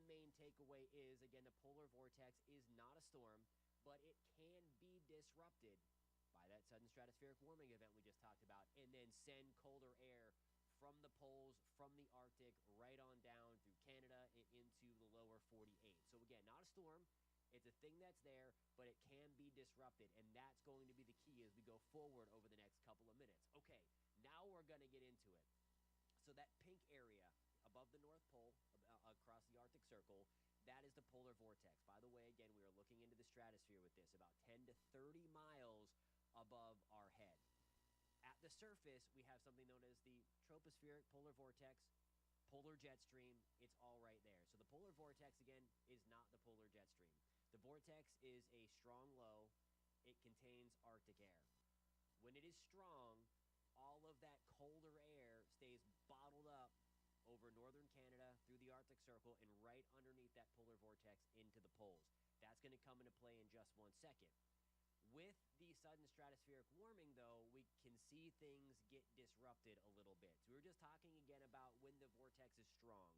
main takeaway is, again, the polar vortex is not a storm, but it can be disrupted by that sudden stratospheric warming event we just talked about, and then send colder air from the poles, from the Arctic, right on down through Canada and into the lower 48. So again, not a storm. It's a thing that's there, but it can be disrupted, and that's going to be the key as we go forward over the next couple of minutes. Okay, now we're going to get into it. So that pink area above the North Pole, across the Arctic Circle, that is the polar vortex. By the way, again, we are looking into the stratosphere with this, about 10 to 30 miles above our head. At the surface, we have something known as the tropospheric polar vortex, polar jet stream. It's all right there. So the polar vortex, again, is not the polar jet stream. The vortex is a strong low. It contains Arctic air. When it is strong, all of that colder air stays bottled up over northern Canada, through the Arctic Circle, and right underneath that polar vortex into the poles. That's going to come into play in just 1 second. With the sudden stratospheric warming, though, we can see things get disrupted a little bit. So we were just talking again about when the vortex is strong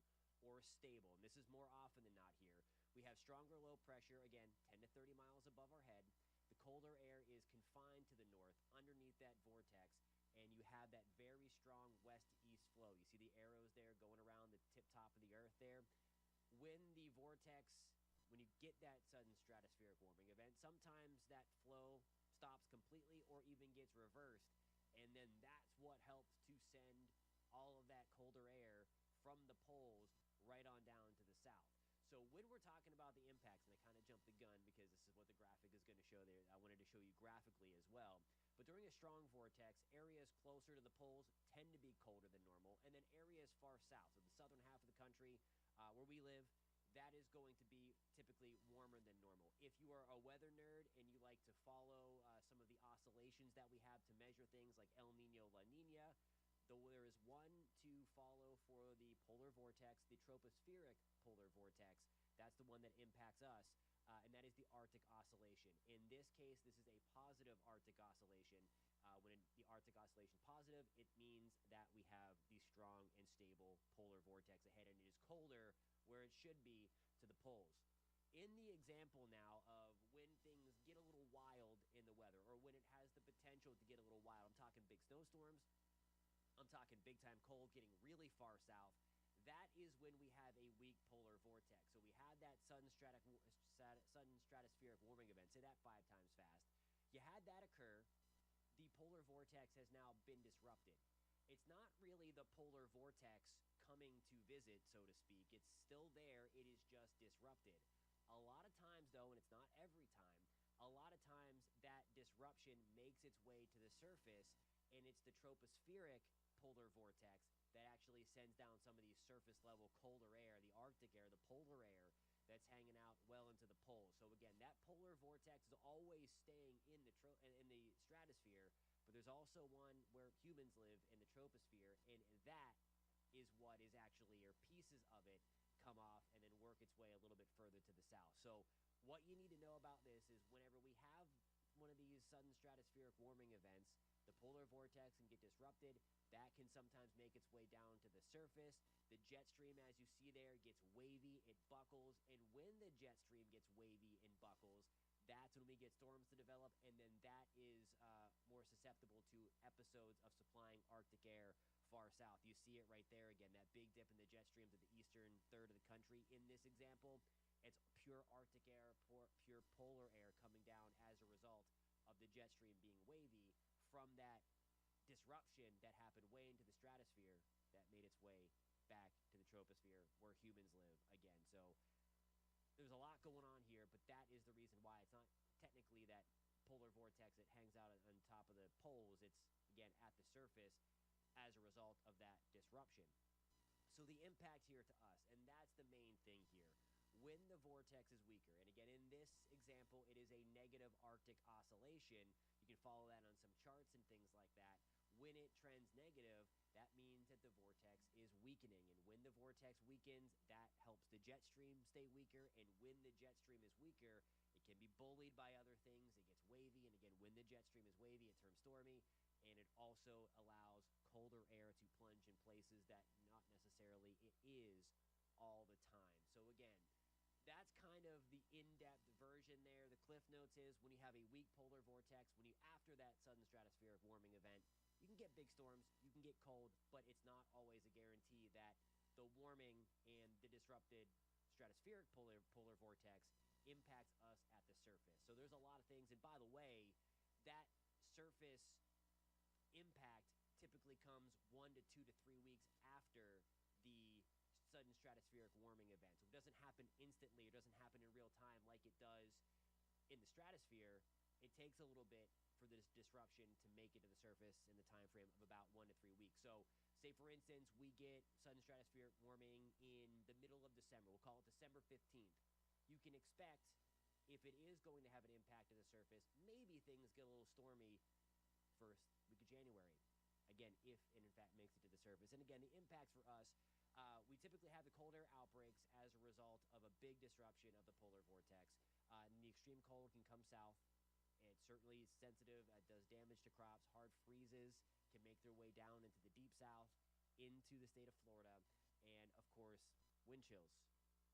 or stable, and this is more often than not here. We have stronger low pressure, again, 10 to 30 miles above our head. The colder air is confined to the north underneath that vortex, and you have that very strong west-east flow. You see the arrows there going around the tip-top of the Earth there. When the vortex, when you get that sudden stratospheric warming event, sometimes that flow stops completely or even gets reversed, and then that's what helps to send all of that colder air from the poles right on down to the south. So when we're talking about the impacts, and I kind of jumped the gun because this is what the graphic is going to show there, I wanted to show you graphically as well. But during a strong vortex, areas closer to the poles tend to be colder than normal, and then areas far south, so the southern half of the country where we live, that is going to be typically warmer than normal. If you are a weather nerd and you like to follow some of the oscillations that we have to measure things like El Nino, La Nina, though there is one to follow for the polar vortex, the tropospheric polar vortex. That's the one that impacts us, and that is the Arctic oscillation. In this case, this is a positive Arctic oscillation. When the Arctic oscillation is positive, it means that we have the strong and stable polar vortex ahead, and it is colder where it should be to the poles. In the example now of when things get a little wild in the weather, or when it has the potential to get a little wild, I'm talking big snowstorms, I'm talking big-time cold getting really far south. That is when we have a weak polar vortex. So we had that sudden stratospheric warming event. Say that 5 times fast. You had that occur. The polar vortex has now been disrupted. It's not really the polar vortex coming to visit, so to speak. It's still there. It is just disrupted. A lot of times, though, and it's not every time, a lot of times that disruption makes its way to the surface, and it's the tropospheric polar vortex that actually sends down some of these surface level colder air, the Arctic air, the polar air that's hanging out well into the poles. So again, that polar vortex is always staying in the stratosphere, but there's also one where humans live in the troposphere, and that is what is actually, or pieces of it come off and then work its way a little bit further to the south. So what you need to know about this is whenever we have one of these sudden stratospheric warming events, the polar vortex can get disrupted. That can sometimes make its way down to the surface. The jet stream, as you see there, gets wavy, it buckles, and when the jet stream gets wavy and buckles, that's when we get storms to develop, and then that is more susceptible to episodes of supplying Arctic air far south. You see it right there again, that big dip in the jet stream to the eastern third of the country. In this example, it's pure Arctic air, pure polar air coming down as a result of the jet stream being wavy from that disruption that happened way into the stratosphere that made its way back to the troposphere where humans live again. So there's a lot going on here, but that is the reason why it's not technically that polar vortex that hangs out on top of the poles. It's, again, at the surface as a result of that disruption. So the impact here to us, and that's the main thing here, when the vortex is weaker, and again, in this example, it is a negative Arctic oscillation. You can follow that on some charts and things like that. When it trends negative, that means that the vortex is weakening, and when the vortex weakens, that helps the jet stream stay weaker, and when the jet stream is weaker, it can be bullied by other things. It gets wavy, and again, when the jet stream is wavy, it turns stormy, and it also allows colder air to plunge in places that not necessarily it is all the time. So again, in-depth version there. The cliff notes is when you have a weak polar vortex, after that sudden stratospheric warming event, you can get big storms, you can get cold, but it's not always a guarantee that the warming and the disrupted stratospheric polar vortex impacts us at the surface. So there's a lot of things. And by the way, that surface impact typically comes 1 to 2 to 3 weeks after the sudden stratospheric warming event. So it doesn't happen instantly. It doesn't happen in real time like it does in the stratosphere. It takes a little bit for this disruption to make it to the surface in the time frame of about 1 to 3 weeks. So say, for instance, we get sudden stratospheric warming in the middle of December. We'll call it December 15th. You can expect, if it is going to have an impact to the surface, maybe things get a little stormy first week of January. Again, if it in fact makes it to the surface. And again, the impacts for us, we typically have the cold air outbreaks as a result of a big disruption of the polar vortex. And the extreme cold can come south. It certainly is sensitive. It does damage to crops. Hard freezes can make their way down into the deep south, into the state of Florida. And, of course, wind chills.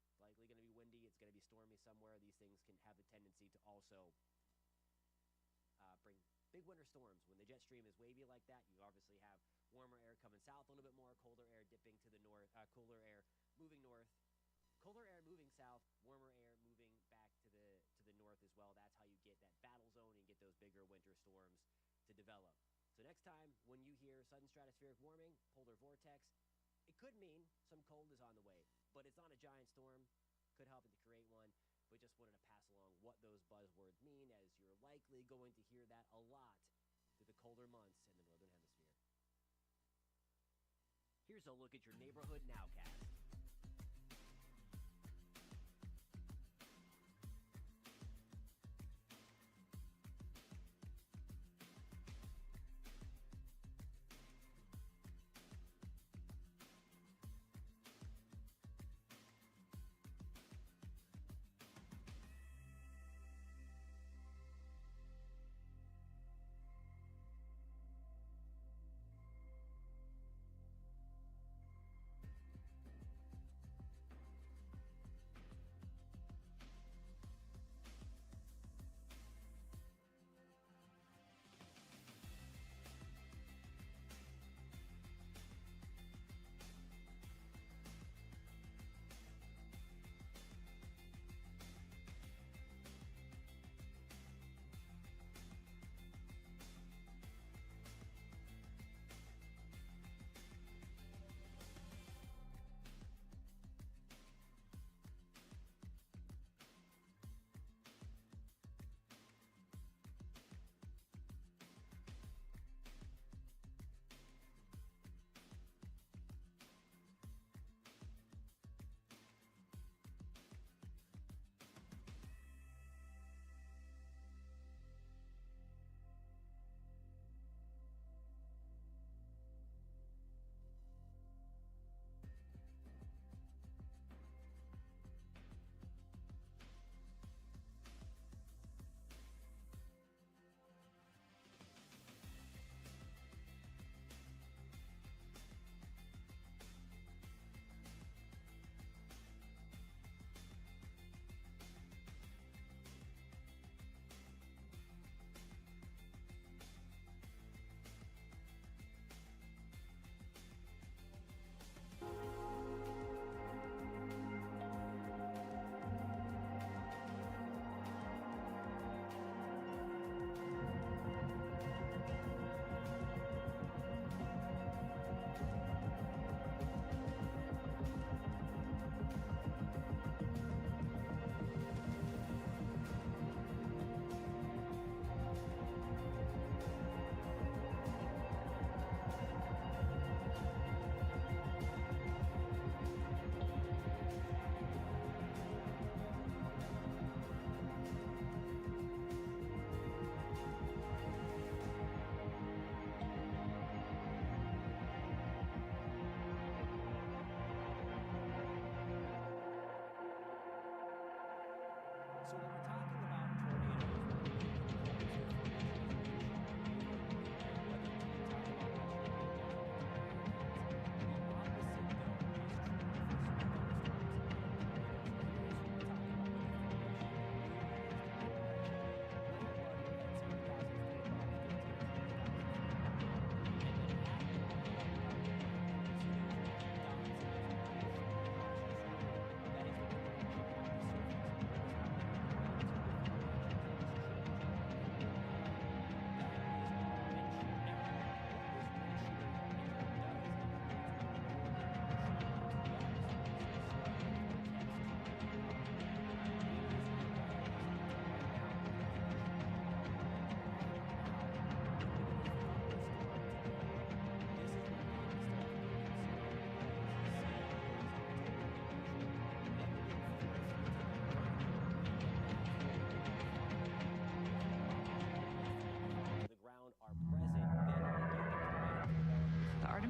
It's likely going to be windy. It's going to be stormy somewhere. These things can have the tendency to also bring big winter storms. When the jet stream is wavy like that, you obviously have warmer air coming south a little bit more, colder air dipping to the north, cooler air moving north, colder air moving south, warmer air moving back to the north as well. That's how you get that battle zone and get those bigger winter storms to develop. So next time when you hear sudden stratospheric warming, polar vortex, it could mean some cold is on the way, but it's not a giant storm. Could help it to create one. But just wanted to pass along what those buzzwords mean, as you're likely going to hear that a lot through the colder months in the Northern Hemisphere. Here's a look at your neighborhood nowcast.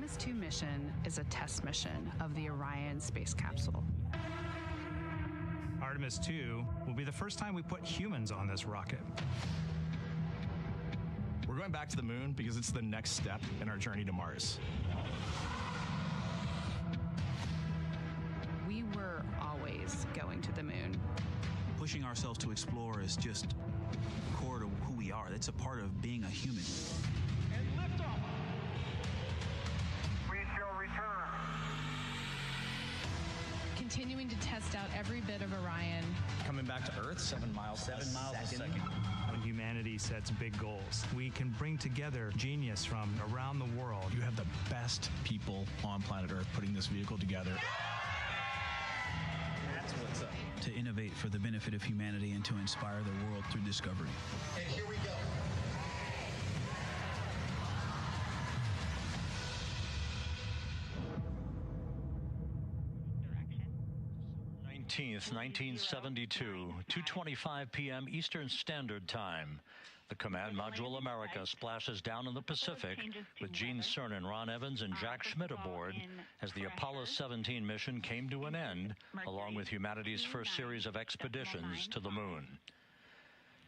Artemis II mission is a test mission of the Orion space capsule. Artemis II will be the first time we put humans on this rocket. We're going back to the moon because it's the next step in our journey to Mars. We were always going to the moon. Pushing ourselves to explore is just core to who we are. That's a part of being a human. And lift off. We shall return. Continuing to test out every bit of Orion. Coming back to Earth, 7 miles a second. When humanity sets big goals, we can bring together genius from around the world. You have the best people on planet Earth putting this vehicle together. That's what's up. To innovate for the benefit of humanity and to inspire the world through discovery. And here we go. 19th, 1972, 2:25 p.m. Eastern Standard Time. The Command Module America splashes down in the Pacific with Gene Cernan, Ron Evans, and Jack Schmidt aboard as the Apollo 17 mission came to an end, along with humanity's first series of expeditions to the moon.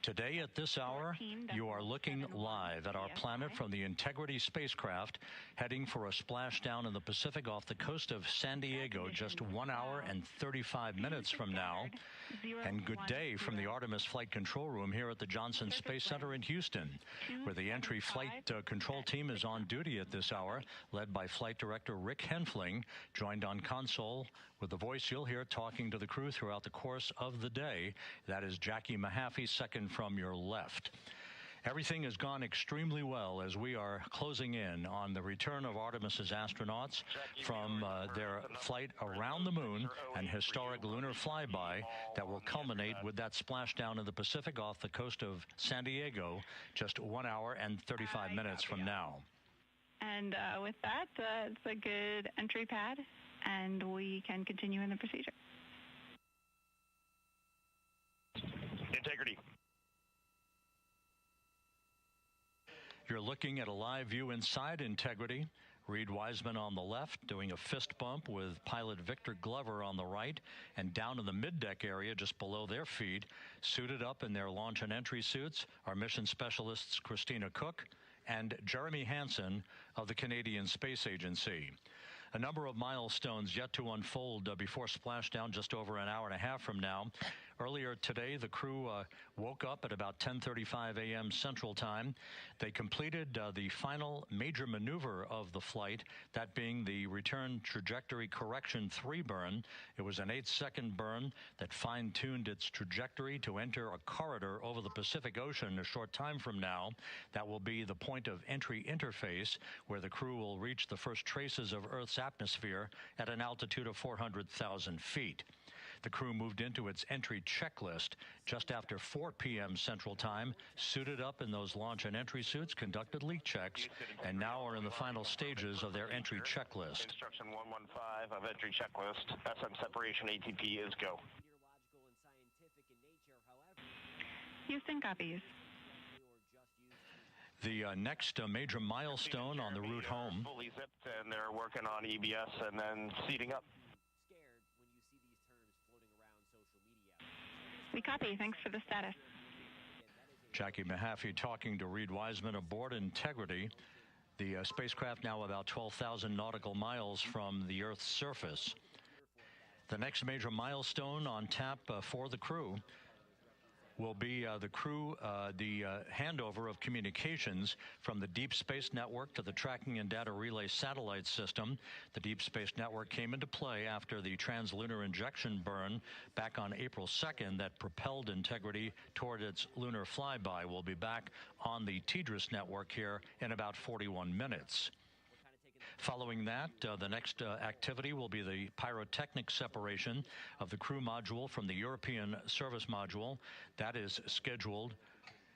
Today at this hour, you are looking live at our planet from the Integrity spacecraft, heading for a splashdown in the Pacific off the coast of San Diego just 1 hour and 35 minutes from now. And good day from the Artemis Flight Control Room here at the Johnson Space Center in Houston, where the entry flight control team is on duty at this hour, led by Flight Director Rick Henfling, joined on console with the voice you'll hear talking to the crew throughout the course of the day. That is Jackie Mahaffey, second from your left. Everything has gone extremely well as we are closing in on the return of Artemis's astronauts from their flight around the moon and historic lunar flyby that will culminate with that splashdown in the Pacific off the coast of San Diego just 1 hour and 35 minutes from now. And with that, it's a good entry pad, and we can continue in the procedure. Integrity. You're looking at a live view inside Integrity. Reed Wiseman on the left doing a fist bump with pilot Victor Glover on the right, and down in the middeck area just below their feet, suited up in their launch and entry suits, are mission specialists Christina Cook and Jeremy Hansen of the Canadian Space Agency. A number of milestones yet to unfold before splashdown just over an hour and a half from now. Earlier today, the crew woke up at about 10:35 a.m. Central Time. They completed the final major maneuver of the flight, that being the return trajectory correction 3 burn. It was an 8-second burn that fine-tuned its trajectory to enter a corridor over the Pacific Ocean a short time from now. That will be the point of entry interface, where the crew will reach the first traces of Earth's atmosphere at an altitude of 400,000 feet. The crew moved into its entry checklist just after 4 p.m. Central Time, suited up in those launch and entry suits, conducted leak checks, and now are in the final stages of their entry checklist. Instruction 115 of entry checklist. SM separation ATP is go. Houston copies. The next major milestone on the route home. Fully zipped, and they're working on EBS and then seating up. We copy. Thanks for the status. Jackie Mahaffey talking to Reed Wiseman aboard Integrity. The spacecraft now about 12,000 nautical miles from the Earth's surface. The next major milestone on tap for the crew will be the handover of communications from the Deep Space Network to the Tracking and Data Relay Satellite System. The Deep Space Network came into play after the translunar injection burn back on April 2nd that propelled Integrity toward its lunar flyby. We'll be back on the TDRS network here in about 41 minutes. Following that, the next activity will be the pyrotechnic separation of the crew module from the European service module. That is scheduled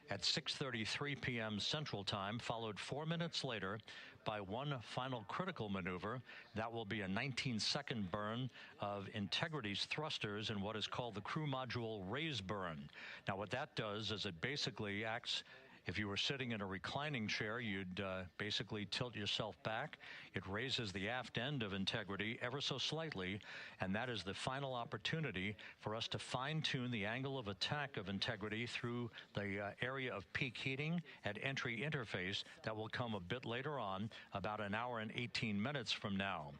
at 6:33 p.m. Central Time, followed 4 minutes later by one final critical maneuver. That will be a 19-second burn of Integrity's thrusters in what is called the crew module raise burn. Now, what that does is it basically acts If you were sitting in a reclining chair, you'd basically tilt yourself back. It raises the aft end of Integrity ever so slightly, and that is the final opportunity for us to fine-tune the angle of attack of Integrity through the area of peak heating at entry interface that will come a bit later on, about an hour and 18 minutes from now.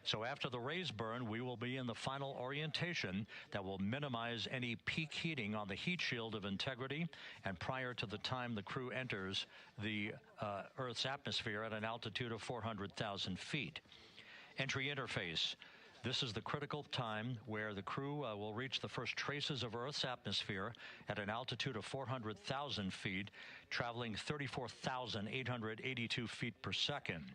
So after the raise burn, we will be in the final orientation that will minimize any peak heating on the heat shield of Integrity and prior to the time the crew enters the Earth's atmosphere at an altitude of 400,000 feet. Entry interface. This is the critical time where the crew will reach the first traces of Earth's atmosphere at an altitude of 400,000 feet, traveling 34,882 feet per second.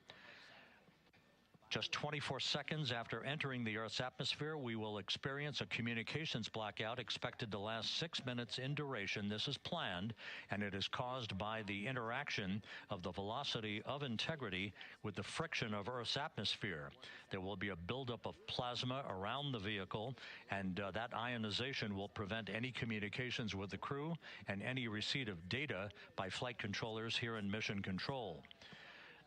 Just 24 seconds after entering the Earth's atmosphere, we will experience a communications blackout expected to last 6 minutes in duration. This is planned, and it is caused by the interaction of the velocity of Integrity with the friction of Earth's atmosphere. There will be a buildup of plasma around the vehicle, and that ionization will prevent any communications with the crew and any receipt of data by flight controllers here in Mission Control.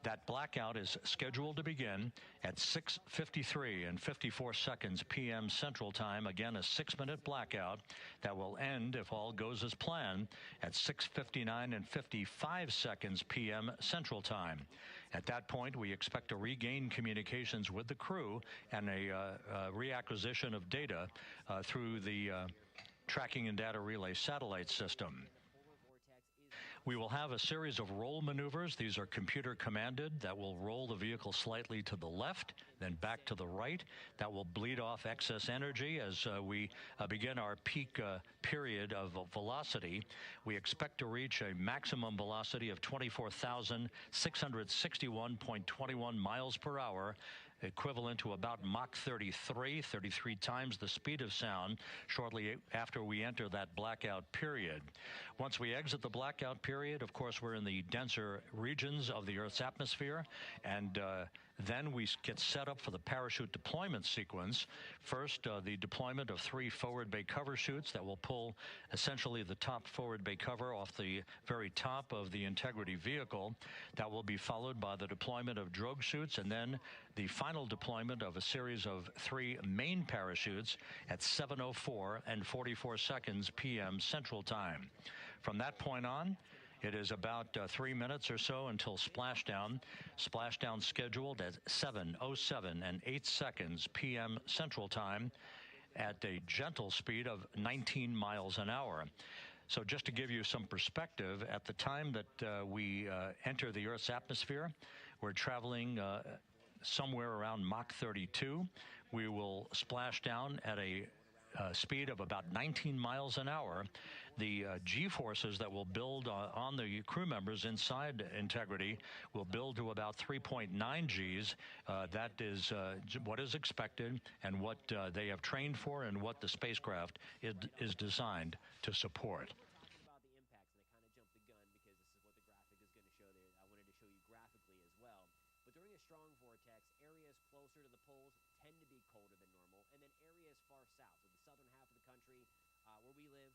That blackout is scheduled to begin at 6:53 and 54 seconds p.m. Central Time. Again, a 6-minute blackout that will end, if all goes as planned, at 6:59 and 55 seconds p.m. Central Time. At that point, we expect to regain communications with the crew and a reacquisition of data through the Tracking and Data Relay satellite system. We will have a series of roll maneuvers. These are computer commanded that will roll the vehicle slightly to the left, then back to the right. That will bleed off excess energy as we begin our peak period of velocity. We expect to reach a maximum velocity of 24,661.21 miles per hour, equivalent to about Mach 33 times the speed of sound shortly after we enter that blackout period. Once we exit the blackout period, of course, we're in the denser regions of the Earth's atmosphere, and then we get set up for the parachute deployment sequence. First, the deployment of 3 forward bay cover chutes that will pull essentially the top forward bay cover off the very top of the Integrity vehicle. That will be followed by the deployment of drogue chutes, and then the final deployment of a series of 3 main parachutes at 7:04 and 44 seconds p.m. Central Time. From that point on, it is about 3 minutes or so until splashdown. Splashdown scheduled at 7:07 and 8 seconds p.m. Central Time at a gentle speed of 19 miles an hour. So just to give you some perspective, at the time that we enter the Earth's atmosphere, we're traveling somewhere around Mach 32. We will splash down at a speed of about 19 miles an hour. The G-forces that will build on the crew members inside Integrity will build to about 3.9 Gs. That is what is expected and what they have trained for and what the spacecraft is designed to support. During a strong vortex, areas closer to the poles tend to be colder than normal, and then areas far south, so the southern half of the country where we live,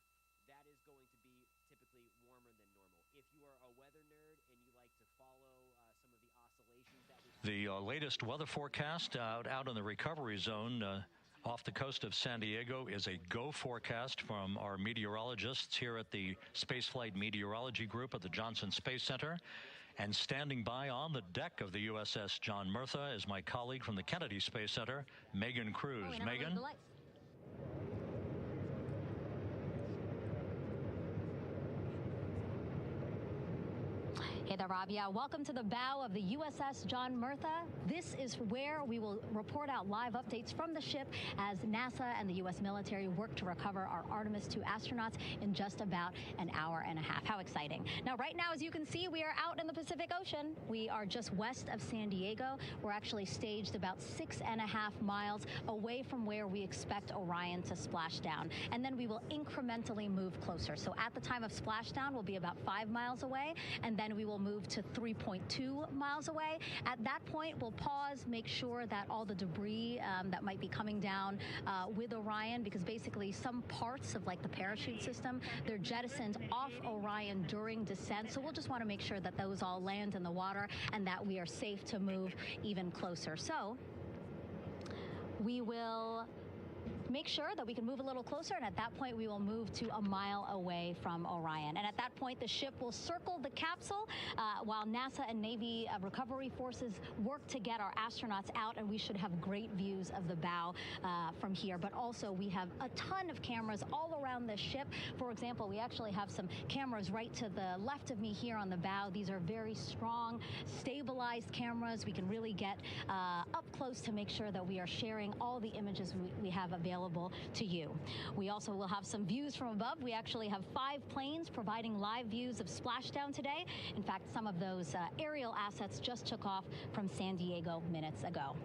that is going to be typically warmer than normal. If you are a weather nerd and you like to follow some of the oscillations that we have... The latest weather forecast out in the recovery zone off the coast of San Diego is a go forecast from our meteorologists here at the Spaceflight Meteorology Group at the Johnson Space Center. And standing by on the deck of the USS John Murtha is my colleague from the Kennedy Space Center, Megan Cruz. Megan? Hey there, Rob. Yeah, welcome to the bow of the USS John Murtha. This is where we will report out live updates from the ship as NASA and the U.S. military work to recover our Artemis II astronauts in just about an hour and a half. How exciting. Now, right now, as you can see, we are out in the Pacific Ocean. We are just west of San Diego. We're actually staged about 6.5 miles away from where we expect Orion to splash down. And then we will incrementally move closer. So at the time of splashdown, we'll be about 5 miles away, and then we will will move to 3.2 miles away. At that point, we'll pause, make sure that all the debris that might be coming down with Orion, because basically some parts of like the parachute system, they're jettisoned off Orion during descent. So we'll just want to make sure that those all land in the water and that we are safe to move even closer. So we will make sure that we can move a little closer, and at that point we will move to a mile away from Orion. And at that point the ship will circle the capsule while NASA and Navy recovery forces work to get our astronauts out, and we should have great views of the bow from here. But also we have a ton of cameras all around the ship. For example, we actually have some cameras right to the left of me here on the bow. These are very strong, stabilized cameras. We can really get up close to make sure that we are sharing all the images we have available to you. We also will have some views from above. We actually have 5 planes providing live views of splashdown today. In fact, some of those aerial assets just took off from San Diego minutes ago.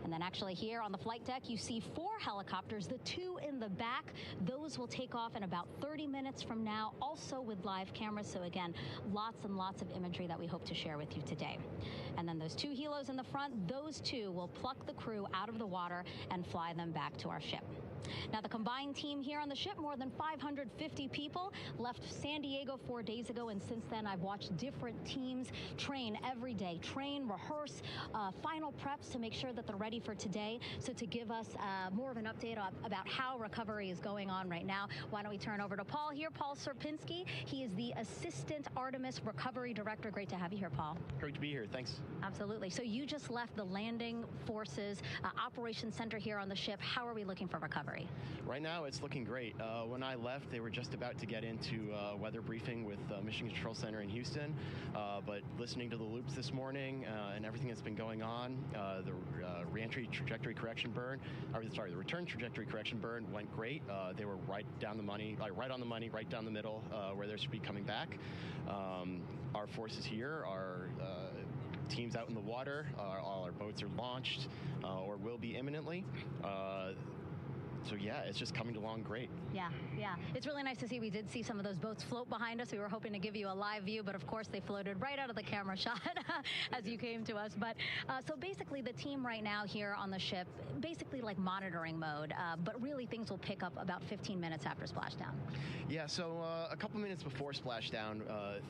And then actually here on the flight deck, you see 4 helicopters, the 2 in the back. Those will take off in about 30 minutes from now, also with live cameras. So again, lots and lots of imagery that we hope to share with you today. And then those 2 helos in the front, those 2 will pluck the crew out of the water and fly them back to our ship. Now, the combined team here on the ship, more than 550 people, left San Diego 4 days ago, and since then I've watched different teams train every day, rehearse, final preps to make sure that they're ready for today. So to give us more of an update about how recovery is going on right now, why don't we turn over to Paul here, Paul Sierpinski. He is the Assistant Artemis Recovery Director. Great to have you here, Paul. Great to be here. Thanks. Absolutely. So you just left the landing forces operations center here on the ship. How are we looking for recovery? Right now, it's looking great. When I left, they were just about to get into weather briefing with Mission Control Center in Houston. But listening to the loops this morning and everything that's been going on, the reentry trajectory correction burn, the return trajectory correction burn went great. They were right down the money, right on the money, right down the middle, where they should be coming back. Our forces here are teams out in the water. All our boats are launched or will be imminently. So yeah, it's just coming along great. Yeah. It's really nice to see. We did see some of those boats float behind us. We were hoping to give you a live view, but of course they floated right out of the camera shot as you came to us. But so basically the team right now here on the ship, basically like monitoring mode, but really things will pick up about 15 minutes after splashdown. Yeah, so a couple minutes before splashdown,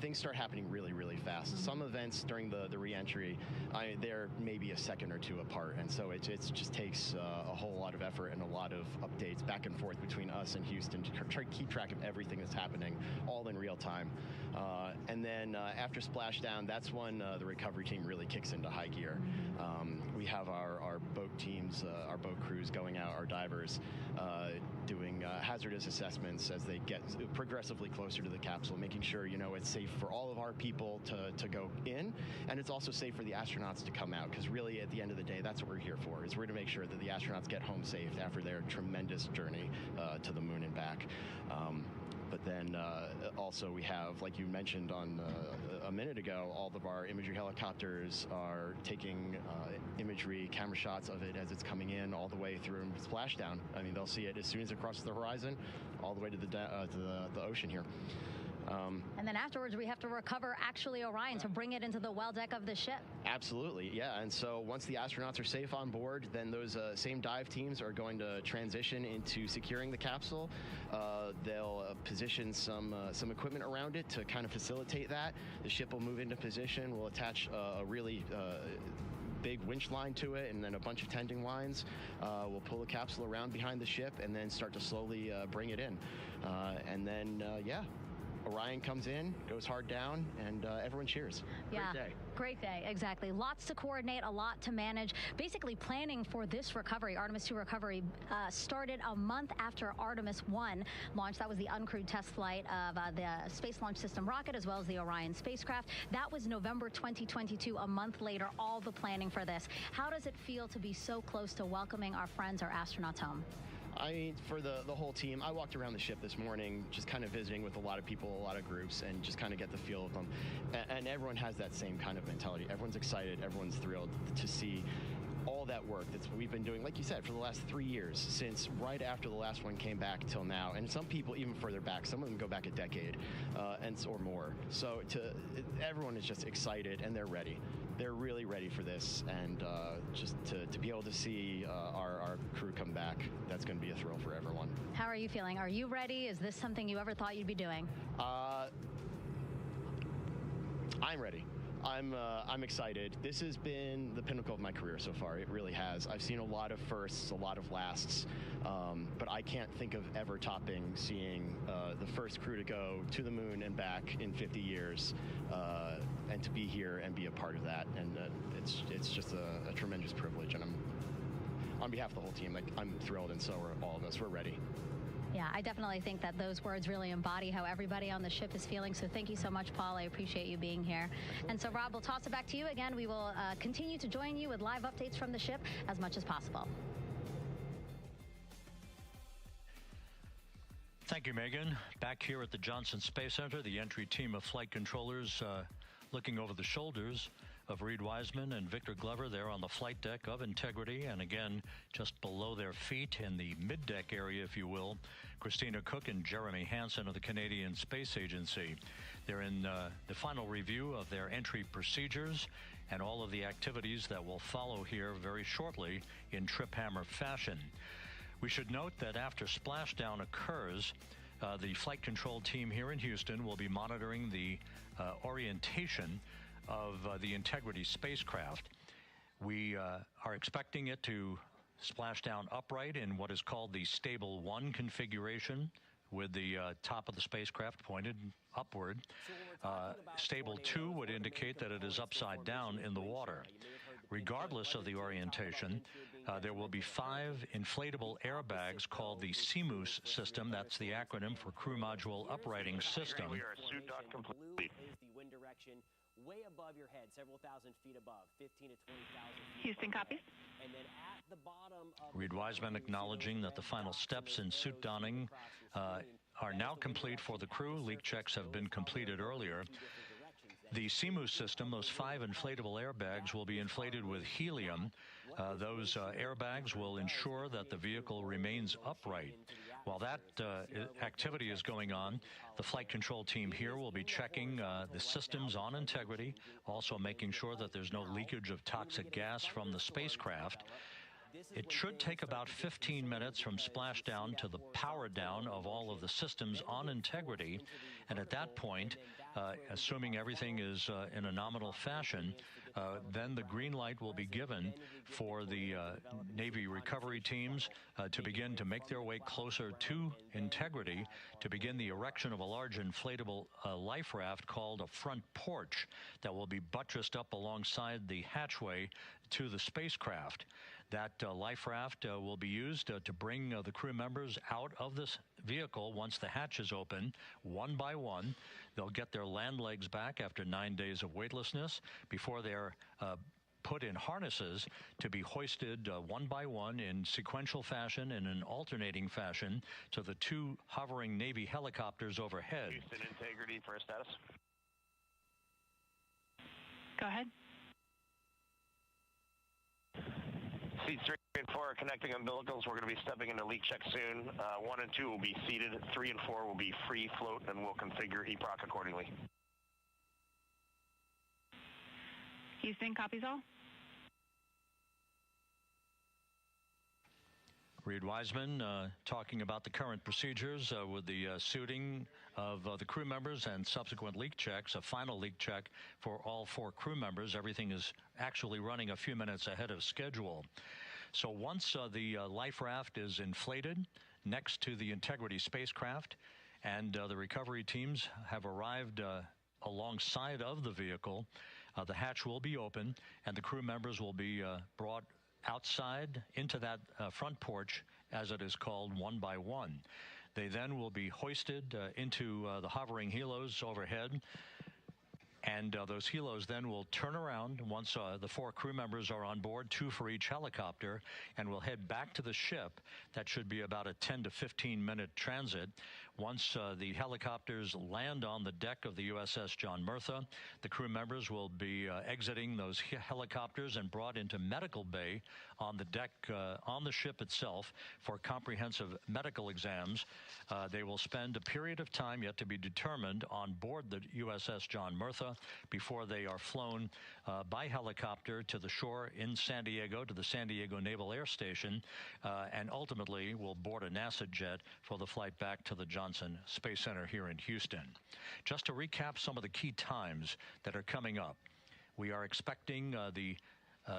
things start happening really, really fast. Mm-hmm. Some events during the re-entry, they're maybe a second or 2 apart, and so it just takes a whole lot of effort and a lot of updates back and forth between us and Houston to try to keep track of everything that's happening, all in real time. And then after splashdown, that's when the recovery team really kicks into high gear. We have our boat teams, our boat crews going out, our divers doing hazardous assessments as they get progressively closer to the capsule, making sure it's safe for all of our people to go in, and it's also safe for the astronauts to come out, because really at the end of the day, that's what we're here for, is we're to make sure that the astronauts get home safe after their tremendous journey to the moon and back. But then also we have, like you mentioned on a minute ago, all of our imagery helicopters are taking imagery, camera shots of it as it's coming in all the way through splashdown. I mean, they'll see it as soon as it crosses the horizon, all the way to the ocean here. And then afterwards, we have to recover actually Orion to bring it into the well deck of the ship. Absolutely, yeah. And so once the astronauts are safe on board, then those same dive teams are going to transition into securing the capsule. They'll position some equipment around it to kind of facilitate that. The ship will move into position. We'll attach a really big winch line to it, and then a bunch of tending lines. We'll pull the capsule around behind the ship and then start to slowly bring it in. And then, Orion comes in, goes hard down, and everyone cheers. Yeah. Great day. Great day, exactly. Lots to coordinate, a lot to manage. Basically, planning for this recovery, Artemis II recovery, started a month after Artemis I launched. That was the uncrewed test flight of the Space Launch System rocket, as well as the Orion spacecraft. That was November 2022, a month later, all the planning for this. How does it feel to be so close to welcoming our friends, our astronauts home? I mean, for the whole team, I walked around the ship this morning just kind of visiting with a lot of people, a lot of groups, and just kind of get the feel of them. And everyone has that same kind of mentality. Everyone's excited. Everyone's thrilled to see all that work that we've been doing, like you said, for the last 3 years, since right after the last one came back till now, and some people even further back. Some of them go back a decade or more. So everyone is just excited, and they're ready. They're really ready for this, and just to be able to see our crew come back, that's going to be a thrill for everyone. How are you feeling? Are you ready? Is this something you ever thought you'd be doing? I'm ready. I'm excited. This has been the pinnacle of my career so far. It really has. I've seen a lot of firsts, a lot of lasts, but I can't think of ever topping seeing the first crew to go to the moon and back in 50 years, and to be here and be a part of that. And it's just a tremendous privilege. And I'm, on behalf of the whole team, I'm thrilled, and so are all of us. We're ready. Yeah, I definitely think that those words really embody how everybody on the ship is feeling. So thank you so much, Paul. I appreciate you being here. And so, Rob, we'll toss it back to you again. We will continue to join you with live updates from the ship as much as possible. Thank you, Megan. Back here at the Johnson Space Center, the entry team of flight controllers looking over the shoulders of Reed Wiseman and Victor Glover there on the flight deck of Integrity, and again just below their feet in the mid-deck area, if you will, Christina Cook and Jeremy Hansen of the Canadian Space Agency. They're in the final review of their entry procedures and all of the activities that will follow here very shortly in trip hammer fashion. We should note that after splashdown occurs, the flight control team here in Houston will be monitoring the orientation of the Integrity spacecraft. We are expecting it to splash down upright in what is called the Stable 1 configuration, with the top of the spacecraft pointed upward. Stable 2 would indicate that it is upside down in the water. Regardless of the orientation, there will be 5 inflatable airbags called the CMOOS system. That's the acronym for Crew Module Uprighting System. We are suit not complete. Is the wind direction way above your head, several thousand feet above, 15 to 20,000 feet. Houston, copy. And then at the bottom of Reed Wiseman acknowledging that the final steps in suit donning are now complete for the crew. Leak checks have been completed earlier. The CMOOS system, those 5 inflatable airbags, will be inflated with helium. Those airbags will ensure that the vehicle remains upright. While that activity is going on, the flight control team here will be checking the systems on Integrity, also making sure that there's no leakage of toxic gas from the spacecraft. It should take about 15 minutes from splashdown to the power down of all of the systems on Integrity. And at that point, assuming everything is in a nominal fashion, then the green light will be given for the Navy recovery teams to begin to make their way closer to Integrity to begin the erection of a large inflatable life raft called a front porch that will be buttressed up alongside the hatchway to the spacecraft. That life raft will be used to bring the crew members out of this vehicle once the hatch is open, one by one. They'll get their land legs back after 9 days of weightlessness before they're put in harnesses to be hoisted one by one in sequential fashion and in alternating fashion to the 2 hovering Navy helicopters overhead. Houston, Integrity for status. Go ahead. Seats 3 and 4 are connecting umbilicals. We're going to be stepping into leak check soon. 1 and 2 will be seated. 3 and 4 will be free float, and we'll configure EPROC accordingly. Houston, copies all. Reed Wiseman talking about the current procedures with the suiting of the crew members and subsequent leak checks, a final leak check for all 4 crew members. Everything is actually running a few minutes ahead of schedule. So once the life raft is inflated next to the Integrity spacecraft and the recovery teams have arrived alongside of the vehicle, the hatch will be open and the crew members will be brought outside into that front porch, as it is called, one by one. They then will be hoisted into the hovering helos overhead, and those helos then will turn around once the 4 crew members are on board, 2 for each helicopter, and will head back to the ship. That should be about a 10 to 15 minute transit. Once the helicopters land on the deck of the USS John Murtha, the crew members will be exiting those helicopters and brought into medical bay on the deck on the ship itself for comprehensive medical exams. They will spend a period of time yet to be determined on board the USS John Murtha before they are flown by helicopter to the shore in San Diego, to the San Diego Naval Air Station, and ultimately will board a NASA jet for the flight back to the Johnson Space Center here in Houston. Just to recap some of the key times that are coming up, we are expecting the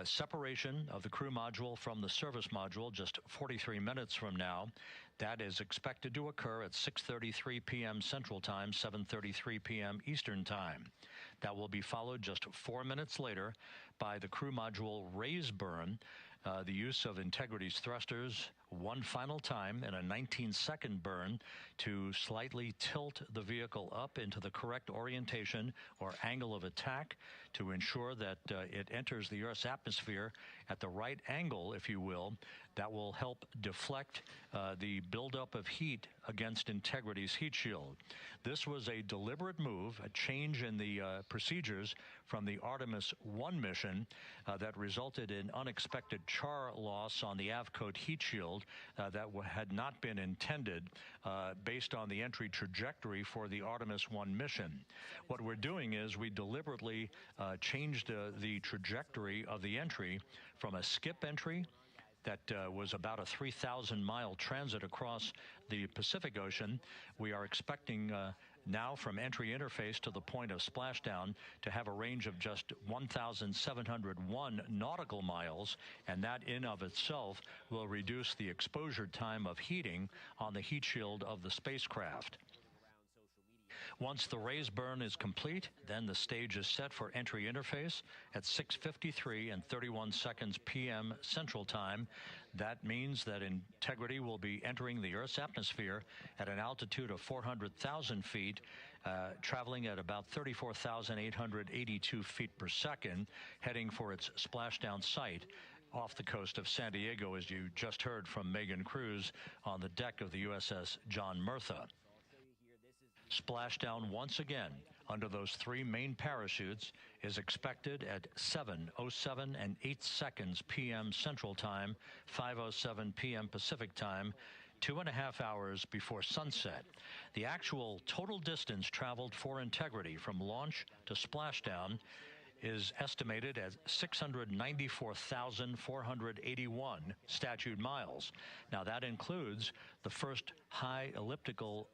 separation of the crew module from the service module just 43 minutes from now. That is expected to occur at 6:33 p.m. Central Time, 7:33 p.m. Eastern Time. That will be followed just 4 minutes later by the crew module raise burn, the use of Integrity's thrusters one final time in a 19-second burn to slightly tilt the vehicle up into the correct orientation or angle of attack to ensure that it enters the Earth's atmosphere at the right angle, if you will. That will help deflect the buildup of heat against Integrity's heat shield. This was a deliberate move, a change in the procedures from the Artemis I mission that resulted in unexpected char loss on the Avcode heat shield that had not been intended based on the entry trajectory for the Artemis I mission. What we're doing is we deliberately changed the trajectory of the entry from a skip entry that was about a 3,000-mile transit across the Pacific Ocean. We are expecting now from entry interface to the point of splashdown to have a range of just 1,701 nautical miles, and that in of itself will reduce the exposure time of heating on the heat shield of the spacecraft. Once the raise burn is complete, then the stage is set for entry interface at 6:53 and 31 seconds p.m. Central Time. That means that Integrity will be entering the Earth's atmosphere at an altitude of 400,000 feet, traveling at about 34,882 feet per second, heading for its splashdown site off the coast of San Diego, as you just heard from Megan Cruz on the deck of the USS John Murtha. Splashdown once again under those three main parachutes is expected at 7:07 and 8 seconds p.m. Central Time, 5:07 p.m. Pacific Time, 2.5 hours before sunset. The actual total distance traveled for Integrity from launch to splashdown is estimated at 694,481 statute miles. Now that includes the first high elliptical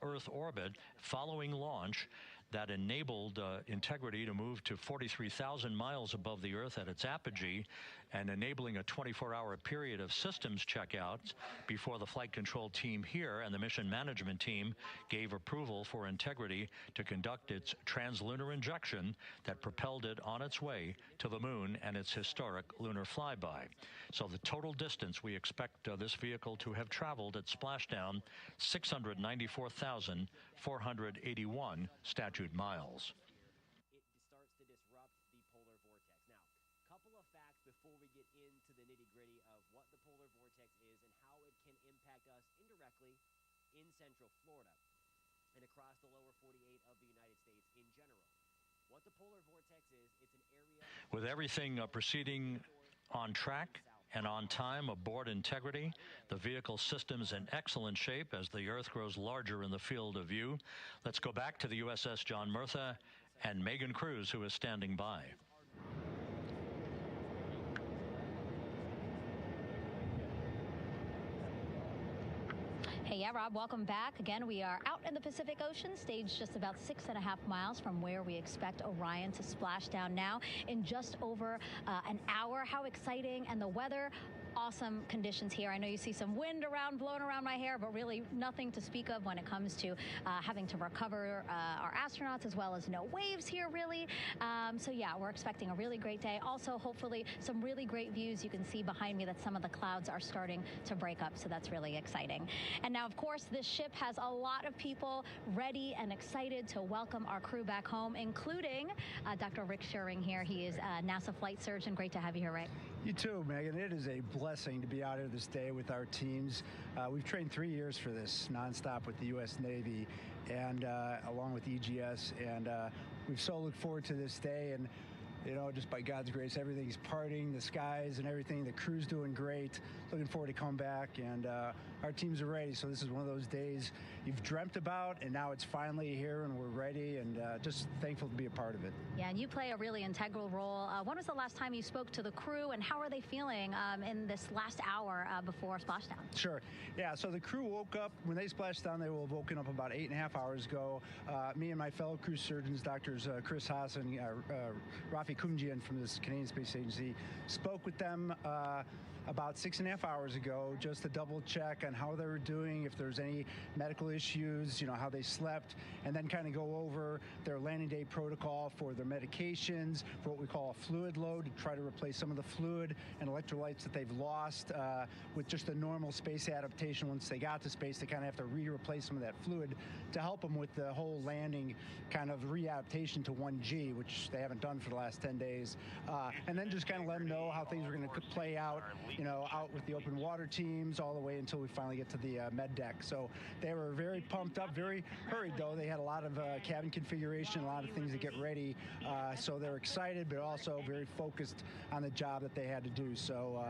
Earth orbit following launch that enabled Integrity to move to 43,000 miles above the Earth at its apogee, and enabling a 24-hour period of systems checkouts before the flight control team here and the mission management team gave approval for Integrity to conduct its translunar injection that propelled it on its way to the moon and its historic lunar flyby. So the total distance we expect this vehicle to have traveled at splashdown, 694,481 statute miles. It starts to disrupt the polar vortex. Now, couple of facts before we get into the nitty-gritty of what the polar vortex is and how it can impact us indirectly in Central Florida and across the lower 48 of the United States in general. What the polar vortex is, it's an area... With everything proceeding on track and on time aboard Integrity, the vehicle system is in excellent shape as the Earth grows larger in the field of view. Let's go back to the USS John Murtha and Megan Cruz, who is standing by. Hey, yeah, Rob, welcome back. Again, we are out in the Pacific Ocean, staged just about 6.5 miles from where we expect Orion to splash down now in just over an hour. How exciting. And the weather, awesome conditions here. I know you see some wind blowing around my hair, but really nothing to speak of when it comes to having to recover our astronauts, as well as no waves here, really. So yeah, we're expecting a really great day. Also, hopefully, some really great views. You can see behind me that some of the clouds are starting to break up, so that's really exciting. And now, of course, this ship has a lot of people ready and excited to welcome our crew back home, including Dr. Rick Schuring here. He is a NASA flight surgeon. Great to have you here, Rick. You too, Megan. It is a blessing to be out here this day with our teams. We've trained 3 years for this nonstop with the U.S. Navy and along with EGS, and we've so looked forward to this day. And you know, just by God's grace, everything's parting, the skies and everything. The crew's doing great. Looking forward to come back, and our teams are ready. So this is one of those days you've dreamt about, and now it's finally here, and we're ready, and just thankful to be a part of it. Yeah, and you play a really integral role. When was the last time you spoke to the crew, and how are they feeling in this last hour before splashdown? Sure. Yeah, so the crew woke up. When they splashed down, they will have woken up about 8.5 hours ago. Me and my fellow crew surgeons, Doctors Chris Haas and Rafi Kumjian from this Canadian Space Agency, spoke with them about 6.5 hours ago, just to double check on how they were doing, if there's any medical issues, you know, how they slept, and then kind of go over their landing day protocol for their medications, for what we call a fluid load, to try to replace some of the fluid and electrolytes that they've lost with just a normal space adaptation. Once they got to space, they kind of have to replace some of that fluid to help them with the whole landing kind of readaptation to 1G, which they haven't done for the last 10 days. And then just kind of let them know how things are going to play out, you know, out with the open water teams all the way until we finally get to the med deck. So they were very pumped up, very hurried though. They had a lot of cabin configuration, a lot of things to get ready. So they're excited, but also very focused on the job that they had to do. So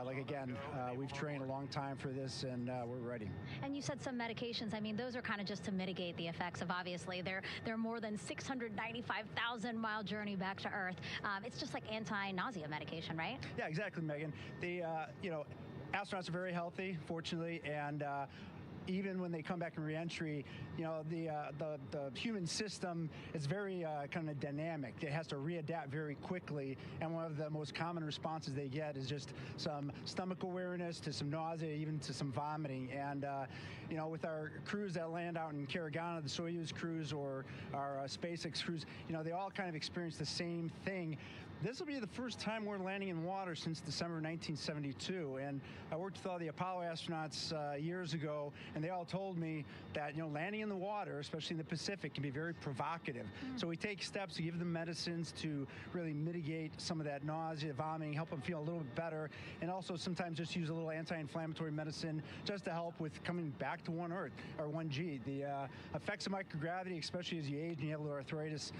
like again, we've trained a long time for this, and we're ready. And you said some medications. I mean, those are kind of just to mitigate the effects of, obviously, they're more than 695,000 mile journey back to Earth. It's just like anti-nausea medication, right? Yeah, exactly, Megan. The you know, astronauts are very healthy, fortunately, and even when they come back in reentry, you know, the human system is very kind of dynamic. It has to readapt very quickly, and one of the most common responses they get is just some stomach awareness, to some nausea, even to some vomiting. And you know, with our crews that land out in Karagana, the Soyuz crews or our SpaceX crews, you know, they all kind of experience the same thing. This will be the first time we're landing in water since December 1972, and I worked with all the Apollo astronauts years ago, and they all told me that, you know, landing in the water, especially in the Pacific, can be very provocative. So we take steps to give them medicines to really mitigate some of that nausea, vomiting, help them feel a little bit better, and also sometimes just use a little anti-inflammatory medicine just to help with coming back to 1 Earth, or 1G. The effects of microgravity, especially as you age and you have a little arthritis,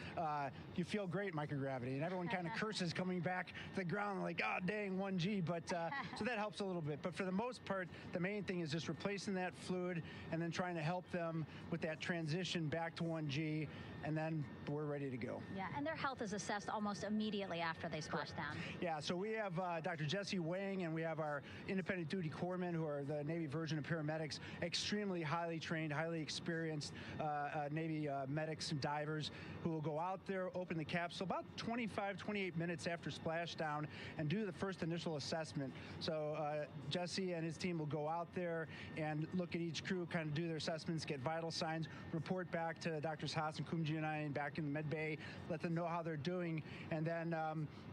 you feel great in microgravity, and everyone kind of curses coming back to the ground like, oh, dang, 1G, but so that helps a little bit. But for the most part, the main thing is just replacing that fluid and then trying to help them with that transition back to 1G, and then we're ready to go. Yeah, and their health is assessed almost immediately after they splash down. Yeah, so we have Dr. Jesse Wang, and we have our independent duty corpsmen, who are the Navy version of paramedics, extremely highly trained, highly experienced Navy medics and divers who will go out there, open the capsule about 28 minutes after splashdown and do the first initial assessment. So Jesse and his team will go out there and look at each crew, kind of do their assessments, get vital signs, report back to Drs. Haas and Kumji and I back in the med bay, let them know how they're doing, and then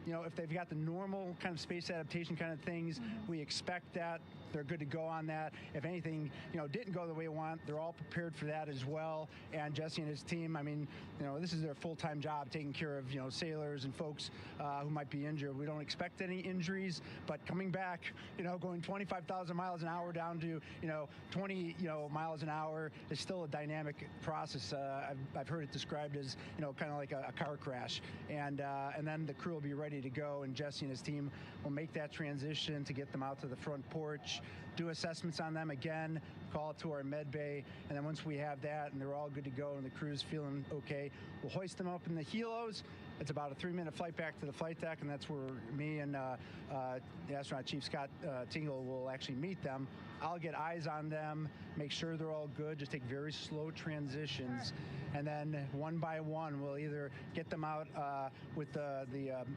you know, if they've got the normal kind of space adaptation kind of things, we expect that they're good to go on that. If anything, you know, didn't go the way we want, they're all prepared for that as well. And Jesse and his team, I mean, you know, this is their full-time job, taking care of, you know, sailors and folks who might be injured. We don't expect any injuries, but coming back, you know, going 25,000 miles an hour down to, you know, 20, you know, miles an hour is still a dynamic process. I've heard it described as, you know, kind of like a car crash. And then the crew will be ready to go, and Jesse and his team will make that transition to get them out to the front porch, do assessments on them again, call it to our med bay, and then once we have that and they're all good to go and the crew's feeling okay, we'll hoist them up in the helos. It's about a 3-minute flight back to the flight deck, and that's where me and the astronaut chief, Scott Tingle, will actually meet them. I'll get eyes on them, make sure they're all good, just take very slow transitions, and then one by one we'll either get them out with the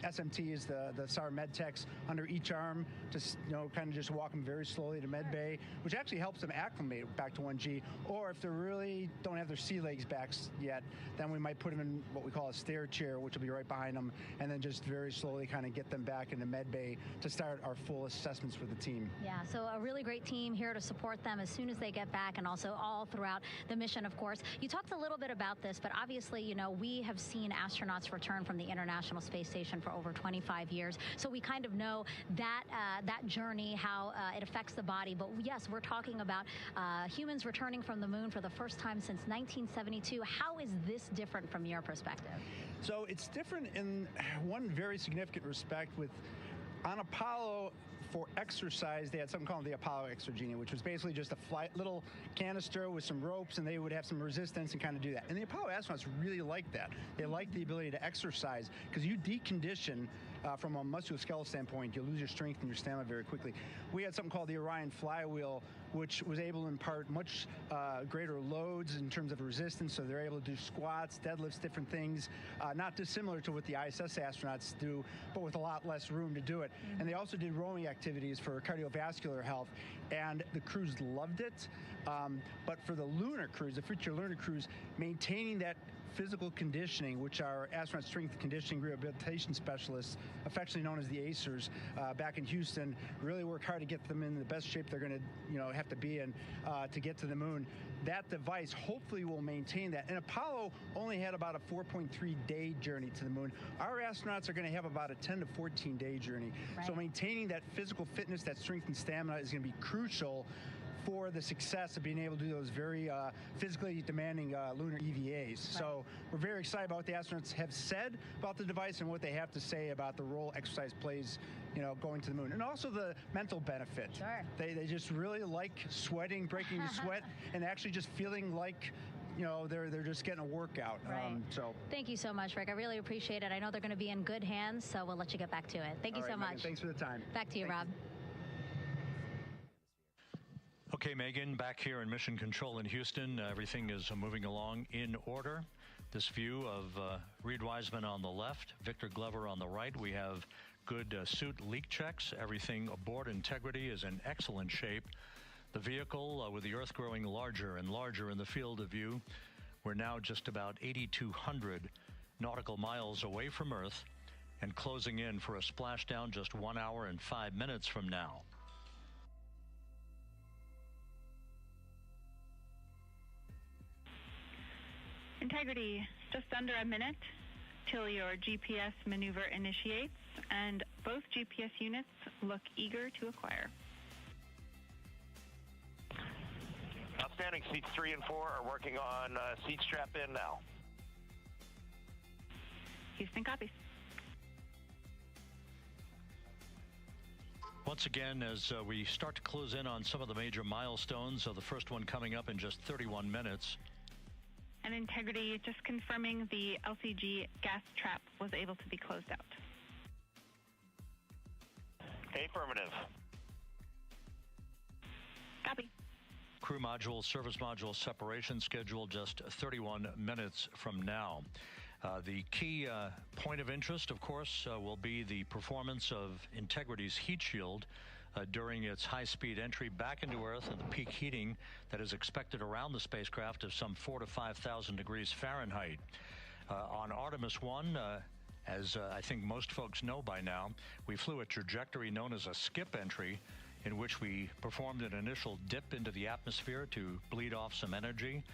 SMTs, the SAR med techs, under each arm, just, you know, kind of just walk them very slowly to med bay, which actually helps them acclimate back to 1G. Or if they really don't have their sea legs back yet, then we might put them in what we call a stair chair, which will be right behind them, and then just very slowly kind of get them back into med bay to start our full assessments for the team. Yeah, so a really great team. team here to support them as soon as they get back, and also all throughout the mission, of course. You talked a little bit about this, but obviously, you know, we have seen astronauts return from the International Space Station for over 25 years, so we kind of know that that journey, how it affects the body. But yes, we're talking about humans returning from the moon for the first time since 1972. How is this different from your perspective? So it's different in one very significant respect. With on Apollo, for exercise, they had something called the Apollo Exergenia, which was basically just a little canister with some ropes, and they would have some resistance and kind of do that. And the Apollo astronauts really liked that. They liked the ability to exercise, because you decondition from a musculoskeletal standpoint, you lose your strength and your stamina very quickly. We had something called the Orion flywheel, which was able to impart much greater loads in terms of resistance, so they're able to do squats, deadlifts, different things, not dissimilar to what the ISS astronauts do, but with a lot less room to do it. And they also did rowing activities for cardiovascular health, and the crews loved it. But for the lunar crews, the future lunar crews, maintaining that physical conditioning, which our astronaut strength conditioning rehabilitation specialists, affectionately known as the ACERs, back in Houston, really work hard to get them in the best shape they're going to, have to be in to get to the moon. That device hopefully will maintain that. And Apollo only had about a 4.3-day journey to the moon. Our astronauts are going to have about a 10 to 14-day journey. Right. So maintaining that physical fitness, that strength and stamina is going to be crucial for the success of being able to do those very physically demanding lunar EVAs. Right. So we're very excited about what the astronauts have said about the device and what they have to say about the role exercise plays, going to the moon. And also the mental benefit. Sure. They just really like sweating, breaking the sweat, and actually just feeling like they're just getting a workout. Right. So thank you so much, Rick. I really appreciate it. I know they're going to be in good hands, so we'll let you get back to it. Thank you so much. Megan, thanks for the time. Back to you, Rob. Okay, Megan, back here in Mission Control in Houston, everything is moving along in order. This view of Reed Wiseman on the left, Victor Glover on the right. We have good suit leak checks. Everything aboard Integrity is in excellent shape. The vehicle, with the Earth growing larger and larger in the field of view, we're now just about 8,200 nautical miles away from Earth and closing in for a splashdown just 1 hour and 5 minutes from now. Integrity, just under a minute till your GPS maneuver initiates, and both GPS units look eager to acquire. Outstanding. Seats 3 and 4 are working on seat strap in now. Houston copies. Once again, as we start to close in on some of the major milestones, the first one coming up in just 31 minutes. And Integrity, just confirming the LCG gas trap was able to be closed out. Affirmative. Copy. Crew module, service module separation scheduled just 31 minutes from now. The key point of interest, of course, will be the performance of Integrity's heat shield during its high-speed entry back into Earth and the peak heating that is expected around the spacecraft of some 4,000 to 5,000 degrees Fahrenheit. On Artemis I, as I think most folks know by now, we flew a trajectory known as a skip entry, in which we performed an initial dip into the atmosphere to bleed off some energy.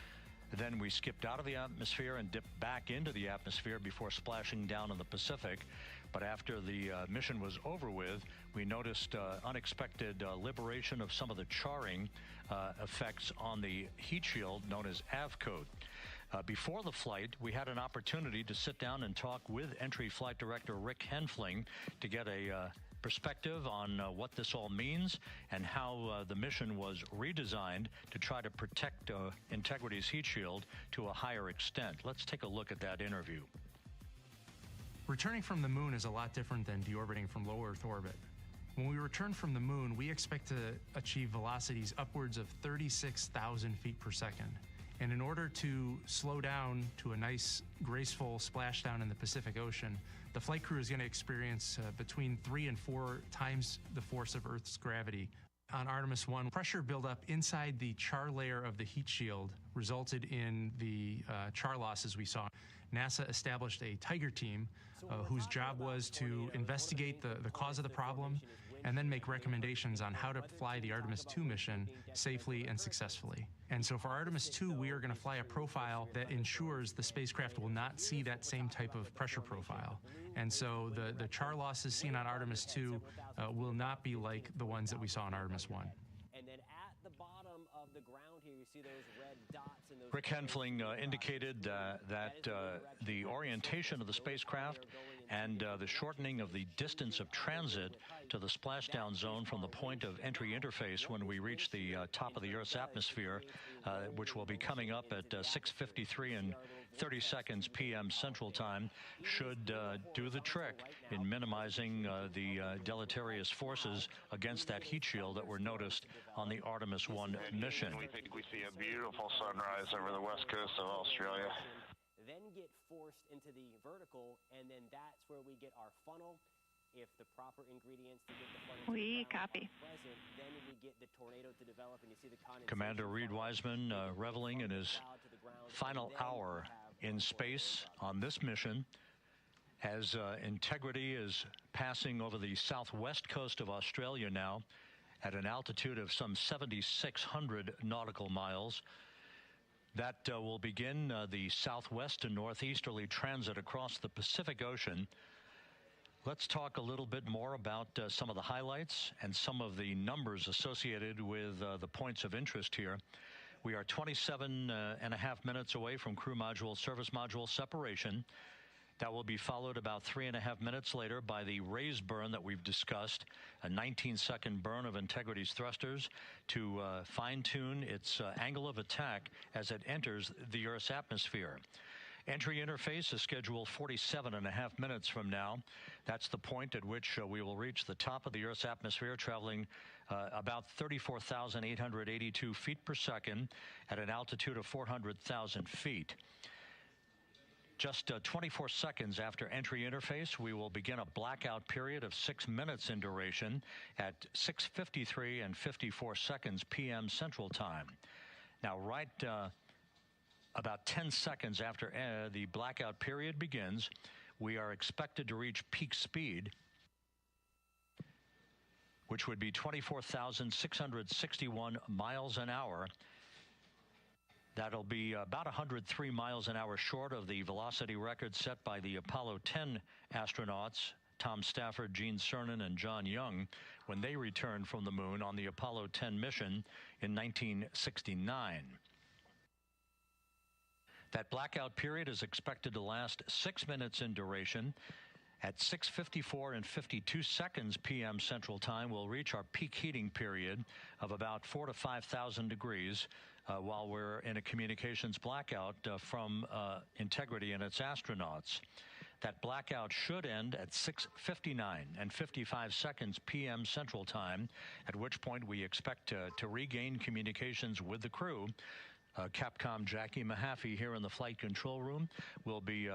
Then we skipped out of the atmosphere and dipped back into the atmosphere before splashing down in the Pacific. But after the mission was over with, we noticed unexpected liberation of some of the charring effects on the heat shield known as AVCOAT. Before the flight, we had an opportunity to sit down and talk with Entry Flight Director Rick Henfling to get a perspective on what this all means and how the mission was redesigned to try to protect Integrity's heat shield to a higher extent. Let's take a look at that interview. Returning from the moon is a lot different than deorbiting from low Earth orbit. When we return from the moon, we expect to achieve velocities upwards of 36,000 feet per second. And in order to slow down to a nice, graceful splashdown in the Pacific Ocean, the flight crew is going to experience between 3 and 4 times the force of Earth's gravity. On Artemis I, pressure buildup inside the char layer of the heat shield resulted in the char losses we saw. NASA established a Tiger team whose job was to investigate the cause of the problem and then make recommendations on how to fly the Artemis II mission safely and successfully. And so for Artemis II, we are going to fly a profile that ensures the spacecraft will not see that same type of pressure profile. And so the char losses seen on Artemis II will not be like the ones that we saw on Artemis I. And then at the bottom of the ground here, you see those red dots and those... Rick Henfling indicated that the orientation of the spacecraft and the shortening of the distance of transit to the splashdown zone from the point of entry interface when we reach the top of the Earth's atmosphere, which will be coming up at 6:53 and 30 seconds p.m. Central Time, should do the trick in minimizing the deleterious forces against that heat shield that were noticed on the Artemis I mission. We think we see a beautiful sunrise over the west coast of Australia. Then get forced into the vertical, and then that's where we get our funnel. If the proper ingredients to get the funnel we copy. Present, then we get the tornado to develop, and you see the condensation. Commander Reed Wiseman reveling in his final hour in space on this mission as Integrity is passing over the southwest coast of Australia now at an altitude of some 7,600 nautical miles. That will begin the southwest to northeasterly transit across the Pacific Ocean. Let's talk a little bit more about some of the highlights and some of the numbers associated with the points of interest here. We are 27 and a half minutes away from crew module, service module separation. That will be followed about 3.5 minutes later by the raise burn that we've discussed, a 19-second burn of Integrity's thrusters to fine-tune its angle of attack as it enters the Earth's atmosphere. Entry interface is scheduled 47.5 minutes from now. That's the point at which we will reach the top of the Earth's atmosphere, traveling about 34,882 feet per second at an altitude of 400,000 feet. Just 24 seconds after entry interface, we will begin a blackout period of 6 minutes in duration at 6:53 and 54 seconds p.m. Central Time. Now, right about 10 seconds after the blackout period begins, we are expected to reach peak speed, which would be 24,661 miles an hour. That'll be about 103 miles an hour short of the velocity record set by the Apollo 10 astronauts, Tom Stafford, Gene Cernan, and John Young, when they returned from the moon on the Apollo 10 mission in 1969. That blackout period is expected to last 6 minutes in duration. At 6:54 and 52 seconds p.m. Central Time, we'll reach our peak heating period of about 4,000 to 5,000 degrees while we're in a communications blackout from Integrity and its astronauts. That blackout should end at 6:59 and 55 seconds p.m. Central Time, at which point we expect to regain communications with the crew. Capcom Jackie Mahaffey here in the flight control room will be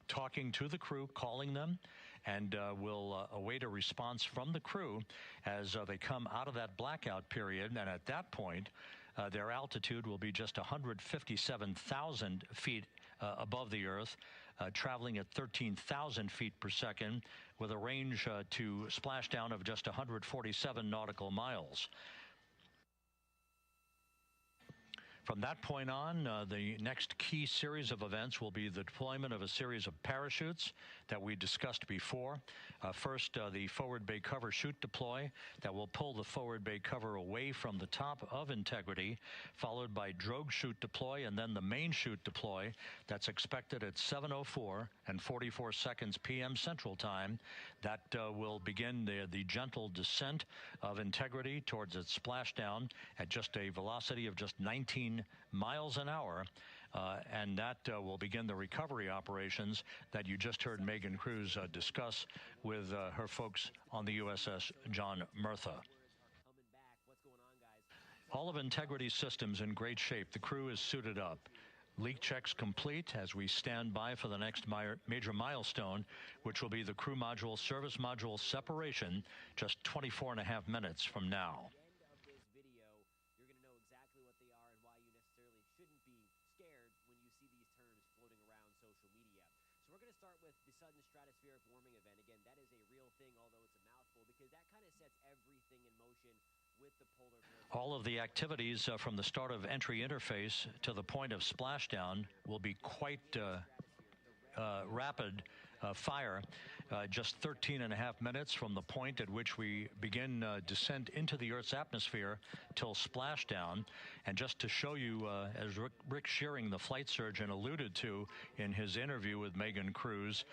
talking to the crew, calling them, and we'll await a response from the crew as they come out of that blackout period. And at that point, their altitude will be just 157,000 feet above the Earth, traveling at 13,000 feet per second with a range to splashdown of just 147 nautical miles. From that point on, the next key series of events will be the deployment of a series of parachutes that we discussed before. First, the forward bay cover chute deploy that will pull the forward bay cover away from the top of Integrity, followed by drogue chute deploy, and then the main chute deploy that's expected at 7:04 and 44 seconds p.m. Central Time. That will begin the gentle descent of Integrity towards its splashdown at just a velocity of just 19 miles an hour, and that will begin the recovery operations that you just heard Megan Cruz discuss with her folks on the USS John Murtha. All of Integrity's systems in great shape. The crew is suited up. Leak checks complete as we stand by for the next major milestone, which will be the crew module service module separation just 24.5 minutes from now. Start with the sudden stratospheric warming event. Again, that is a real thing, although it's a mouthful, because that kind of sets everything in motion with the polar vortex. All of the activities from the start of entry interface to the point of splashdown will be quite rapid fire, just 13 and a half minutes from the point at which we begin descent into the Earth's atmosphere till splashdown. And just to show you, as Rick Shearing, the flight surgeon, alluded to in his interview with Megan Cruz,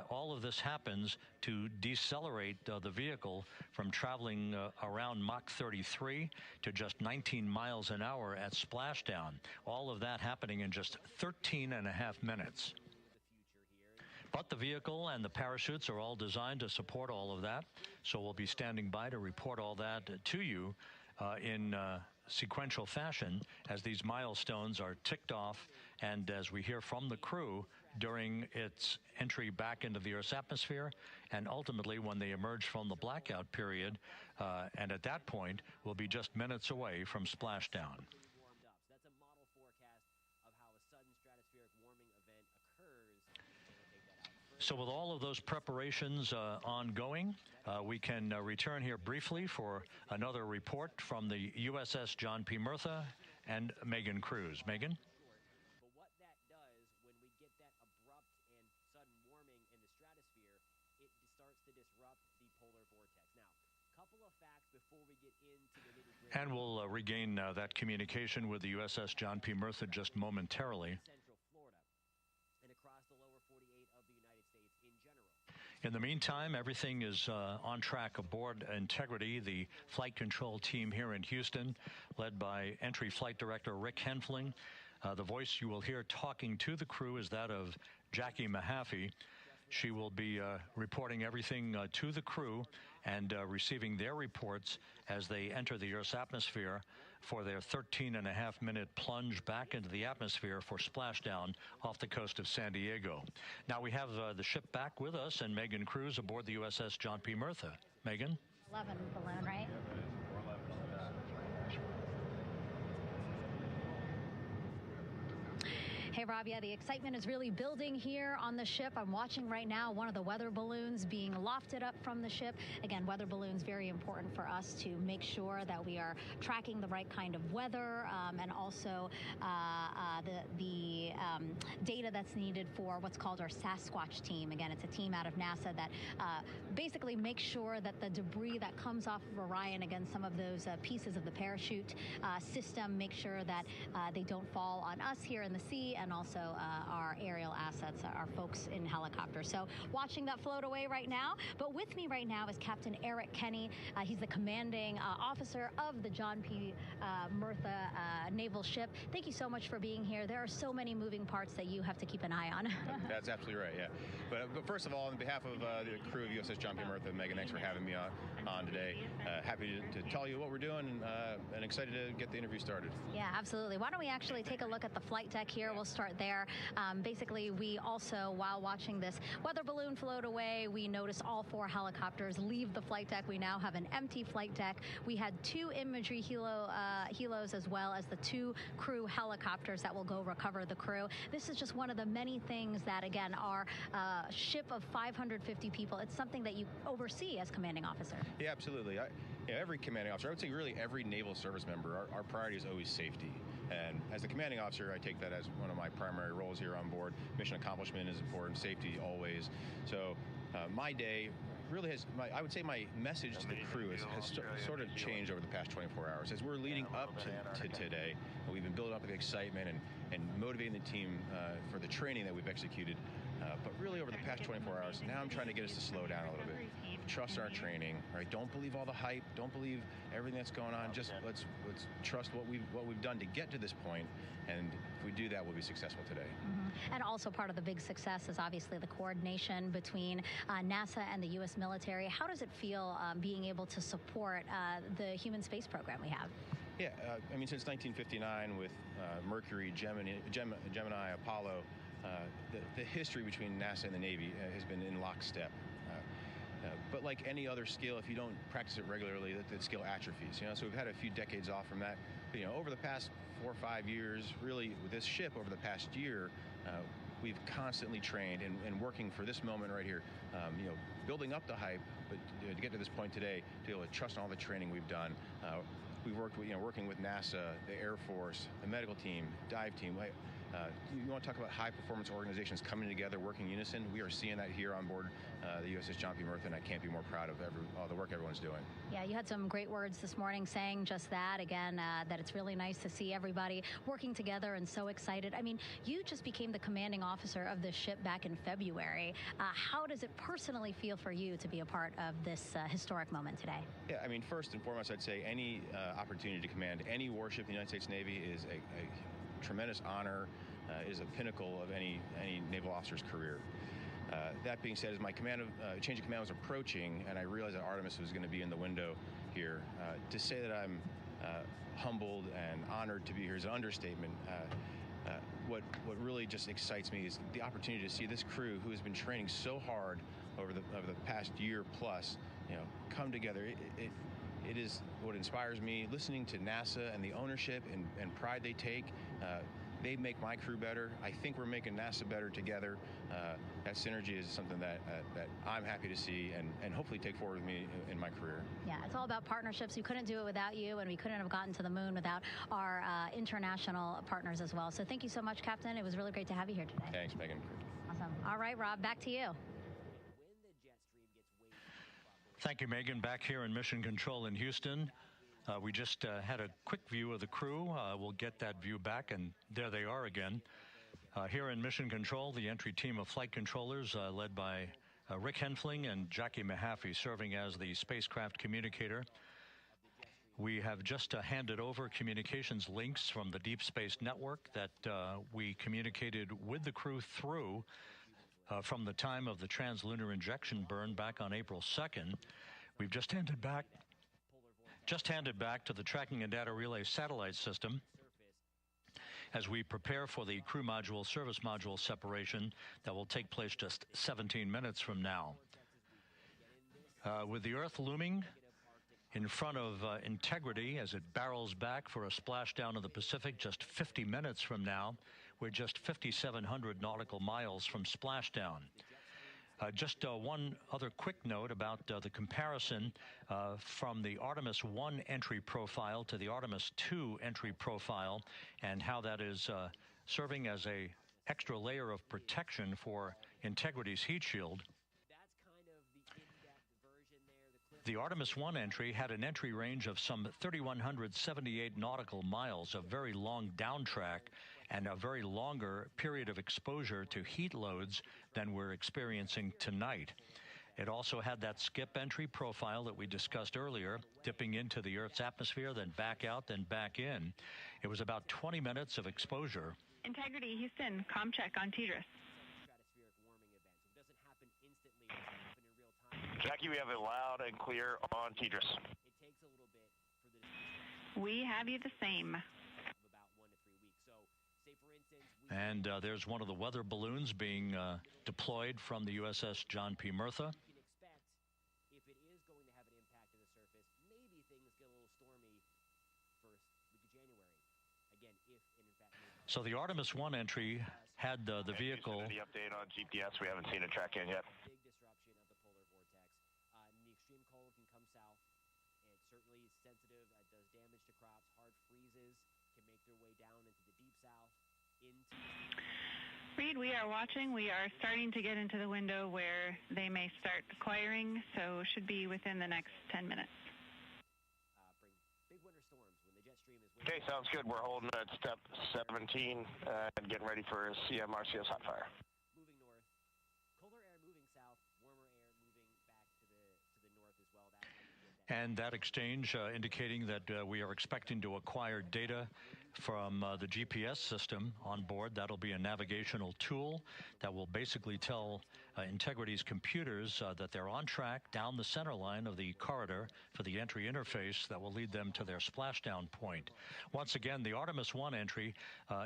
all of this happens to decelerate the vehicle from traveling around Mach 33 to just 19 miles an hour at splashdown. All of that happening in just 13 and a half minutes. But the vehicle and the parachutes are all designed to support all of that. So we'll be standing by to report all that to you in sequential fashion as these milestones are ticked off and as we hear from the crew during its entry back into the Earth's atmosphere and ultimately when they emerge from the blackout period. And at that point, we'll be just minutes away from splashdown. That's a model forecast of how a sudden stratospheric warming event occurs. So with all of those preparations ongoing, we can return here briefly for another report from the USS John P. Murtha and Megan Cruz. Megan? But what that does when we get that abrupt and sudden warming in the stratosphere, it starts to disrupt the polar vortex. Now, a couple of facts before we get into the nitty-gritty. And we'll regain that communication with the USS John P. Murtha just momentarily. In the meantime, everything is on track aboard Integrity, the flight control team here in Houston, led by Entry Flight Director Rick Henfling. The voice you will hear talking to the crew is that of Jackie Mahaffey. She will be reporting everything to the crew and receiving their reports as they enter the Earth's atmosphere for their 13-and-a-half-minute plunge back into the atmosphere for splashdown off the coast of San Diego. Now we have the ship back with us and Megan Cruz aboard the USS John P. Murtha. Megan? 11 balloon, right? Hey, Rob, yeah, the excitement is really building here on the ship. I'm watching right now one of the weather balloons being lofted up from the ship. Again, weather balloons, very important for us to make sure that we are tracking the right kind of weather and also the data that's needed for what's called our Sasquatch team. Again, it's a team out of NASA that basically makes sure that the debris that comes off of Orion, again, some of those pieces of the parachute system, make sure that they don't fall on us here in the sea, and also our aerial assets, our folks in helicopters. So watching that float away right now. But with me right now is Captain Eric Kenny. He's the commanding officer of the John P. Murtha naval ship. Thank you so much for being here. There are so many moving parts that you have to keep an eye on. That's absolutely right, yeah. But first of all, on behalf of the crew of USS John P. Murtha, Megan, thanks for having me on today. Happy to tell you what we're doing and excited to get the interview started. Yeah, absolutely. Why don't we actually take a look at the flight deck here? We'll start there. Basically, we also, while watching this weather balloon float away, we noticed all 4 helicopters leave the flight deck. We now have an empty flight deck. We had 2 imagery helos as well as the 2 crew helicopters that will go recover the crew. This is just one of the many things that, again, our ship of 550 people, it's something that you oversee as commanding officer. Yeah, absolutely. Every commanding officer, I would say really every naval service member, our priority is always safety. And as the commanding officer, I take that as one of my primary roles here on board. Mission accomplishment is important, safety always. So my day really has, I would say my message to the crew has sort of changed over the past 24 hours. As we're leading up to today, we've been building up the excitement and motivating the team for the training that we've executed. But really over the past 24 hours, now I'm trying to get us to slow down a little bit. Trust our training, right? Don't believe all the hype. Don't believe everything that's going on. Just let's trust what we've done to get to this point. And if we do that, we'll be successful today. Mm-hmm. And also part of the big success is obviously the coordination between NASA and the U.S. military. How does it feel being able to support the human space program we have? Yeah, I mean, since 1959 with Mercury, Gemini, Apollo, the history between NASA and the Navy has been in lockstep. But like any other skill, if you don't practice it regularly, that skill atrophies. So we've had a few decades off from that. But, over the past 4 or 5 years, really with this ship over the past year, we've constantly trained and working for this moment right here, building up the hype, but to get to this point today, to be able to trust all the training we've done. We've worked with, working with NASA, the Air Force, the medical team, dive team. You want to talk about high-performance organizations coming together, working in unison? We are seeing that here on board the USS John P. Murtha, and I can't be more proud of all the work everyone's doing. Yeah, you had some great words this morning saying just that, again, that it's really nice to see everybody working together and so excited. I mean, you just became the commanding officer of this ship back in February. How does it personally feel for you to be a part of this historic moment today? Yeah, I mean, first and foremost, I'd say any opportunity to command any warship in the United States Navy is a tremendous honor, is a pinnacle of any naval officer's career. That being said, as my change of command was approaching, and I realized that Artemis was going to be in the window here, to say that I'm humbled and honored to be here is an understatement. What really just excites me is the opportunity to see this crew, who has been training so hard over the past year plus, come together. It is what inspires me. Listening to NASA and the ownership and pride they take, they make my crew better. I think we're making NASA better together. That synergy is something that I'm happy to see and hopefully take forward with me in my career. Yeah, it's all about partnerships. We couldn't do it without you, and we couldn't have gotten to the moon without our international partners as well. So thank you so much, Captain. It was really great to have you here today. Thanks, Megan. Awesome. All right, Rob, back to you. Thank you, Megan. Back here in Mission Control in Houston. We just had a quick view of the crew. We'll get that view back, and there they are again. Here in Mission Control, the entry team of flight controllers led by Rick Henfling and Jackie Mahaffey serving as the spacecraft communicator. We have just handed over communications links from the Deep Space Network that we communicated with the crew through from the time of the translunar injection burn back on April 2nd. We've just handed back to the Tracking and Data Relay satellite system as we prepare for the crew module service module separation that will take place just 17 minutes from now. With the Earth looming in front of Integrity as it barrels back for a splashdown of the Pacific just 50 minutes from now, we're just 5,700 nautical miles from splashdown. Just one other quick note about the comparison from the Artemis I entry profile to the Artemis II entry profile and how that is serving as a extra layer of protection for Integrity's heat shield. The Artemis I entry had an entry range of some 3,178 nautical miles, a very long downtrack, and a very longer period of exposure to heat loads than we're experiencing tonight. It also had that skip entry profile that we discussed earlier, dipping into the Earth's atmosphere, then back out, then back in. It was about 20 minutes of exposure. Integrity, Houston, comm check on TDRS. Jackie, we have it loud and clear on TDRS. We have you the same. And there's one of the weather balloons being deployed from the USS John P. Murtha. If it is going to have an impact on the surface, maybe things get a little stormy first week of January. Again, if and in fact. So the Artemis I entry had the vehicle. Any update on GPS? We haven't seen a track in yet. Big disruption of the polar vortex. The extreme cold can come south. It's certainly sensitive. It does damage to crops. Hard freezes can make their way down into the deep south. Reed, we are watching. We are starting to get into the window where they may start acquiring, so should be within the next 10 minutes. Big winter storms when the jet stream is. Okay, sounds good. We're holding at step 17 and getting ready for CMRCS hot fire. Moving north, colder air moving south, warmer air moving back to the north as well. And that exchange indicating that we are expecting to acquire data from the GPS system on board. That'll be a navigational tool that will basically tell Integrity's computers that they're on track down the center line of the corridor for the entry interface that will lead them to their splashdown point. Once again, the Artemis I entry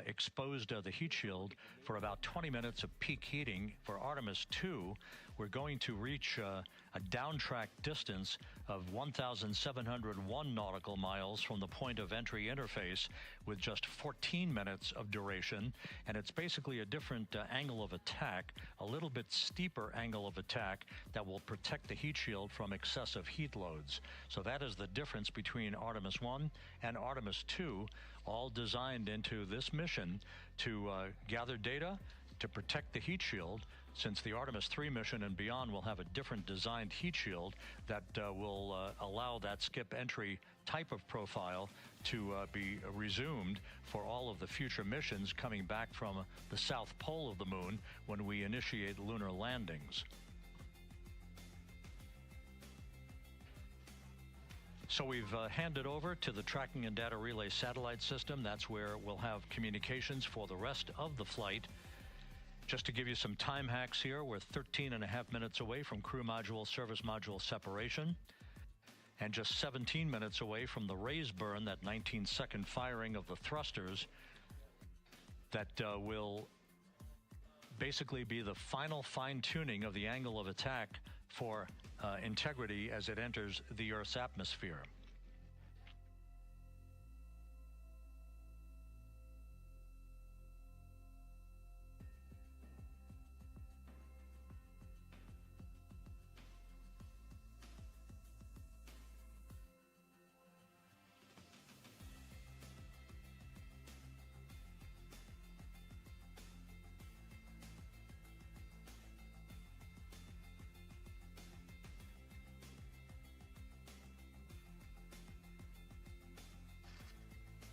exposed the heat shield for about 20 minutes of peak heating. For Artemis II, we're going to reach a downtrack distance of 1,701 nautical miles from the point of entry interface with just 14 minutes of duration. And it's basically a different angle of attack, a little bit steeper angle of attack that will protect the heat shield from excessive heat loads. So that is the difference between Artemis I and Artemis II, all designed into this mission to gather data, to protect the heat shield, since the Artemis III mission and beyond will have a different designed heat shield that will allow that skip entry type of profile to be resumed for all of the future missions coming back from the south pole of the moon when we initiate lunar landings. So we've handed over to the Tracking and Data Relay Satellite System. That's where we'll have communications for the rest of the flight. Just to give you some time hacks here, we're 13.5 minutes away from crew module, service module separation, and just 17 minutes away from the raise burn, that 19-second firing of the thrusters that will basically be the final fine-tuning of the angle of attack for Integrity as it enters the Earth's atmosphere.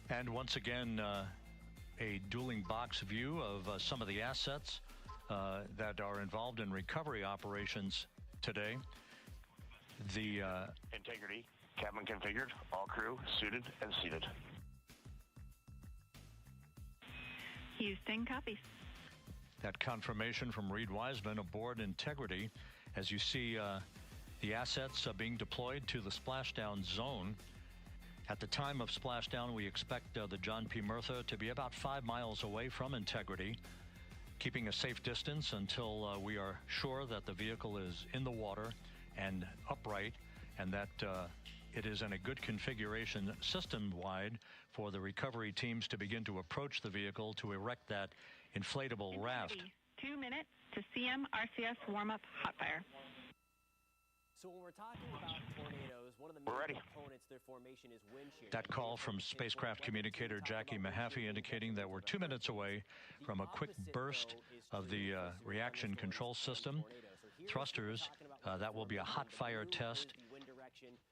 And once again, a dueling box view of some of the assets that are involved in recovery operations today. The Integrity, cabin configured, all crew suited and seated. Houston, copies. That confirmation from Reed Wiseman aboard Integrity, as you see the assets being deployed to the splashdown zone. At the time of splashdown, we expect the John P. Murtha to be about 5 miles away from Integrity, keeping a safe distance until we are sure that the vehicle is in the water and upright, and that it is in a good configuration system-wide for the recovery teams to begin to approach the vehicle to erect that inflatable raft. 2 minutes to CM RCS warm-up hot fire. So when we're talking about tornadoes, one of the main components of their formation is wind shear. That call from spacecraft communicator Jackie Mahaffey indicating that we're 2 minutes away from a quick burst of the reaction control system. Thrusters, that will be a hot fire test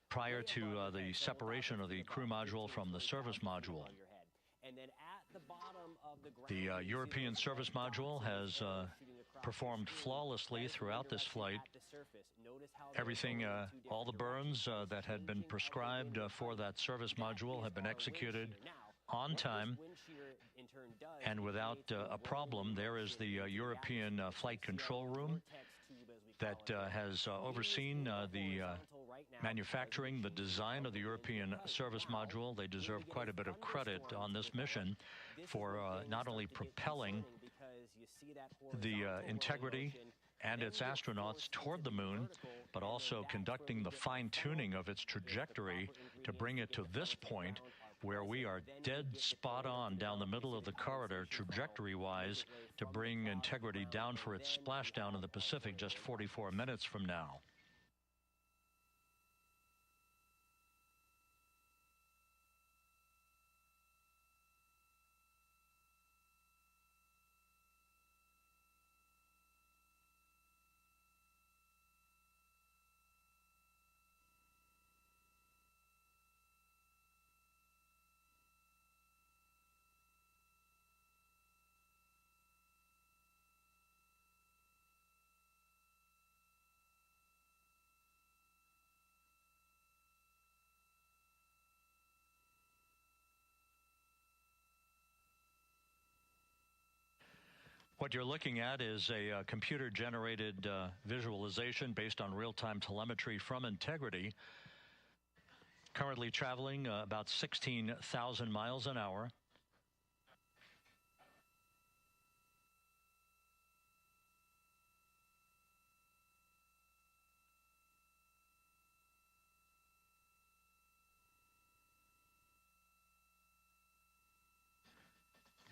prior to the separation of the crew module from the service module. The European service module has performed flawlessly throughout this flight. Everything, all the burns that had been prescribed for that service module have been executed on time and without a problem. There is the European flight control room that has overseen the manufacturing, the design of the European service module. They deserve quite a bit of credit on this mission for not only propelling the Integrity and its astronauts toward the moon, but also conducting the fine-tuning of its trajectory to bring it to this point where we are dead spot on down the middle of the corridor trajectory-wise to bring Integrity down for its splashdown in the Pacific just 44 minutes from now. What you're looking at is a computer-generated visualization based on real-time telemetry from Integrity. Currently traveling about 16,000 miles an hour.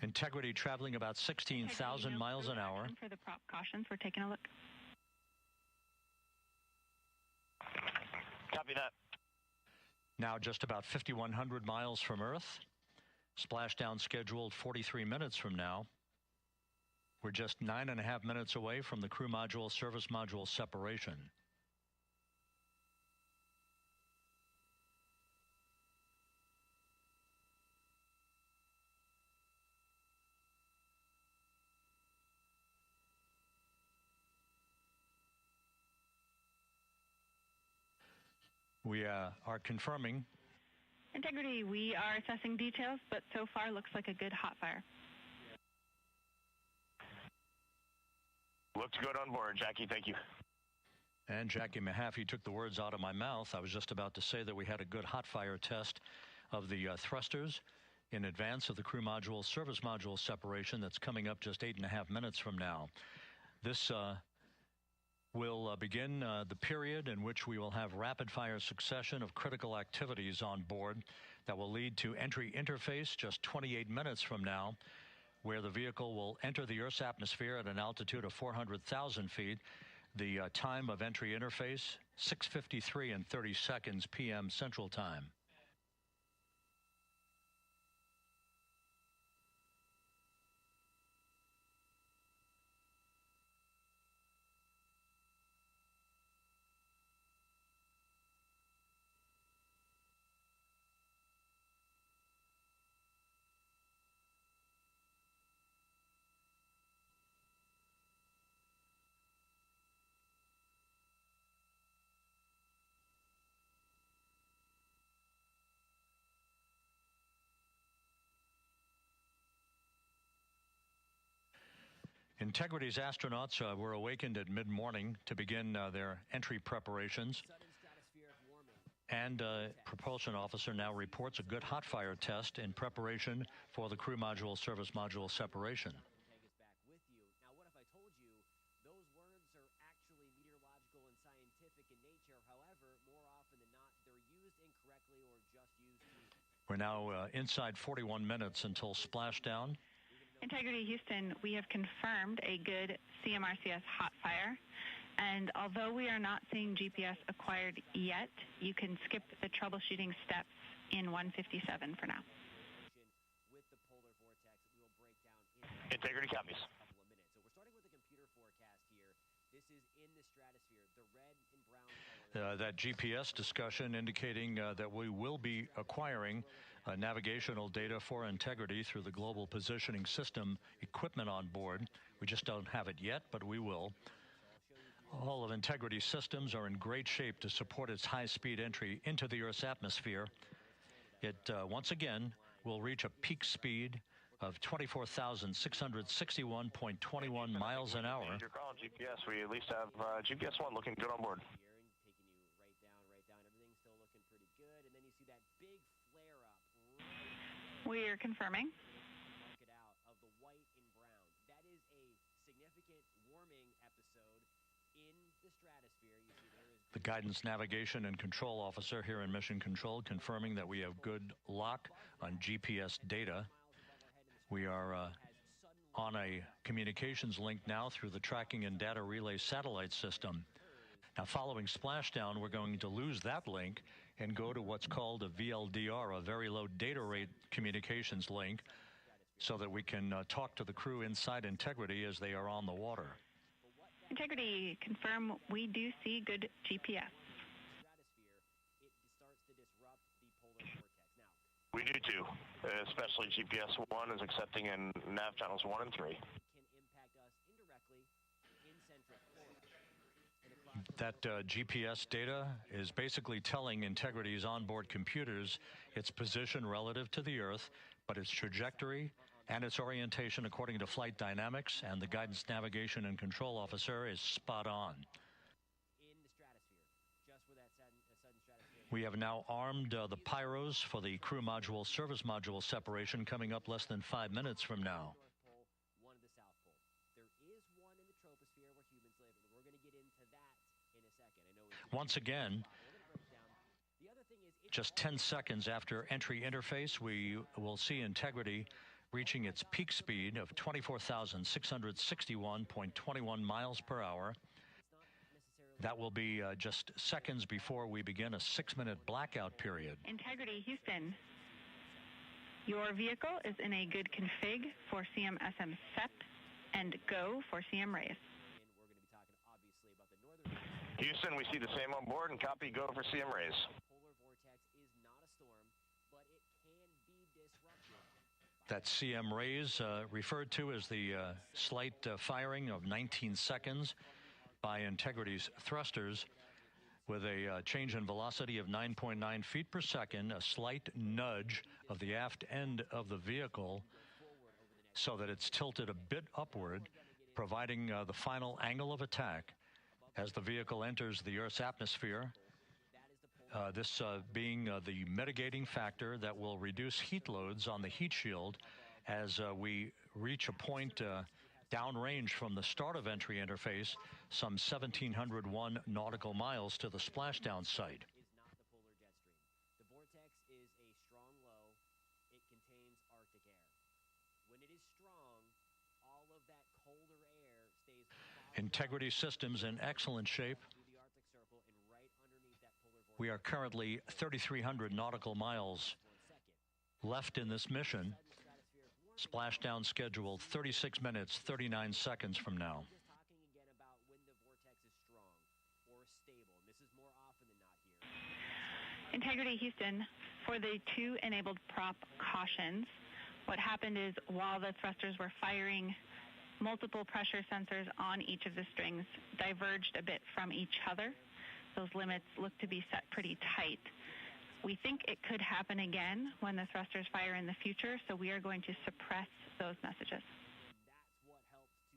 Integrity traveling about 16,000 miles an hour. For the prop cautions, we're taking a look. Copy that. Now just about 5,100 miles from Earth. Splashdown scheduled 43 minutes from now. We're just 9.5 minutes away from the crew module service module separation. We are confirming. Integrity, we are assessing details, but so far looks like a good hot fire. Looks good on board, Jackie. Thank you. And Jackie Mahaffey took the words out of my mouth. I was just about to say that we had a good hot fire test of the thrusters in advance of the crew module service module separation that's coming up just 8.5 minutes from now. This will begin the period in which we will have rapid-fire succession of critical activities on board that will lead to entry interface just 28 minutes from now, where the vehicle will enter the Earth's atmosphere at an altitude of 400,000 feet. The time of entry interface, 6:53 and 30 seconds p.m. Central Time. Integrity's astronauts were awakened at mid-morning to begin their entry preparations. And propulsion officer now reports a good hot fire test in preparation for the crew module service module separation. Now, what if I told you those words are actually meteorological and scientific in nature? However, more often than not, they're used incorrectly or just used. We're now inside 41 minutes until splashdown. Integrity Houston, we have confirmed a good CMRCS hot fire. And although we are not seeing GPS acquired yet, you can skip the troubleshooting steps in 157 for now. With the polar vortex, we will break down Integrity copies. a couple of minutes. So we're starting with the computer forecast here. This is in the stratosphere, the red and brown color. That GPS discussion indicating that we will be acquiring navigational data for Integrity through the Global Positioning System equipment on board. We just don't have it yet, but we will. All of Integrity's systems are in great shape to support its high-speed entry into the Earth's atmosphere. It, once again, will reach a peak speed of 24,661.21 miles an hour. Your call, GPS. We at least have GPS 1 looking good on board. Taking you right down. Everything's still looking pretty good. And then you see that big flare-up. We are confirming. Mark it out of the white and brown. That is a significant warming episode in the stratosphere. You see there is The guidance, navigation, and control officer here in Mission Control confirming that we have good lock on GPS data. We are on a communications link now through the tracking and data relay satellite system. Now, following splashdown, we're going to lose that link and go to what's called a VLDR, a very low data rate communications link, so that we can talk to the crew inside Integrity as they are on the water. Integrity, confirm we do see good GPS. We do too, especially GPS 1 is accepting in nav channels 1 and 3. That GPS data is basically telling Integrity's onboard computers its position relative to the Earth, but its trajectory And its orientation, according to flight dynamics and the guidance, navigation, and control officer, is spot on. In the stratosphere, just where that sudden stratosphere. We have now armed the pyros for the crew module service module separation coming up less than 5 minutes from now. North Pole, one at the South Pole. There is one in the troposphere where humans live, and we're going to get into that in a second. I know Once again, just 10 seconds after entry interface, we will see Integrity reaching its peak speed of 24,661.21 miles per hour. That will be just seconds before we begin a 6-minute blackout period. Integrity, Houston. Your vehicle is in a good config for CM-SM SEP and go for CM raise. Houston, we see the same on board and copy go for CM raise. Polar vortex is not a storm, but it can be disrupted. That CM raise referred to as the slight firing of 19 seconds by Integrity's thrusters with a change in velocity of 9.9 feet per second, a slight nudge of the aft end of the vehicle so that it's tilted a bit upward, providing the final angle of attack as the vehicle enters the Earth's atmosphere. This being the mitigating factor that will reduce heat loads on the heat shield as we reach a point downrange from the start of entry interface, some 1,701 nautical miles to the splashdown site. Is not the polar jet stream. The vortex is a strong low. It contains Arctic air. When it is strong, all of that colder air stays. Integrity systems in excellent shape. Through the Arctic Circle and right underneath that polar vortex. We are currently 3,300 nautical miles left in this mission. Splashdown scheduled 36 minutes, 39 seconds from now. Just talking again about when the vortex is strong or stable. And this is more often than not here. Integrity, Houston. For the 2 enabled prop cautions, what happened is while the thrusters were firing, multiple pressure sensors on each of the strings diverged a bit from each other. Those limits look to be set pretty tight. We think it could happen again when the thrusters fire in the future, so we are going to suppress those messages. That's what helps to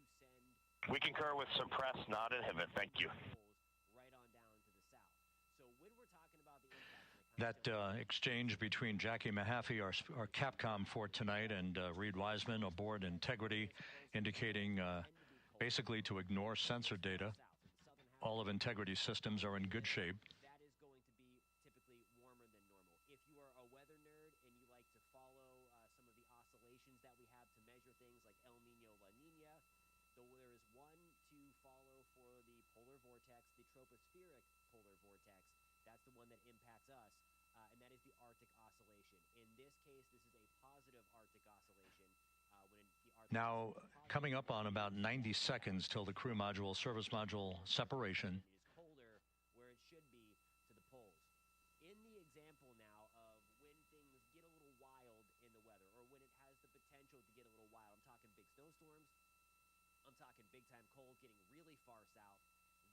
send We concur with suppress, not inhibit. Thank you. right on down to the south. So when we're talking about the impact, That exchange between Jackie Mahaffey, our Capcom for tonight, and Reed Wiseman aboard Integrity, indicating basically to ignore sensor data. All of Integrity's systems are in good shape. that is going to be typically warmer than normal. If you are a weather nerd and you like to follow some of the oscillations that we have to measure things like El Nino, La Nina, though there is one to follow for the polar vortex, the tropospheric polar vortex. That's the one that impacts us, and that is the Arctic oscillation. In this case, this is a positive Arctic oscillation. Now, coming up on about 90 seconds till the crew module, service module separation. It is colder where it should be to the poles. In the example now of when things get a little wild in the weather, or when it has the potential to get a little wild, I'm talking big snowstorms, I'm talking big time cold getting really far south.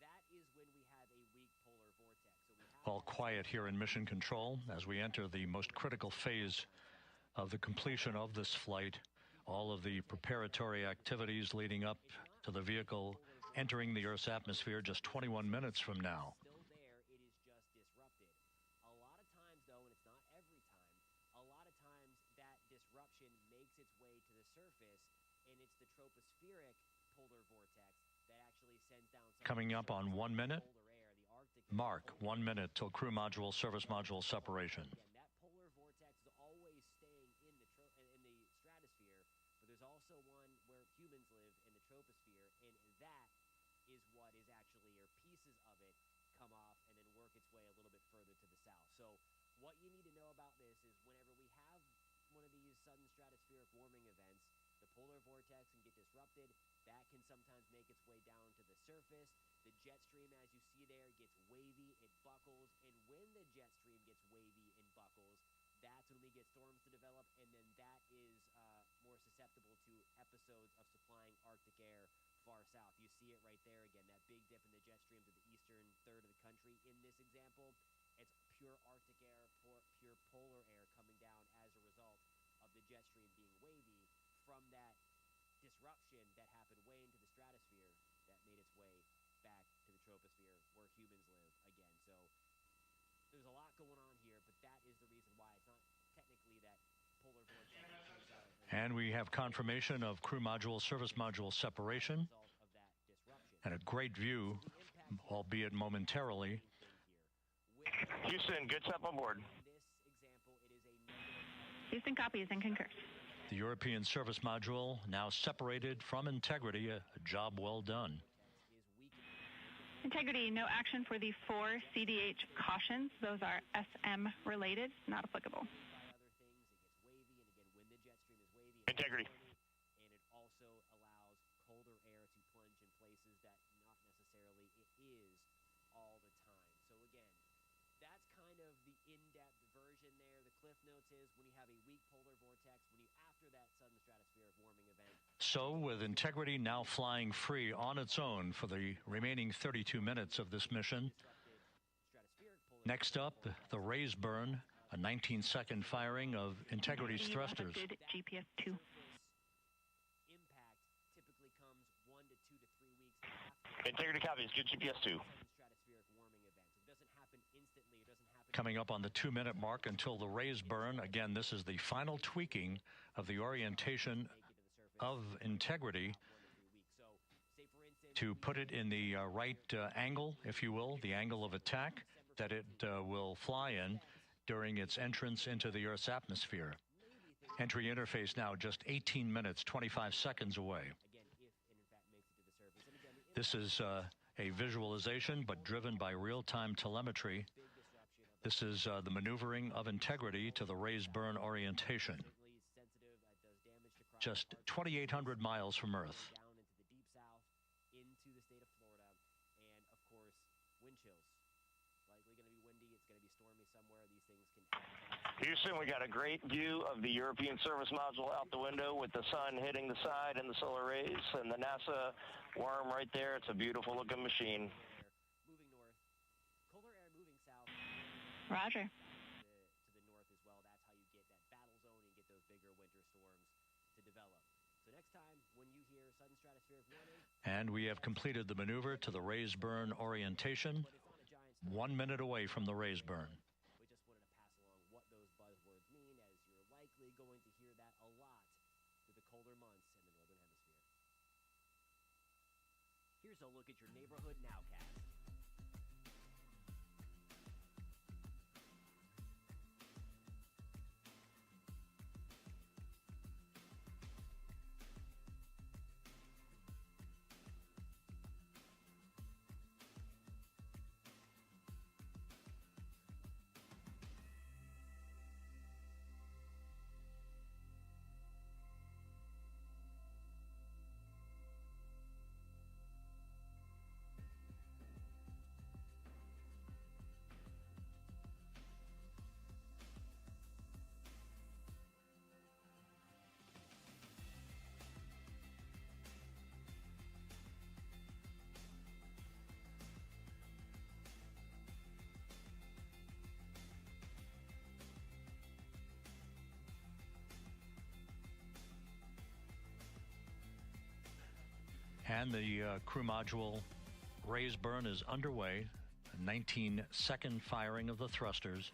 That is when we have a weak polar vortex. So we have All quiet here in mission control as we enter the most critical phase of the completion of this flight. All of the preparatory activities leading up to the vehicle entering the Earth's atmosphere just 21 minutes from now. still there, it is just disrupted. A lot of times, though, and it's not every time, a lot of times that disruption makes its way to the surface, and it's the tropospheric polar vortex that actually sends down some Coming up on 1 minute, polar air. The Arctic mark 1 minute till crew module, service module separation. Again, that polar vortex is always staying in the stratosphere, but there's also one where humans live in the troposphere, and that is what is actually, or pieces of it, come off and then work its way a little bit further to the south. So what you need to know about this is whenever we have one of these sudden stratospheric warming events, the polar vortex can get disrupted. That can sometimes make its way down to the surface. The jet stream, as you see there, gets wavy, it buckles, and when the jet stream gets wavy and buckles, that's when we get storms to develop, and then that is more susceptible to episodes of supplying Arctic air far south. You see it right there again, that big dip in the jet stream to the eastern third of the country. In this example, it's pure Arctic air, pure polar air coming down as a result of the jet stream being wavy from disruption that happened way into the stratosphere that made its way back to the troposphere where humans live again. So there's a lot going on here, but that is the reason why it's not technically that polar vortex turns out. And we have confirmation of crew module, service module separation, and a great view, albeit momentarily. Houston, good stuff on board. Houston copies and concurs. The European service module now separated from Integrity, a job well done. Integrity, no action for the 4 CDH cautions. Those are SM related, not applicable. Integrity. And it also allows colder air to plunge in places that not necessarily it is all the time. So again, that's kind of the in-depth version there. The cliff notes is when you have a weak polar vortex, when you after that sudden stratospheric warming event. So with Integrity now flying free on its own for the remaining 32 minutes of this mission. Next up, the raise burn, a 19-second firing of Integrity's thrusters. GPS 2. Impact typically comes 1 to 2 to 3 weeks after. Integrity copies, good GPS 2. Stratospheric warming event. It doesn't happen instantly. It doesn't happen. Coming up on the 2-minute mark until the raise burn. Again, this is the final tweaking of the orientation of Integrity to put it in the right angle, if you will, the angle of attack that it will fly in during its entrance into the Earth's atmosphere. Entry interface now just 18 minutes, 25 seconds away. This is a visualization, but driven by real-time telemetry. This is the maneuvering of Integrity to the raise burn orientation. Just 2,800 miles from Earth. Down into the deep south, into the state of Florida, and of course, wind chills. Likely going to be windy. It's going to be stormy somewhere. These things can. Houston, we got a great view of the European service module out the window with the sun hitting the side and the solar rays and the NASA worm right there. It's a beautiful looking machine. Moving north, colder air moving south. Roger. To the north as well. That's how you get that battle zone and get those bigger winter storms to develop. So next time when you hear sudden stratospheric warning. And we have completed the maneuver to the raise burn orientation. 1 minute away from the raise burn. We just wanted to pass along what those buzzwords mean, as you're likely going to hear that a lot through the colder months in the Northern Hemisphere. Here's a look at your neighborhood nowcast. And the crew module raise burn is underway. A 19-second firing of the thrusters.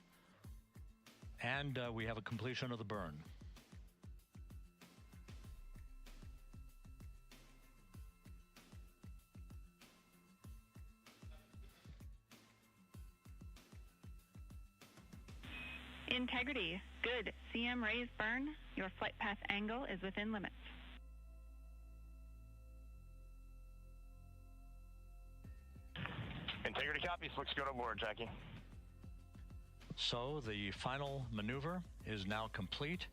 And we have a completion of the burn. Integrity, good. CM raise burn. Your flight path angle is within limits. Integrity copies. Looks good on board, Jackie. So the final maneuver is now complete.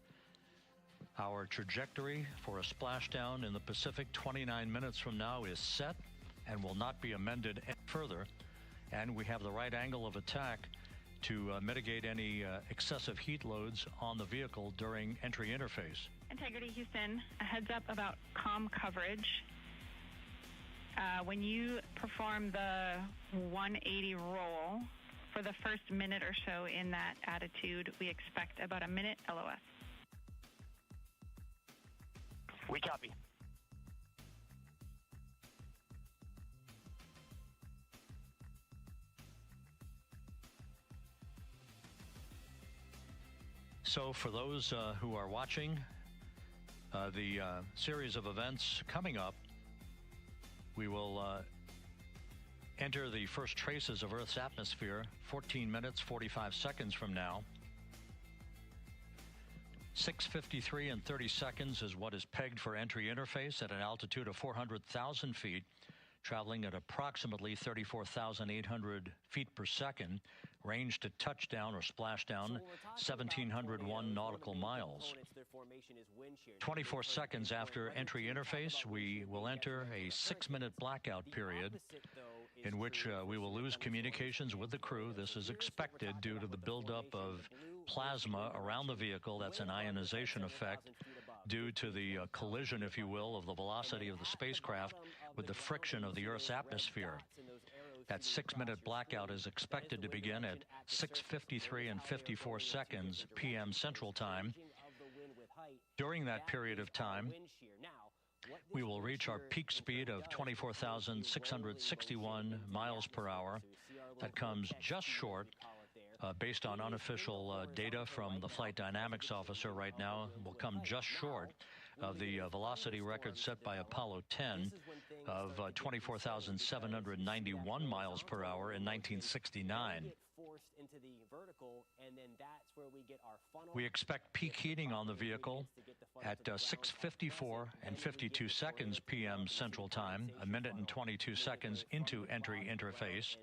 Our trajectory for a splashdown in the Pacific 29 minutes from now is set and will not be amended any further. And we have the right angle of attack to mitigate any excessive heat loads on the vehicle during entry interface. Integrity Houston, a heads up about comm coverage. When you perform the 180 roll, for the first minute or so in that attitude, we expect about a minute LOS. We copy. So for those who are watching the series of events coming up, we will enter the first traces of Earth's atmosphere 14 minutes, 45 seconds from now. 6:53 and 30 seconds is what is pegged for entry interface at an altitude of 400,000 feet, traveling at approximately 34,800 feet per second, range to touchdown or splashdown, 1,701 nautical miles. 24 seconds after entry interface, we will enter a 6-minute blackout period in which we will lose communications with the crew. This is expected due to the buildup of plasma around the vehicle. That's an ionization effect due to the collision, if you will, of the velocity of the spacecraft with the friction of the Earth's atmosphere. That 6-minute blackout is expected to begin at 6:53 and 54 seconds p.m. Central Time. During that period of time, we will reach our peak speed of 24,661 miles per hour. That comes just short, based on unofficial data from the flight dynamics officer right now, will come just short of the velocity record set by Apollo 10 of 24,791 miles per hour in 1969. We expect peak heating on the vehicle at 6:54 and 52 seconds p.m. Central Time, a minute and 22 seconds into entry interface.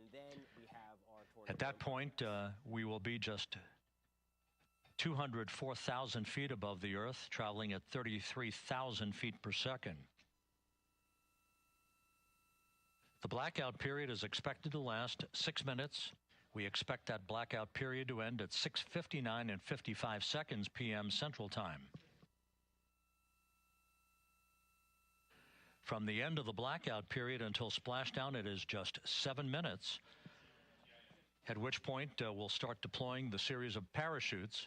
At that point, we will be just 204,000 feet above the Earth, traveling at 33,000 feet per second. The blackout period is expected to last 6 minutes. We expect that blackout period to end at 6:59 and 55 seconds p.m. Central Time. From the end of the blackout period until splashdown, it is just 7 minutes, at which point we'll start deploying the series of parachutes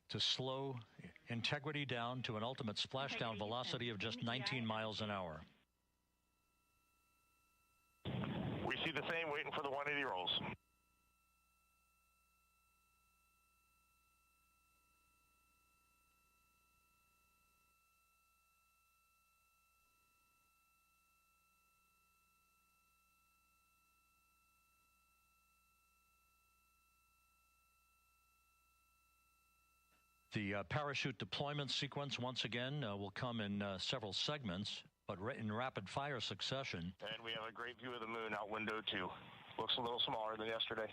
to slow integrity down to an ultimate splashdown velocity of just 19 miles an hour. We see the same, waiting for the 180 rolls. The parachute deployment sequence, once again, will come in several segments, but in rapid-fire succession. And we have a great view of the moon out window 2. Looks a little smaller than yesterday.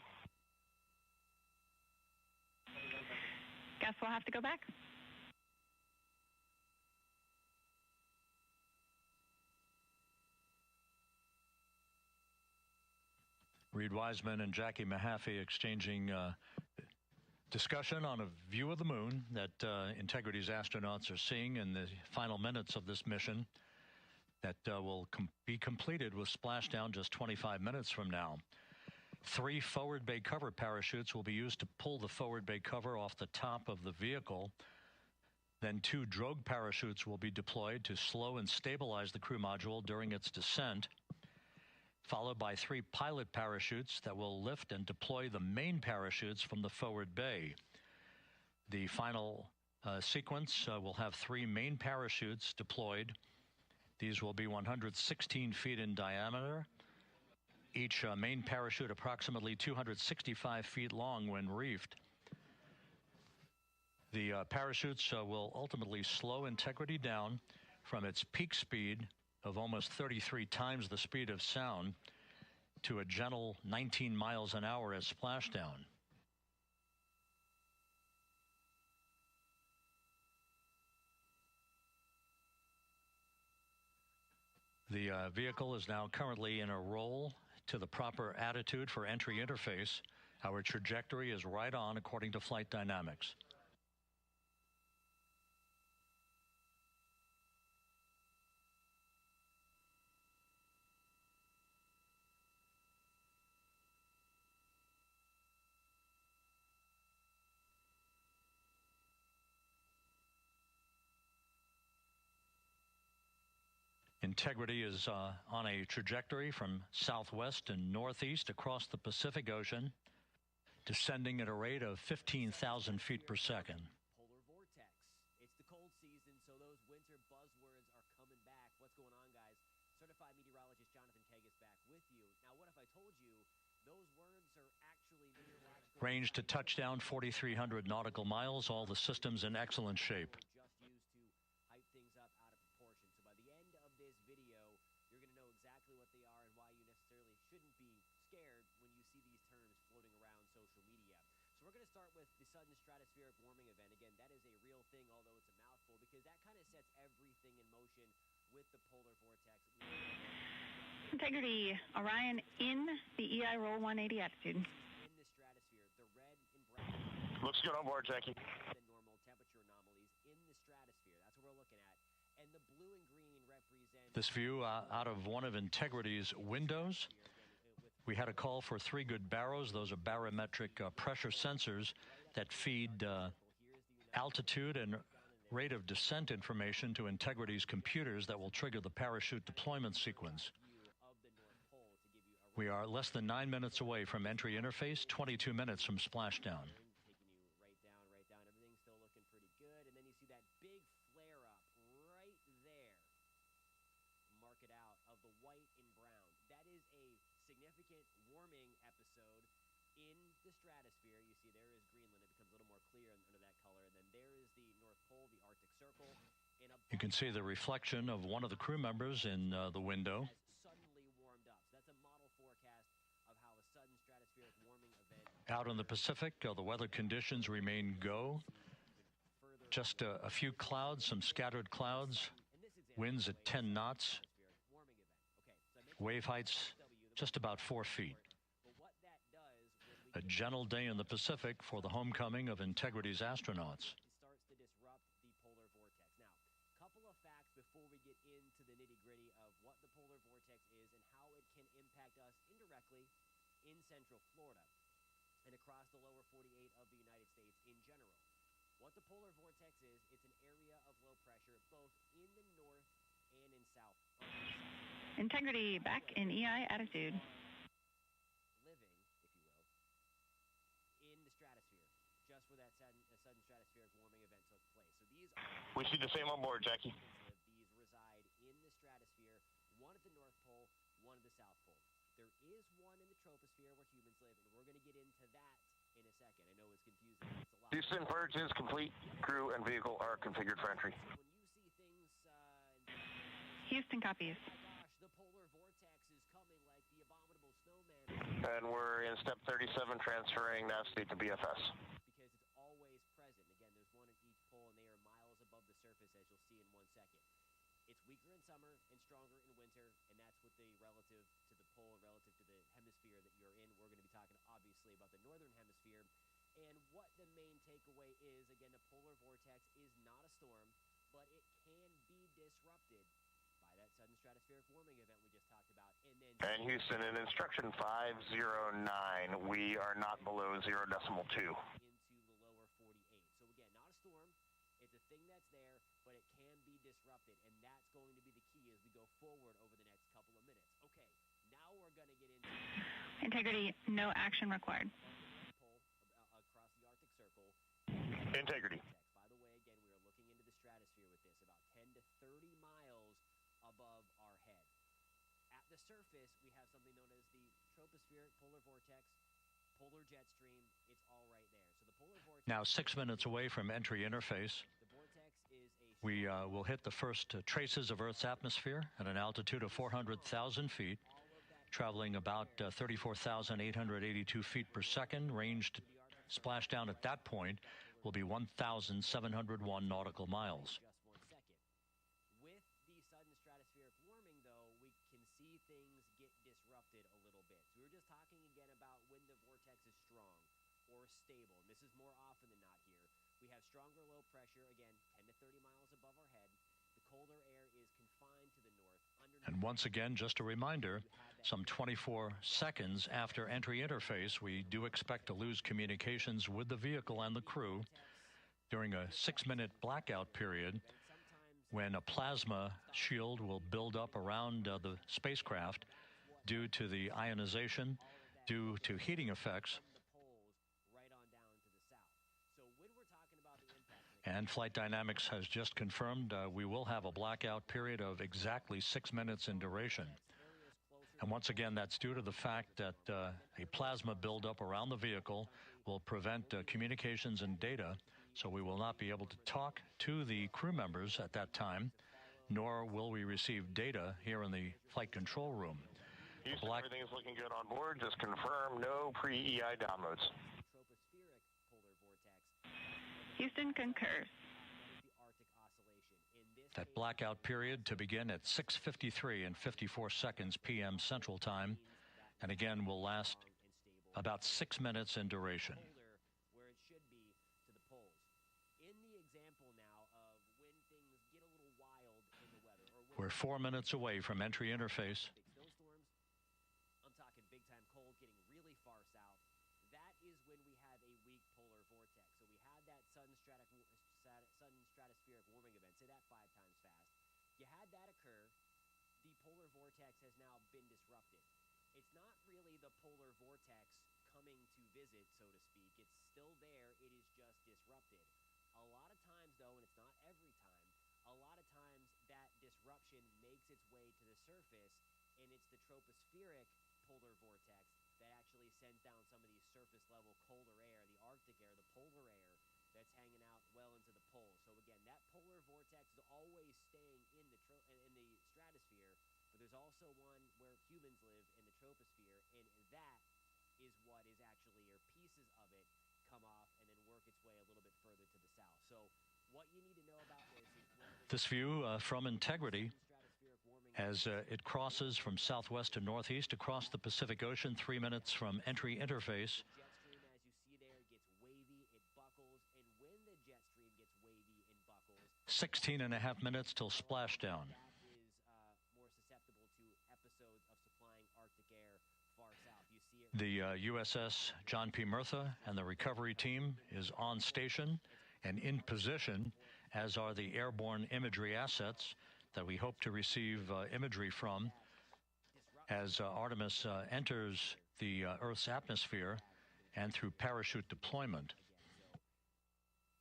Guess we'll have to go back. Reed Wiseman and Jackie Mahaffey exchanging discussion on a view of the moon that Integrity's astronauts are seeing in the final minutes of this mission that will be completed with splashdown just 25 minutes from now. 3 forward bay cover parachutes will be used to pull the forward bay cover off the top of the vehicle. Then 2 drogue parachutes will be deployed to slow and stabilize the crew module during its descent, followed by 3 pilot parachutes that will lift and deploy the main parachutes from the forward bay. The final sequence will have 3 main parachutes deployed. These will be 116 feet in diameter, each main parachute approximately 265 feet long when reefed. The parachutes will ultimately slow Integrity down from its peak speed of almost 33 times the speed of sound to a gentle 19 miles an hour at splashdown. The vehicle is now currently in a roll to the proper attitude for entry interface. Our trajectory is right on according to flight dynamics. Integrity is on a trajectory from southwest and northeast across the Pacific Ocean, descending at a rate of 15,000 feet per second. Certified meteorologist Jonathan Tegas back with you. Now, what if I told you those words are actually meteorological? Range to touchdown, 4,300 nautical miles. All the systems in excellent shape. Just used to hype things up out of proportion. So by the end of this video, you're going to know exactly what they are and why you necessarily shouldn't be scared when you see these terms floating around social media. So we're going to start with the sudden stratospheric warming event. Again, that is a real thing, although it's a mouthful, because that kind of sets everything in motion with the polar vortex. Integrity, Orion in the EI roll 180 attitude. In the stratosphere, the red and brown. Looks good on board, Jackie. The normal temperature anomalies in the stratosphere. That's what we're looking at. And the blue and green represent This view out of one of Integrity's windows. We had a call for 3 good barrows. Those are barometric pressure sensors that feed altitude and rate of descent information to Integrity's computers that will trigger the parachute deployment sequence. We are less than 9 minutes away from entry interface, 22 minutes from splashdown. taking you right down. Everything's still looking pretty good. And then you see that big flare up right there. Mark it out of the white and brown. That is a significant warming episode in the stratosphere. You see there is Greenland. It becomes a little more clear under that color. And then there is the North Pole, the Arctic Circle. And You can see the reflection of one of the crew members in the window. suddenly warmed up. So that's a model forecast of how a sudden stratospheric warming event. Out in the Pacific, the weather conditions remain go. Just a few clouds, some scattered clouds. Winds at 10 knots. Wave heights just about 4 feet. A gentle day in the Pacific for the homecoming of Integrity's astronauts. Starts to disrupt the polar vortex. Now, a couple of facts before we get into the nitty-gritty of what the polar vortex is and how it can impact us indirectly in Central Florida and across the lower 48 of the United States in general. What the polar vortex is, it's an area of low pressure both in the north and in south. Integrity back in EI attitude. Living, if you will, in the stratosphere, just where that sudden stratospheric warming event took place. So these are... We see the same on board, Jackie. These reside in the stratosphere, one at the North Pole, one at the South Pole. There is one in the troposphere where humans live, and we're going to get into that in a second. I know it's confusing. It's a lot. Houston, purge is complete. Crew and vehicle are configured for entry. When you see things... Houston copies. Oh my gosh, the polar vortex is coming like the abominable snowman. And we're in step 37, transferring navigate to BFS. Because it's always present. Again, there's one at each pole, and they are miles above the surface, as you'll see in 1 second. It's weaker in summer and stronger in winter, and that's what the relative to the pole and relative to the hemisphere that you're in. We're going to be talking, obviously, about the northern hemisphere. And what the main takeaway is, again, the polar vortex is not a storm, but it can be disrupted by that sudden stratospheric warming event we just talked about. And Houston, in instruction 509, we are not below 0.2. Into the lower 48. So again, not a storm. It's a thing that's there, but it can be disrupted, and that's going to be the key as we go forward over the next couple of minutes. Okay, now we're going to get into Integrity, no action required. Across the Arctic Circle. Integrity. By the way, again, we are looking into the stratosphere with this, about 10 to 30 miles above our head. At the surface, we have something known as the tropospheric polar vortex, polar jet stream. It's all right there. So the polar vortex... Now 6 minutes away from entry interface. The vortex is a... We will hit the first traces of Earth's atmosphere at an altitude of 400,000 feet, traveling about 34,882 feet per second. Ranged splashdown at that point will be 1,701 nautical miles. Just 1 second. With the sudden stratospheric warming, though, we can see things get disrupted a little bit. So we were just talking again about when the vortex is strong or stable. And this is more often than not here. We have stronger low pressure, again, 10 to 30 miles above our head. The colder air is confined to the north. And once again, just a reminder, some 24 seconds after entry interface, we do expect to lose communications with the vehicle and the crew during a 6-minute blackout period when a plasma shield will build up around the spacecraft due to the ionization, due to heating effects. Right on down to the south. So when we're talking about the impact, And Flight Dynamics has just confirmed we will have a blackout period of exactly 6 minutes in duration. And once again, that's due to the fact that a plasma buildup around the vehicle will prevent communications and data, so we will not be able to talk to the crew members at that time, nor will we receive data here in the flight control room. Houston, everything is looking good on board. Just confirm no pre-EI downloads. Houston concurs. That blackout period to begin at 6:53 and 54 seconds p.m. Central Time, and again will last about 6 minutes in duration. Where it should be to the poles. In the example now of when things get a little wild in the weather, or when We're 4 minutes away from entry interface. snowstorms, I'm talking big time cold, getting really far south. That is when we have a weak polar vortex. So we had that sudden stratospheric warming event. Say that 5 times fast. You had that occur. The polar vortex has now been disrupted. It's not really the polar vortex coming to visit, so to speak. It's still there. It is just disrupted. A lot of times, though, and it's not every time, a lot of times that disruption makes its way to the surface, and it's the tropospheric polar vortex that actually sends down some of these surface-level colder air, the Arctic air, the polar air, that's hanging out well into the poles. So again, that polar vortex is always staying in the stratosphere, but there's also one where humans live in the troposphere, and that is what is actually, or pieces of it, come off and then work its way a little bit further to the south. So what you need to know about this is This view from Integrity as it crosses from southwest to northeast across the Pacific Ocean, 3 minutes from entry interface. 16 and a half minutes till splashdown. The USS John P. Murtha and the recovery team is on station and in position, as are the airborne imagery assets that we hope to receive imagery from as Artemis enters the Earth's atmosphere and through parachute deployment.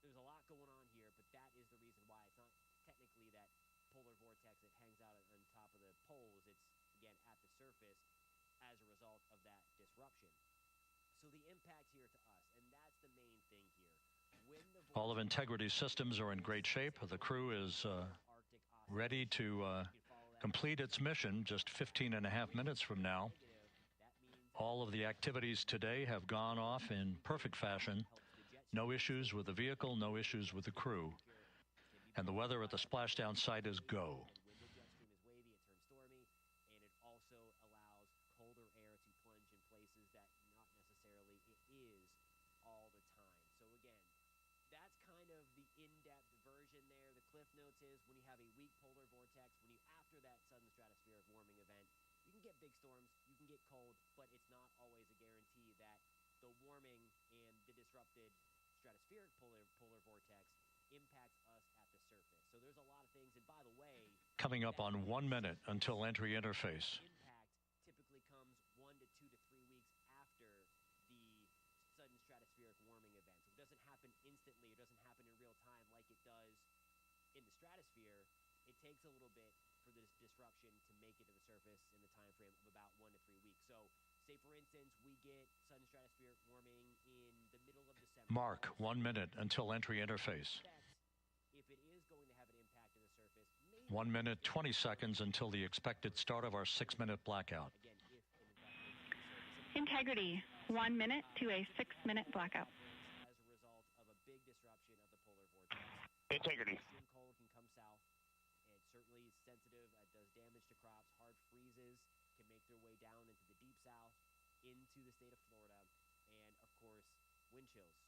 There's a lot going on here, but that is the reason why. It's not technically that polar vortex that hangs out on top of the poles. It's, again, at the surface as a result of that disruption. So the impact here to us, and that's the main thing here. All of Integrity's systems are in great shape. The crew is ready to complete its mission just 15 and a half minutes from now. All of the activities today have gone off in perfect fashion. No issues with the vehicle, no issues with the crew. And the weather at the splashdown site is go. In-depth version there. The cliff notes is when you have a weak polar vortex, when you after that sudden stratospheric warming event, you can get big storms, you can get cold, but it's not always a guarantee that the warming and the disrupted stratospheric polar vortex impacts us at the surface. So there's a lot of things, and by the way, coming up on 1 minute until entry interface. Impact typically comes 1 to 2 to 3 weeks after the sudden stratospheric warming event. So it doesn't happen instantly, it doesn't happen in real time like it does in the stratosphere. It takes a little bit for this disruption to make it to the surface in the time frame of about 1 to 3 weeks. So say for instance we get sudden stratospheric warming in the middle of December. Mark 1 minute until entry interface. If it is going to have an impact to the surface, 1 minute 20 seconds until the expected start of our 6-minute blackout. Integrity, 1 minute to a 6-minute blackout. As a result of a big disruption of the polar vortex. Integrity. Extreme cold can come south. It certainly is sensitive. It does damage to crops. Hard freezes can make their way down into the deep south, into the state of Florida, and of course, wind chills.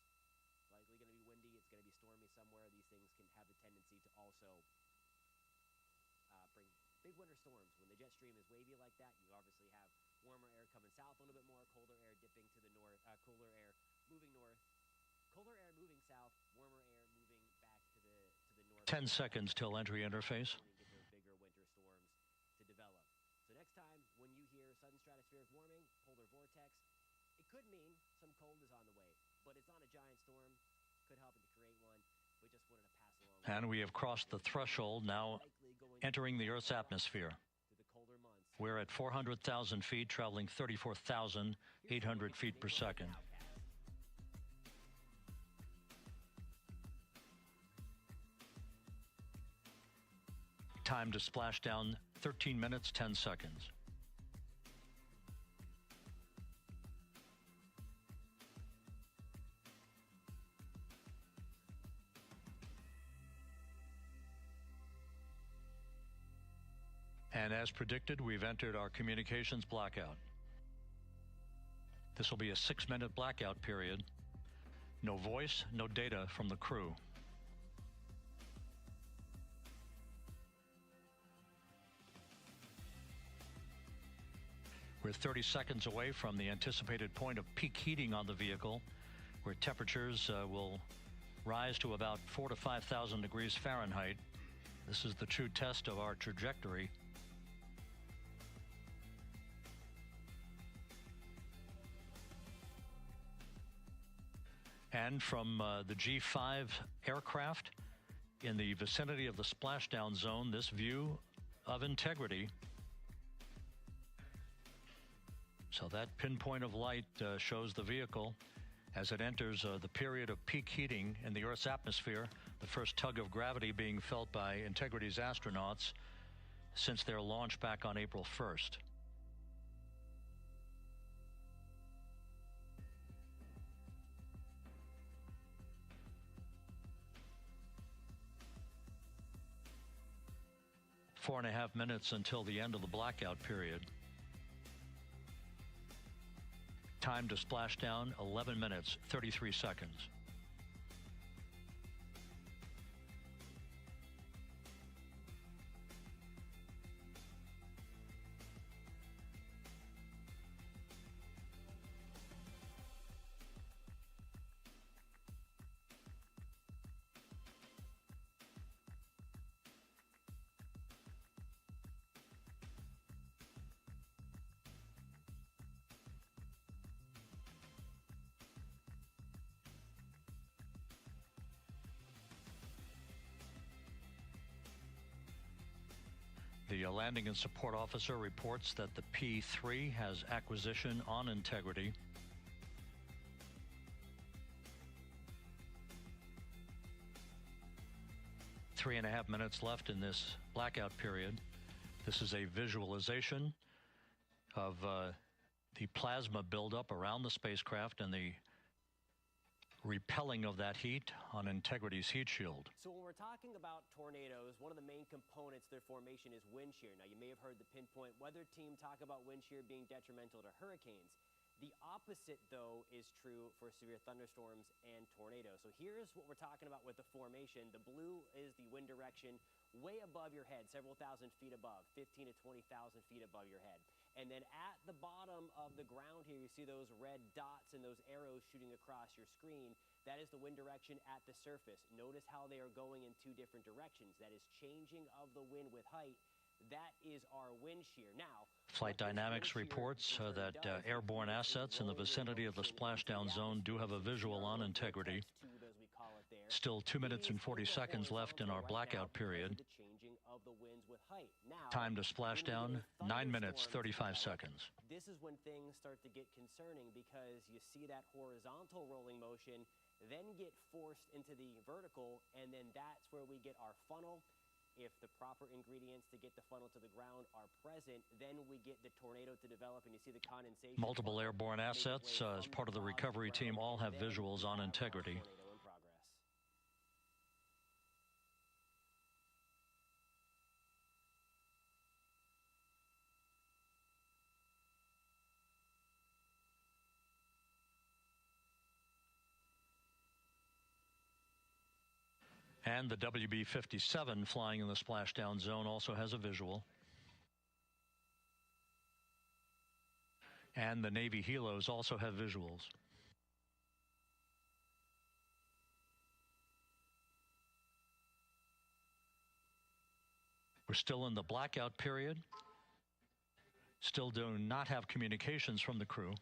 Likely going to be windy. It's going to be stormy somewhere. These things can have the tendency to also bring big winter storms. When the jet stream is wavy like that, you obviously have warmer air coming south a little bit more, colder air dipping to the north, cooler air moving north, colder air moving south, warmer air moving back to the north. 10 seconds till entry interface. Get those bigger winter storms to develop. So next time when you hear sudden stratospheric warming, polar vortex, it could mean some cold is on the way, but it's not a giant storm. Could help to create one, but just And we have crossed the threshold, now entering the Earth's atmosphere. We're at 400,000 feet, traveling 34,800 feet per second. Time to splash down, 13 minutes, 10 seconds. And as predicted, we've entered our communications blackout. This will be a 6-minute blackout period. No voice, no data from the crew. We're 30 seconds away from the anticipated point of peak heating on the vehicle, where temperatures will rise to about 4,000 to 5,000 degrees Fahrenheit. This is the true test of our trajectory. And from the G5 aircraft in the vicinity of the splashdown zone, this view of integrity. So that pinpoint of light shows the vehicle as it enters the period of peak heating in the Earth's atmosphere, the first tug of gravity being felt by Integrity's astronauts since their launch back on April 1st. Four and a half minutes until the end of the blackout period. Time to splash down, 11 minutes, 33 seconds. The landing and support officer reports that the P-3 has acquisition on Integrity. Three and a half minutes left in this blackout period. This is a visualization of the plasma buildup around the spacecraft and the repelling of that heat on Integrity's heat shield. So when we're talking about tornadoes, one of the main components of their formation is wind shear. Now, you may have heard the pinpoint weather team talk about wind shear being detrimental to hurricanes. The opposite, though, is true for severe thunderstorms and tornadoes. So here's what we're talking about with the formation. The blue is the wind direction way above your head, several thousand feet above, 15 to 20,000 feet above your head. And then at the bottom of the ground here, you see those red dots and those arrows shooting across your screen. That is the wind direction at the surface. Notice how they are going in two different directions. That is changing of the wind with height. That is our wind shear. Now, Flight Dynamics reports that airborne assets in the vicinity of the splashdown zone do have a visual on Integrity. Still 2 minutes and 40 seconds left in our blackout period. Time to splash down, 9 minutes, 35 seconds. This is when things start to get concerning because you see that horizontal rolling motion then get forced into the vertical, and then that's where we get our funnel. If the proper ingredients to get the funnel to the ground are present, then we get the tornado to develop, and you see the condensation. Multiple airborne assets as part of the recovery team all have visuals on Integrity. And the WB-57 flying in the splashdown zone also has a visual. And the Navy helos also have visuals. We're still in the blackout period. Still do not have communications from the crew.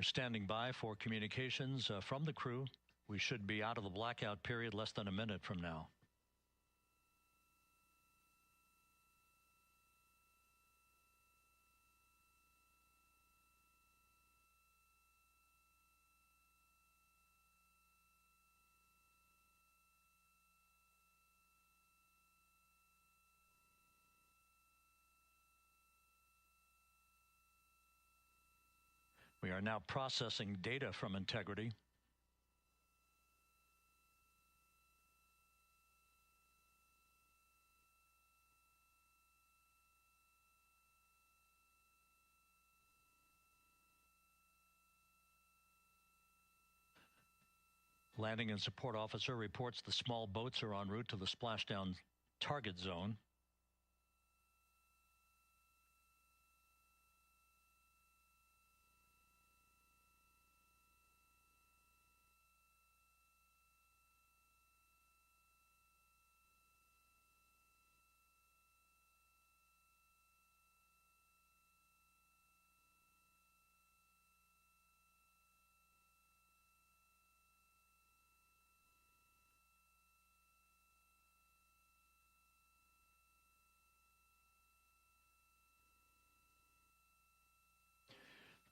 We're standing by for communications from the crew. We should be out of the blackout period less than a minute from now. We are now processing data from Integrity. Landing and support officer reports the small boats are en route to the splashdown target zone.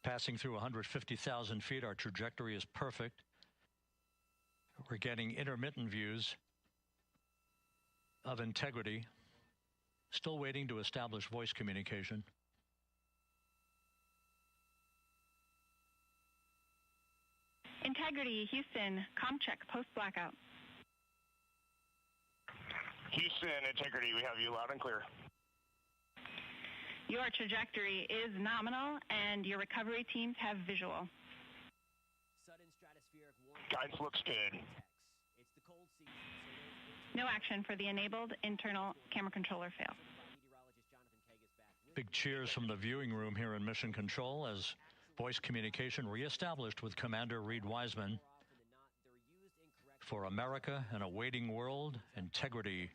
Passing through 150,000 feet, our trajectory is perfect. We're getting intermittent views of Integrity. Still waiting to establish voice communication. Integrity, Houston, comm check, post-blackout. Houston, Integrity, we have you loud and clear. Your trajectory is nominal, and your recovery teams have visual. Sudden stratospheric warming. Guidance looks good. It's the cold season, No action for the enabled internal camera controller fail. Big cheers from the viewing room here in Mission Control as voice communication reestablished with Commander Reed Wiseman. For America and a waiting world, Integrity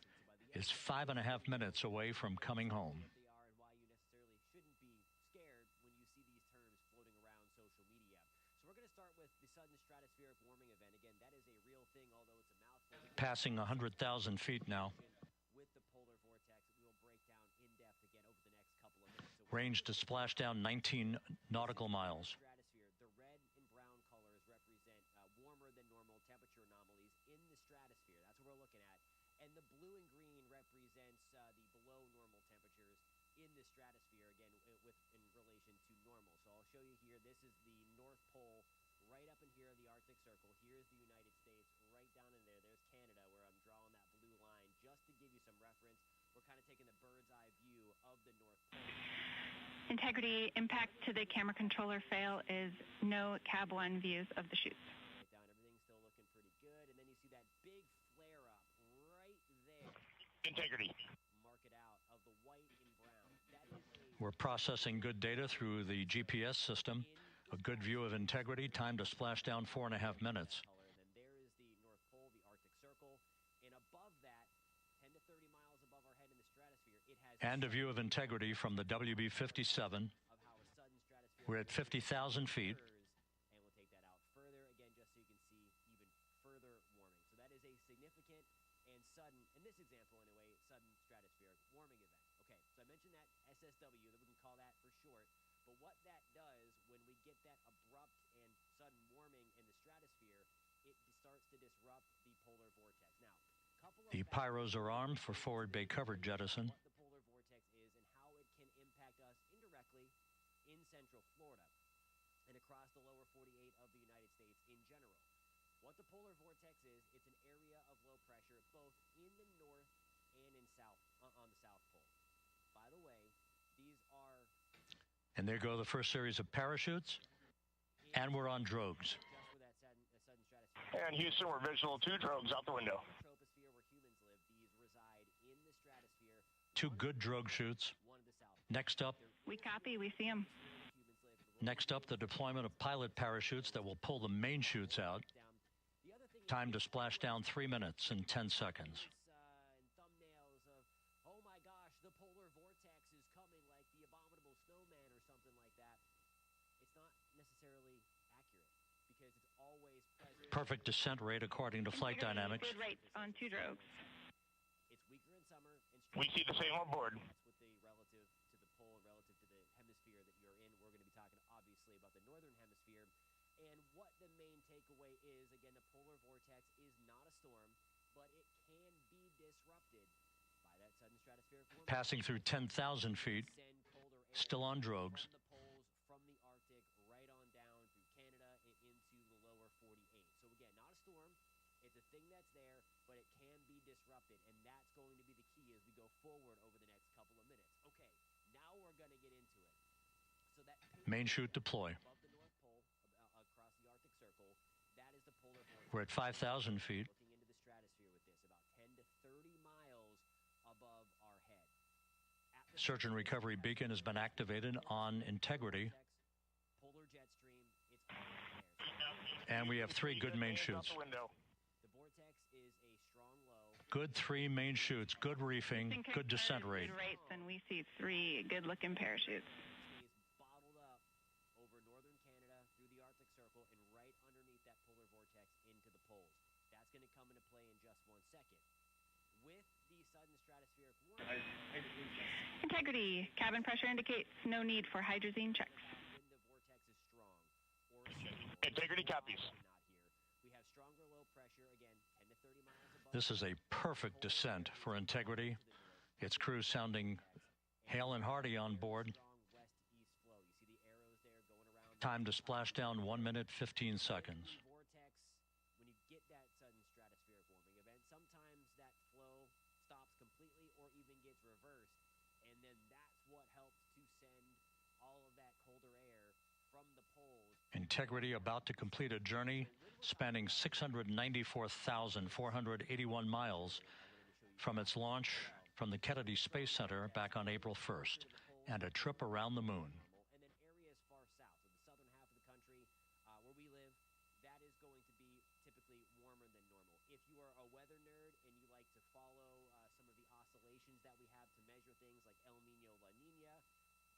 is 5.5 minutes away from coming home. Passing 100,000 feet now. Range to splash down 19 nautical miles. The red and brown colors represent warmer than normal temperature anomalies in the stratosphere. That's what we're looking at. And the blue and green represents the below normal temperatures in the stratosphere, again, in relation to normal. So I'll show you here. This is the North Pole right up in here, the Arctic Circle. Here's the United States right down in there. There's Canada, where I'm drawing that blue line just to give you some reference. We're kind of taking the bird's eye view of the North Pole. Integrity, impact to the camera controller fail is no cab 1 views of the chutes. Everything's still looking pretty good. And then you see that big flare up right there. Integrity. Mark it out of the white and brown. That is We're processing good data through the GPS system. A good view of Integrity. Time to splash down 4.5 minutes. And then there is the North Pole, the Arctic Circle. And above that, 10 to 30 miles above our head in the stratosphere, it has... And a view of Integrity from the WB-57. We're at 50,000 feet. And we'll take that out further, again, just so you can see even further warming. So that is a significant and sudden, in this example anyway, sudden stratospheric warming event. Okay, so I mentioned that SSW, that we can call that for short. But what that does when we get that abrupt and sudden warming in the stratosphere, it starts to disrupt the polar vortex. Now, the pyros are armed for forward bay cover jettison. What the polar vortex is and how it can impact us indirectly in central Florida and across the lower 48 of the United States in general. What the polar vortex is, it's an area of low pressure both in the north and in south on the South Pole. By the way, these are... And there go the first series of parachutes, and we're on drogues. And Houston, we're visual 2 drogues out the window. Two good drogue shoots. Next up, we copy, we see them. Next up, the deployment of pilot parachutes that will pull the main chutes out. Time to splash down 3 minutes and 10 seconds. Thumbnails of, oh my gosh, the polar vortex is coming, like the abominable snowman or something like that. It's not necessarily perfect descent rate according to flight dynamics. Good rates on two drogues. It's weaker in summer. We see the same on board. That's with the relative to the pole, relative to the hemisphere that you're in. We're going to be talking, obviously, about the northern hemisphere. And what the main takeaway is, again, the polar vortex is not a storm, but it can be disrupted by that sudden stratospheric warming. Passing through 10,000 feet, still on drogues. From the poles, from the Arctic, right on down through Canada and into the lower 48. So again, not a storm. It's a thing that's there, but it can be disrupted, and that's going to be the key as we go forward over the next couple of minutes. Okay, now we're going to get into it. So that main chute deploy. Above the North Pole, across the Arctic Circle, that is the polar vortex. We're at 5,000 feet. Looking into the stratosphere with this, about 10 to 30 miles above our head. Search and recovery beacon has been activated on Integrity. Polar jet stream, it's and we have 3 good main chutes. The vortex is a strong low. Good 3 main chutes, good reefing, good descent rate. Good rates, and we see 3 good-looking parachutes. Is bottled up over northern Canada through the Arctic Circle and right underneath that polar vortex into the poles. That's going to come into play in just 1 second. With the sudden stratospheric warming, Integrity. Cabin pressure indicates no need for hydrazine checks. when the vortex is strong or stable, Integrity copies. not here. We have stronger low pressure, again, 10 to 30 miles above. This is a perfect descent for Integrity. Its crew sounding hale and hearty on board. Strong west-east flow. You see the arrows there going around. Time to splash down 1 minute, 15 seconds. Vortex, when you get that sudden stratospheric warming event, sometimes that flow stops completely or even gets reversed, and then that's what helps to send all of that colder air from the poles. Integrity about to complete a journey spanning 694,481 miles from its launch from the Kennedy Space Center back on April 1st, and a trip around the moon. And then areas far south, so the southern half of the country where we live, that is going to be typically warmer than normal. If you are a weather nerd and you like to follow some of the oscillations that we have to measure things like El Nino, La Nina,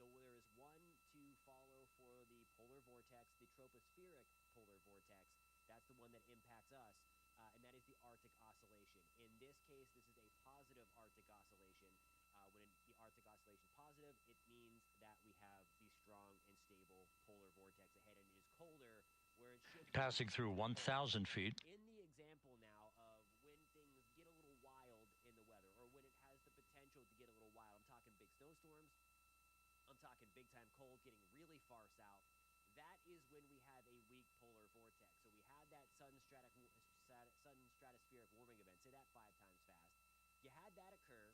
though there is one to follow for the polar vortex, the tropospheric polar vortex. That's the one that impacts us, and that is the Arctic oscillation. In this case, this is a positive Arctic oscillation. When the Arctic oscillation is positive, it means that we have the strong and stable polar vortex ahead, and it is colder where it should be. Passing through 1,000 feet. In the example now of when things get a little wild in the weather, or when it has the potential to get a little wild, I'm talking big snowstorms, I'm talking big-time cold getting really far south. That is when we have a weak polar vortex. So we had that sudden stratospheric warming event, say that 5 times fast. You had that occur.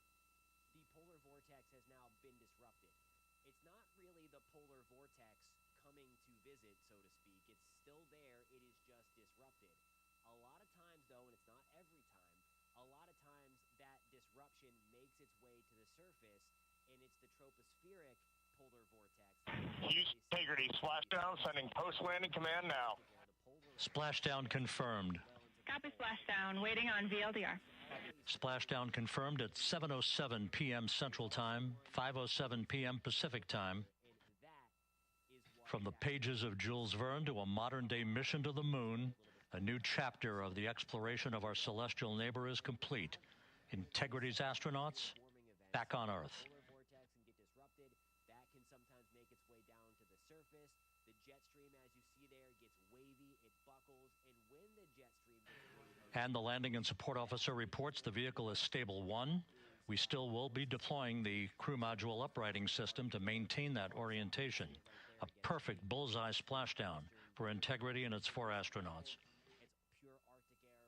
The polar vortex has now been disrupted. It's not really the polar vortex coming to visit, so to speak. It's still there. It is just disrupted. A lot of times, though, and it's not every time, a lot of times that disruption makes its way to the surface, and it's the tropospheric polar vortex. Integrity splashdown, sending post-landing command now. Splashdown confirmed. Copy splashdown, waiting on VLDR. Splashdown confirmed at 7:07 p.m. Central Time, 5:07 p.m. Pacific Time. From the pages of Jules Verne to a modern-day mission to the moon, a new chapter of the exploration of our celestial neighbor is complete. Integrity's astronauts back on Earth. That can sometimes make its way down to the surface. The jet stream, as you see there, gets wavy, it buckles, and when the jet stream gets wavy... And the landing and support officer reports the vehicle is stable 1. We still will be deploying the crew module uprighting system to maintain that orientation. A perfect bullseye splashdown for Integrity and its 4 astronauts. It's pure Arctic air,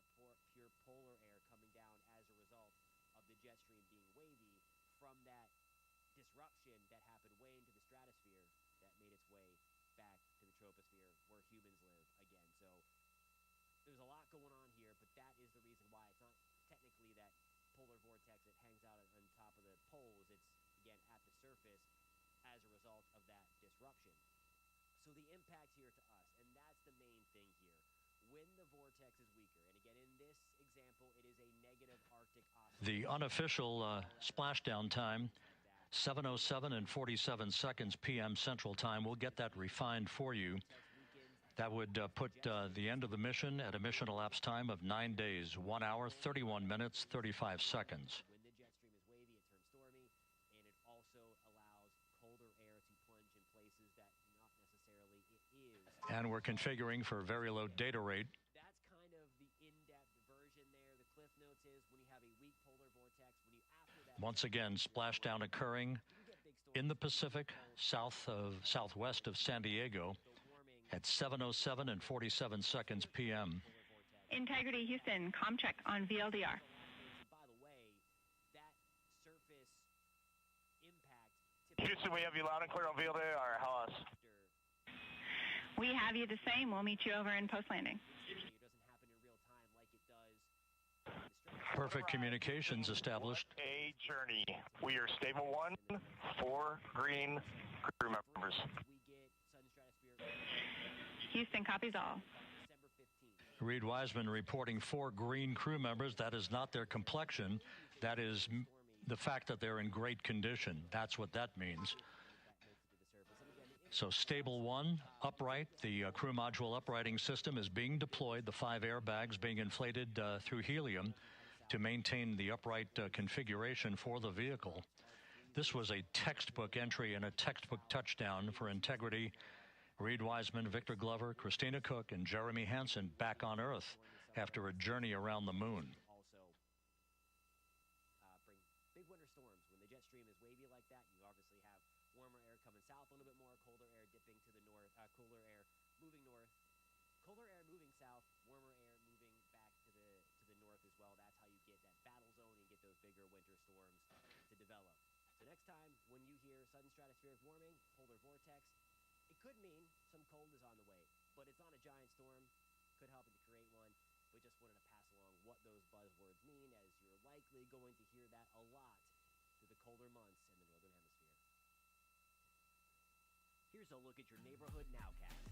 pure polar air coming down as a result of the jet stream being wavy from that disruption that happened way into the stratosphere that made its way back to the troposphere where humans live again. So there's a lot going on here, but that is the reason why it's not technically that polar vortex that hangs out on top of the poles. It's, again, at the surface as a result of that disruption. So the impact here to us, and that's the main thing here. When the vortex is weaker, and again, in this example, it is a negative Arctic oscillation. The unofficial splashdown time, 7:07 and 47 seconds p.m. Central Time. We'll get that refined for you. That would put the end of the mission at a mission elapsed time of 9 days, 1 hour, 31 minutes, 35 seconds. When the jet stream is wavy, it turns stormy, and it also allows colder air to plunge in places that not necessarily it is. And we're configuring for very low data rate. That's kind of the in-depth version there. The cliff notes is when you have a weak polar vortex, when you after that. Once again, splashdown occurring in the Pacific, southwest of San Diego at 7:07 and 47 seconds p.m. Integrity Houston, comm check on VLDR. By the way, that surface impact. Houston, we have you loud and clear on VLDR. How else? We have you the same. We'll meet you over in post-landing. It doesn't happen in real time like it does. Perfect communications established. A journey. We are stable 1, 4 green crew members. We get sudden stratospheric. Houston copies all. December 15th. Reed Wiseman reporting 4 green crew members. That is not their complexion. That is the fact that they're in great condition. That's what that means. So stable 1, upright. The crew module uprighting system is being deployed. The 5 airbags being inflated through helium to maintain the upright configuration for the vehicle. This was a textbook entry and a textbook touchdown for Integrity. Reed Wiseman, Victor Glover, Christina Cook, and Jeremy Hansen back on Earth after a journey around the moon. Also, bring big winter storms. When the jet stream is wavy like that, you obviously have warmer air coming south a little bit more, colder air dipping to the north, cooler air moving north, colder air moving south, warmer air moving back to the north as well. That's how you get that battle zone and get those bigger winter storms to develop. So next time when you hear sudden stratospheric warming, polar vortex, it could mean some cold is on the way, but it's not a giant storm. Could help it to create one, but just wanted to pass along what those buzzwords mean, as you're likely going to hear that a lot through the colder months in the Northern Hemisphere. Here's a look at your neighborhood nowcast.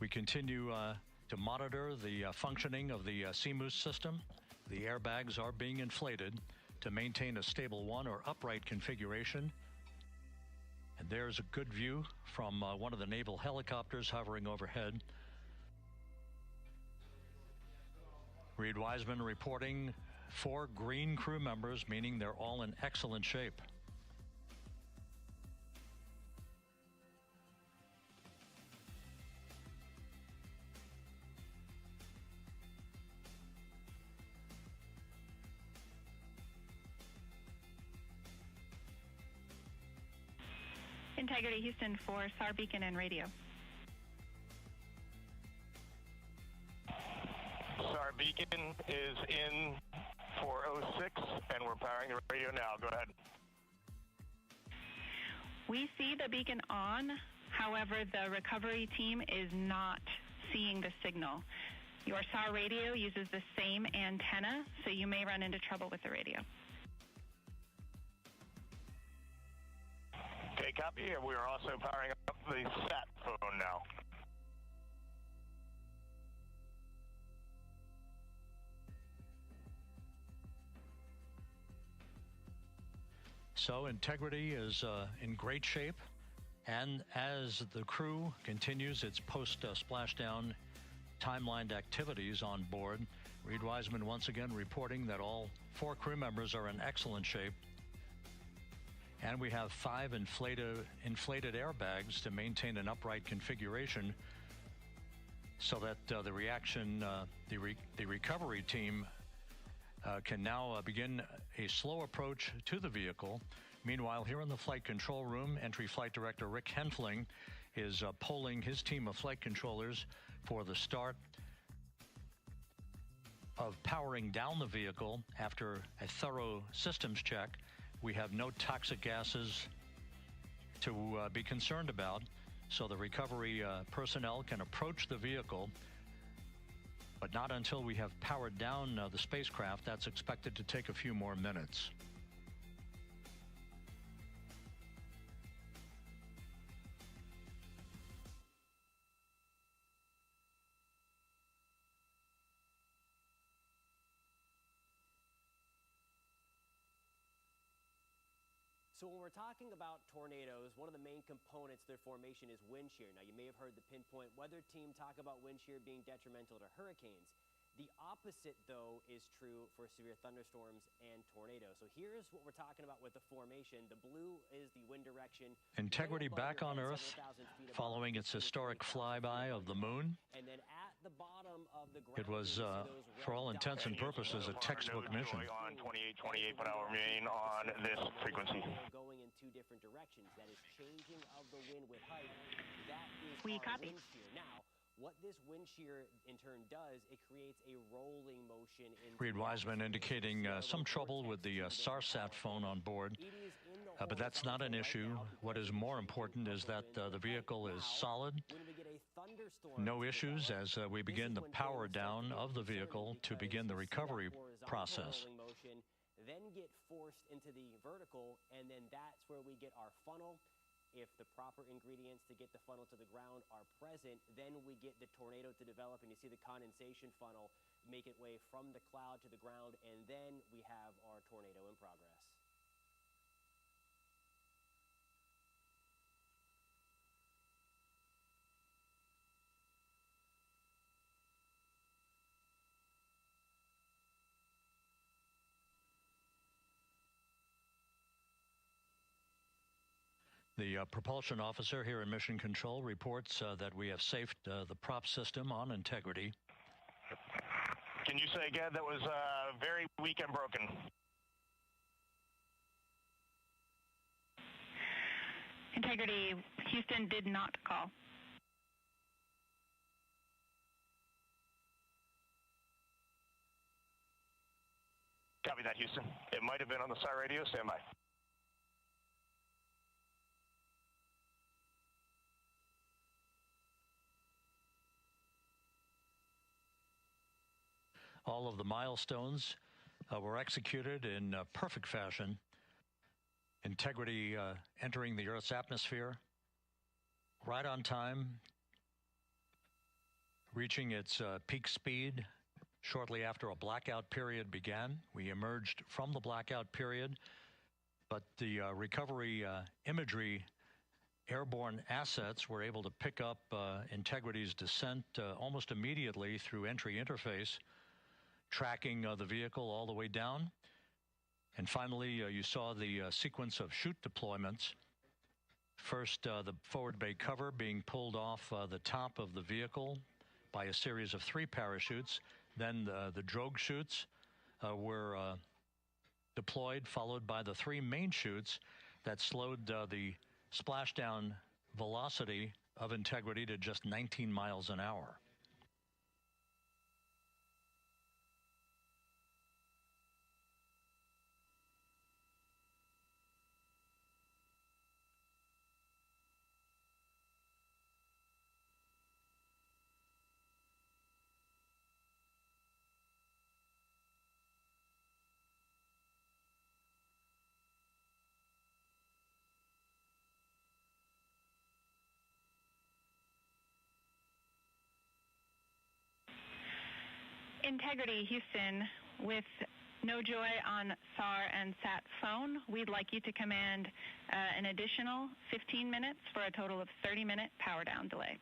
We continue to monitor the functioning of the CMOOS system. The airbags are being inflated to maintain a stable 1 or upright configuration. And there's a good view from one of the naval helicopters hovering overhead. Reed Wiseman reporting 4 green crew members, meaning they're all in excellent shape. Integrity Houston for SAR beacon and radio. SAR beacon is in 406, and we're powering the radio now. Go ahead. We see the beacon on. However, the recovery team is not seeing the signal. Your SAR radio uses the same antenna, so you may run into trouble with the radio. Okay, copy. And we are also powering up the sat phone now. So Integrity is in great shape, and as the crew continues its post-splashdown timelined activities on board, Reed Wiseman once again reporting that all 4 crew members are in excellent shape. And we have 5 inflated airbags to maintain an upright configuration so that the recovery team can now begin a slow approach to the vehicle. Meanwhile, here in the flight control room, Entry Flight Director Rick Henfling is polling his team of flight controllers for the start of powering down the vehicle after a thorough systems check. We have no toxic gases to be concerned about, so the recovery personnel can approach the vehicle, but not until we have powered down the spacecraft. That's expected to take a few more minutes. So when we're talking about tornadoes, one of the main components of their formation is wind shear. Now, you may have heard the Pinpoint weather team talk about wind shear being detrimental to hurricanes. The opposite, though, is true for severe thunderstorms and tornadoes. So here's what we're talking about with the formation. The blue is the wind direction. Integrity back on Earth following its historic flyby of the moon. And then at the bottom of the ground, it was, for all intents and purposes, a textbook mission. On 28 per hour remain on this frequency. Going in two different directions. That is changing of the wind with height. That is We our copy. wind shear. Now, what this wind shear in turn does, it creates a rolling motion. Reed Wiseman indicating some trouble with the SARSAT phone on board, but that's not an issue. What is more important is that the vehicle is solid. No issues as we begin the power down of the vehicle to begin the recovery process. Then get forced into the vertical, and then that's where we get our funnel. If the proper ingredients to get the funnel to the ground are present, then we get the tornado to develop, and you see the condensation funnel make its way from the cloud to the ground, and then we have our tornado in progress. The propulsion officer here in Mission Control reports that we have safed the prop system on Integrity. Can you say again? That was very weak and broken. Integrity, Houston did not call. Copy that, Houston. It might have been on the SAR radio. Stand by. All of the milestones were executed in perfect fashion. Integrity entering the Earth's atmosphere right on time, reaching its peak speed shortly after a blackout period began. We emerged from the blackout period, but the recovery imagery airborne assets were able to pick up Integrity's descent almost immediately through entry interface, tracking the vehicle all the way down. And finally, you saw the sequence of chute deployments. First, the forward bay cover being pulled off the top of the vehicle by a series of 3 parachutes. Then the drogue chutes were deployed, followed by the 3 main chutes that slowed the splashdown velocity of Integrity to just 19 miles an hour. Integrity, Houston, with no joy on SAR and SAT phone, we'd like you to command an additional 15 minutes for a total of 30-minute power down delay.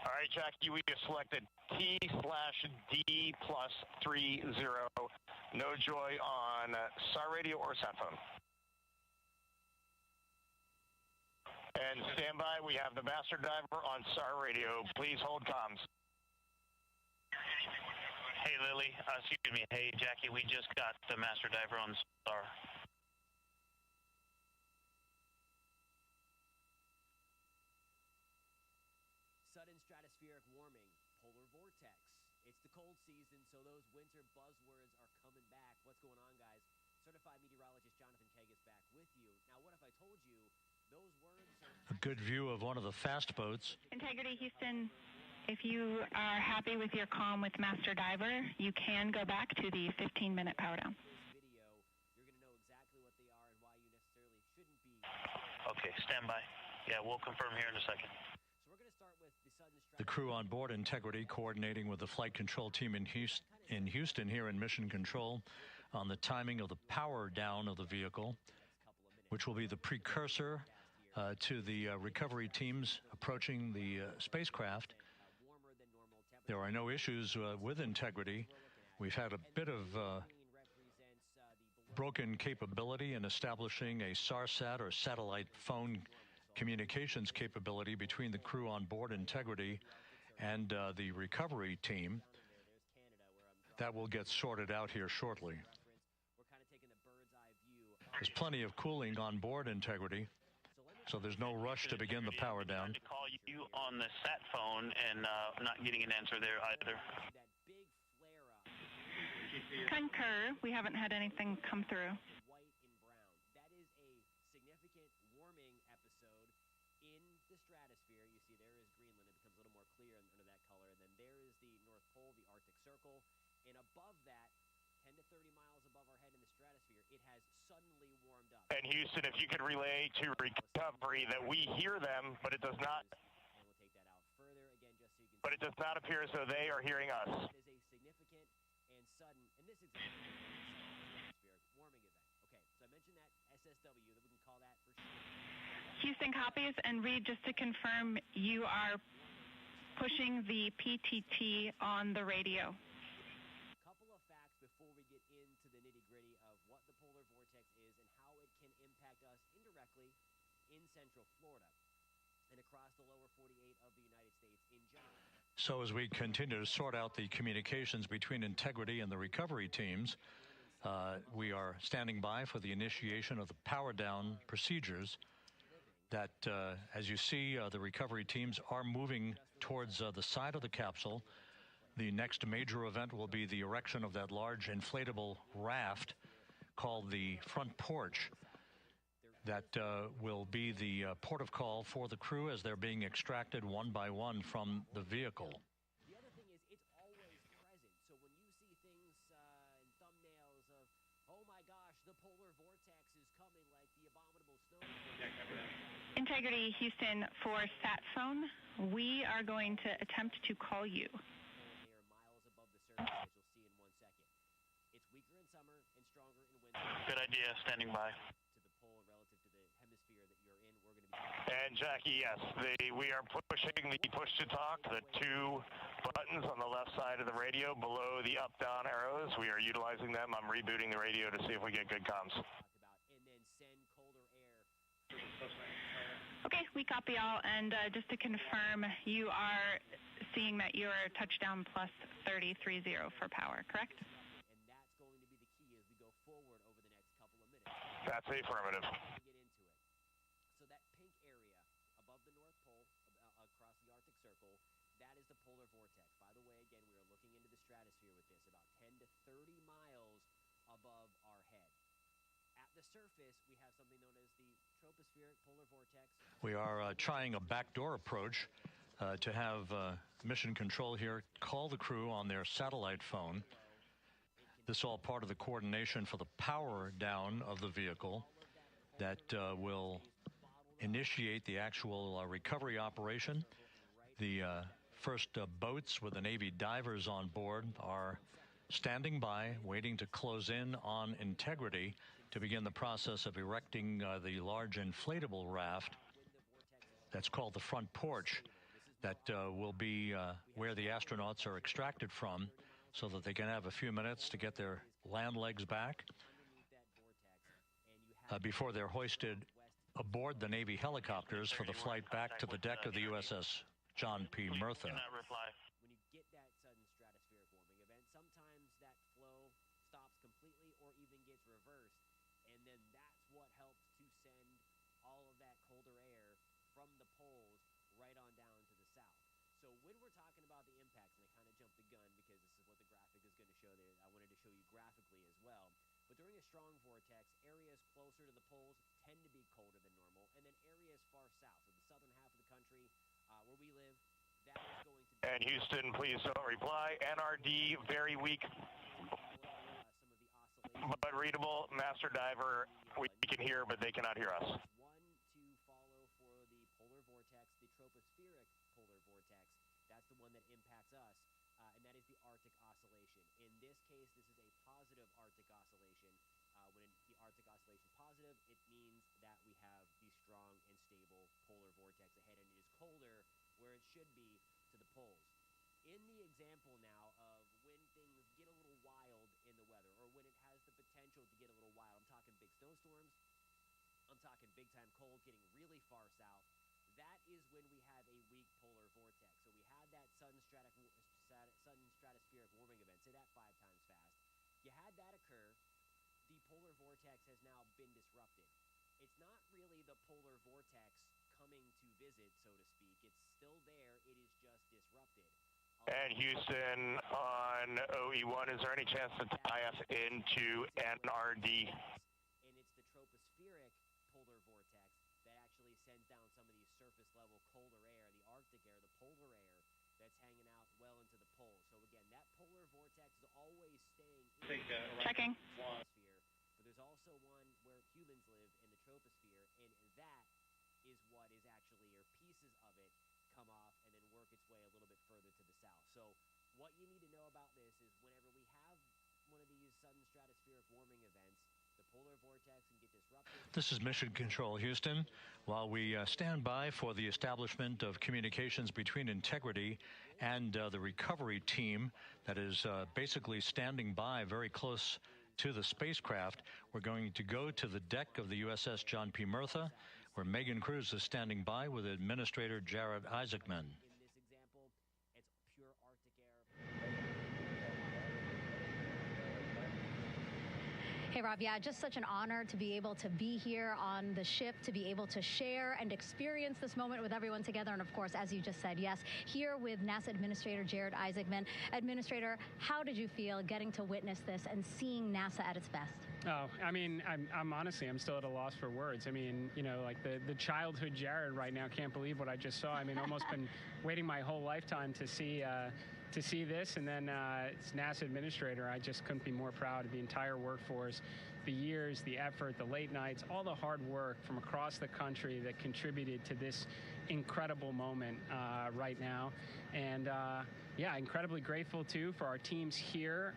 All right, Jackie, we have selected T/D+30. No joy on SAR radio or sat phone. And stand by, we have the master diver on SAR radio. Please hold comms. Hey, Lily. Excuse me. Hey, Jackie, we just got the master diver on SAR. Sudden stratospheric warming, polar vortex. It's the cold season, so those winter buzzwords are coming back. What's going on, guys? Certified meteorologist Jonathan Kegas back with you. Now, what if I told you those words are... A good view of one of the fast boats. Integrity, Houston, if you are happy with your comm with Master Diver, you can go back to the 15-minute power down. You're going to know exactly what they are and why you necessarily shouldn't be... Okay, stand by. Yeah, we'll confirm here in a second. So we're going to start with the sudden The crew on board Integrity coordinating with the flight control team in Houston here in Mission Control on the timing of the power down of the vehicle, which will be the precursor to the recovery teams approaching the spacecraft. There are no issues with Integrity. We've had a bit of broken capability in establishing a SARSAT or satellite phone communications capability between the crew on board Integrity and the recovery team. That will get sorted out here shortly. There's plenty of cooling on board Integrity, so there's no rush to begin the power down. To call you on the sat phone and not getting an answer there either. Concur. We haven't had anything come through. White and brown. That is a significant warming episode in the stratosphere. You see there is Greenland. It becomes a little more clear under that color. And then there is the North Pole, the Arctic Circle. And above that, 10 to 30 miles above our head in the stratosphere, it has suddenly warmed up. And Houston, if you could relay to recovery that we hear them, but it does not. And we'll take that out further again, just so you can. But it does not appear as though they are hearing us. That is a significant and sudden, and this is a atmospheric warming event. Okay, so I mentioned that SSW, that we can call that for sure. Houston copies, and Reed, just to confirm, you are pushing the PTT on the radio. Couple of facts before we get into the nitty-gritty of what the polar vortex is and how it can impact us indirectly in Central Florida and across the lower 48 of the United States in general. So as we continue to sort out the communications between Integrity and the recovery teams, we are standing by for the initiation of the power down procedures that, as you see, the recovery teams are moving towards the side of the capsule. The next major event will be the erection of that large inflatable raft called the front porch. That will be the port of call for the crew as they're being extracted one by one from the vehicle. The other thing is it's always present. So when you see things in thumbnails of, oh my gosh, the polar vortex is coming like the abominable snow. Integrity Houston for sat phone. We are going to attempt to call you. They are miles above the surface, as you'll see in 1 second. It's weaker in summer and stronger in winter. Good idea, standing by. And Jackie, yes, we are pushing the push-to-talk, the two buttons on the left side of the radio below the up-down arrows. We are utilizing them. I'm rebooting the radio to see if we get good comms. And then send colder air. Okay, we copy all. And just to confirm, you are seeing that you are touchdown plus 3030 for power, correct? And that's going to be the key as we go forward over the next couple of minutes. That's affirmative. So that pink area above the North Pole, across the Arctic Circle, that is the polar vortex. By the way, again, we are looking into the stratosphere with this, about 10 to 30 miles above our head. At the surface, we have something known as the tropospheric polar vortex. We are trying a backdoor approach to have Mission Control here call the crew on their satellite phone. This is all part of the coordination for the power down of the vehicle that will initiate the actual recovery operation. The first boats with the Navy divers on board are standing by, waiting to close in on Integrity to begin the process of erecting the large inflatable raft that's called the front porch that will be where the astronauts are extracted from so that they can have a few minutes to get their land legs back before they're hoisted aboard the Navy helicopters for the flight back to the deck of the USS John P. Murtha. When you get that sudden stratospheric warming event, sometimes that flow stops completely or even gets reversed, and then that's what helps to send all of that colder air from the poles right on down to the south. So when we're talking about the impacts, and I kind of jumped the gun because this is what the graphic is going to show there, I wanted to show you graphically as well. But during a strong vortex, areas closer to the poles tend to be colder than normal, and then areas far south, so the southern half of the country where we live, that is going to be... And Houston, please don't reply. NRD, very weak, but readable. Master Diver, we can hear, but they cannot hear us. One to follow for the polar vortex, the tropospheric polar vortex. That's case, this is a positive Arctic oscillation. When the Arctic oscillation positive, it means that we have the strong and stable polar vortex ahead, and it is colder where it should be to the poles. In the example now of when things get a little wild in the weather, or when it has the potential to get a little wild, I'm talking big snowstorms, I'm talking big-time cold getting really far south. That is when we have a weak polar vortex. So we had that sudden stratospheric warming event, say that 5 times fast. You had that occur. The polar vortex has now been disrupted. It's not really the polar vortex coming to visit, so to speak. It's still there. It is just disrupted. And Houston on OE1, is there any chance to tie us into NRD? And it's the tropospheric polar vortex that actually sends down some of these surface level colder air, the Arctic air, the polar air that's hanging out well into the poles. So again, that polar vortex is always staying in the atmosphere, but there's also one where humans live in the troposphere, and that is what is actually, or pieces of it, come off and then work its way a little bit further to the south. So what you need to know about this is whenever we have one of these sudden stratospheric warming events, the polar vortex can get disrupted. This is Mission Control, Houston. While we stand by for the establishment of communications between Integrity and the recovery team that is basically standing by very close to the spacecraft, we're going to go to the deck of the USS John P. Murtha, where Megan Cruz is standing by with Administrator Jared Isaacman. In this example, it's pure Arctic air. Hey, Rob, yeah, just such an honor to be able to be here on the ship, to be able to share and experience this moment with everyone together. And of course, as you just said, yes, here with NASA Administrator Jared Isaacman. Administrator, how did you feel getting to witness this and seeing NASA at its best? Oh, I mean, I'm honestly, I'm still at a loss for words. I mean, you know, like the childhood Jared right now can't believe what I just saw. I mean, almost been waiting my whole lifetime to see this, and then it's NASA Administrator. I just couldn't be more proud of the entire workforce, the years, the effort, the late nights, all the hard work from across the country that contributed to this incredible moment right now. And yeah, incredibly grateful too for our teams here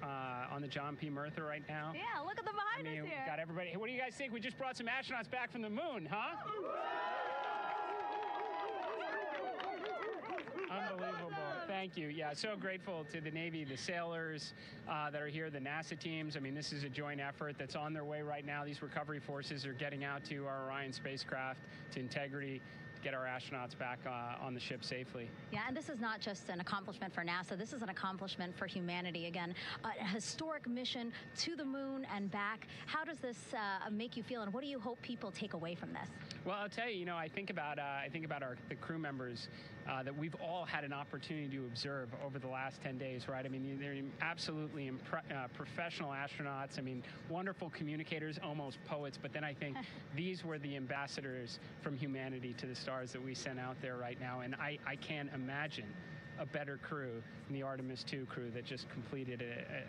on the John P. Murtha right now. Yeah, look at them behind us here. We got everybody. Hey, what do you guys think? We just brought some astronauts back from the moon, huh? Unbelievable. Thank you. Yeah, so grateful to the Navy, the sailors that are here, the NASA teams. I mean, this is a joint effort that's on their way right now. These recovery forces are getting out to our Orion spacecraft, to Integrity, to get our astronauts back on the ship safely. Yeah, and this is not just an accomplishment for NASA. This is an accomplishment for humanity. Again, a historic mission to the moon and back. How does this make you feel, and what do you hope people take away from this? Well, I'll tell you, I think about the crew members that we've all had an opportunity to observe over the last 10 days, right? I mean, they're absolutely professional astronauts. I mean, wonderful communicators, almost poets. But then I think these were the ambassadors from humanity to the stars that we sent out there right now. And I can't imagine a better crew than the Artemis II crew that just completed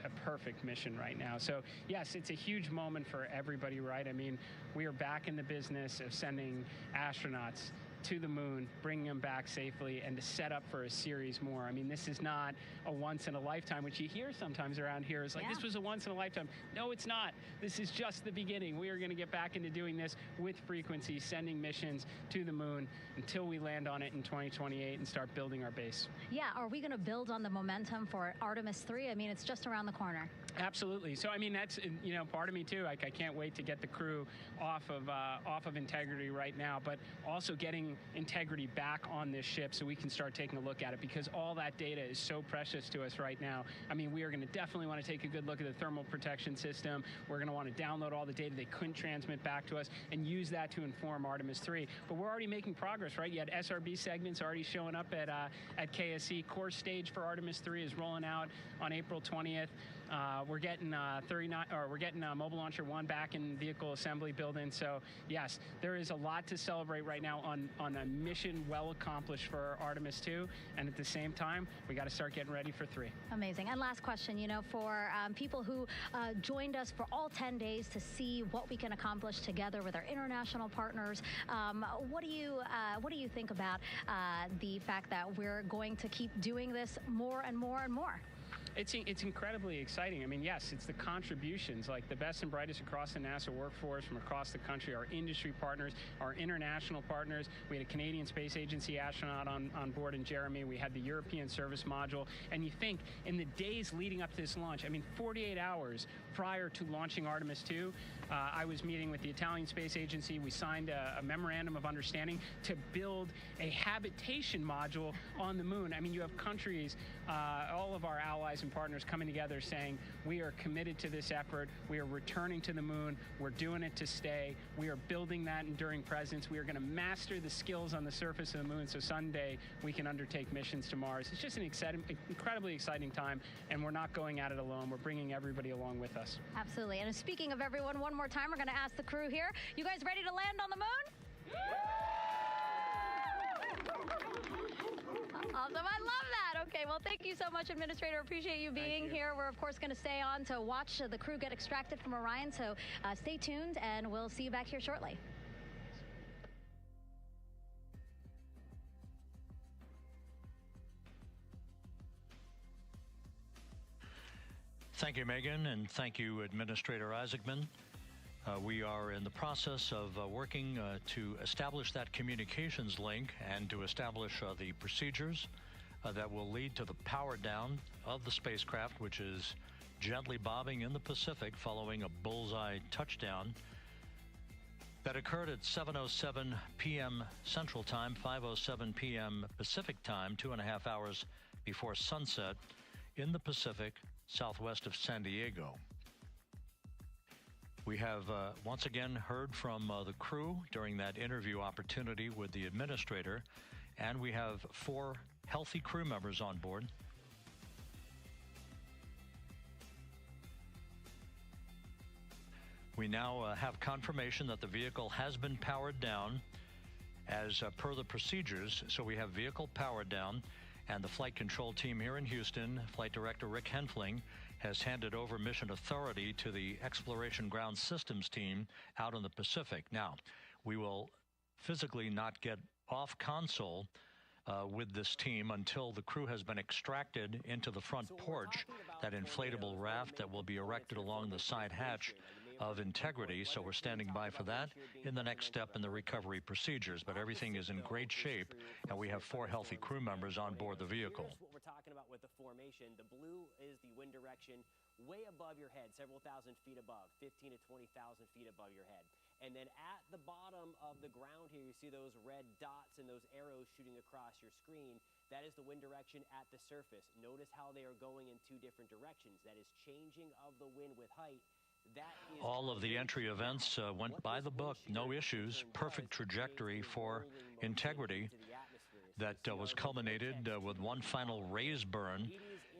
a perfect mission right now. So yes, it's a huge moment for everybody, right? I mean, we are back in the business of sending astronauts to the moon, bringing them back safely, and to set up for a series more. I mean, this is not a once-in-a-lifetime, which you hear sometimes around here. It's like, this was a once-in-a-lifetime. No, it's not. This is just the beginning. We are going to get back into doing this with frequency, sending missions to the moon until we land on it in 2028 and start building our base. Yeah, are we going to build on the momentum for Artemis III? I mean, it's just around the corner. Absolutely. So, I mean, that's, part of me, too. Like, I can't wait to get the crew off of Integrity right now, but also getting Integrity back on this ship so we can start taking a look at it, because all that data is so precious to us right now. I mean, we are going to definitely want to take a good look at the thermal protection system. We're going to want to download all the data they couldn't transmit back to us and use that to inform Artemis III. But we're already making progress, right? You had SRB segments already showing up at KSC. Core stage for Artemis III is rolling out on April 20th. We're getting Mobile Launcher 1 back in vehicle assembly building. So yes, there is a lot to celebrate right now on a mission well accomplished for Artemis II, and at the same time, we got to start getting ready for 3. Amazing. And last question, for people who joined us for all 10 days to see what we can accomplish together with our international partners, what do you think about the fact that we're going to keep doing this more and more and more? It's incredibly exciting. I mean, yes, it's the contributions, like the best and brightest across the NASA workforce from across the country, our industry partners, our international partners. We had a Canadian Space Agency astronaut on board in Jeremy. We had the European Service Module. And you think in the days leading up to this launch, I mean, 48 hours prior to launching Artemis II, I was meeting with the Italian Space Agency. We signed a memorandum of understanding to build a habitation module on the moon. I mean, you have countries, all of our allies and partners coming together saying, we are committed to this effort. We are returning to the moon. We're doing it to stay. We are building that enduring presence. We are going to master the skills on the surface of the moon so someday we can undertake missions to Mars. It's just an incredibly exciting time, and we're not going at it alone. We're bringing everybody along with us. Absolutely. And speaking of everyone, one more time, we're going to ask the crew here, you guys ready to land on the moon? Awesome. I love that. Okay, well, thank you so much, Administrator. Appreciate you being here. We're, of course, going to stay on to watch the crew get extracted from Orion, so stay tuned, and we'll see you back here shortly. Thank you, Megan, and thank you, Administrator Isaacman. We are in the process of working to establish that communications link and to establish the procedures that will lead to the power down of the spacecraft, which is gently bobbing in the Pacific following a bullseye touchdown that occurred at 7:07 p.m. Central Time, 5:07 p.m. Pacific Time, 2.5 hours before sunset in the Pacific, southwest of San Diego. We have once again heard from the crew during that interview opportunity with the administrator, and we have 4 healthy crew members on board. We now have confirmation that the vehicle has been powered down as per the procedures. So we have vehicle powered down, and the flight control team here in Houston, Flight Director Rick Henfling, has handed over mission authority to the Exploration Ground Systems team out in the Pacific. Now, we will physically not get off console with this team until the crew has been extracted into the front porch, that inflatable raft that will be erected along the side hatch of Integrity. So we're standing by for that in the next step in the recovery procedures. But everything is in great shape, and we have 4 healthy crew members on board the vehicle. Here's what we're talking about with the formation. The blue is the wind direction way above your head, several thousand feet above, 15 to 20,000 feet above your head. And then at the bottom of the ground here, you see those red dots and those arrows shooting across your screen. That is the wind direction at the surface. Notice how they are going in 2 different directions. That is changing of the wind with height. All of the entry events went by the book, no issues, perfect trajectory for Integrity that was culminated with one final raise burn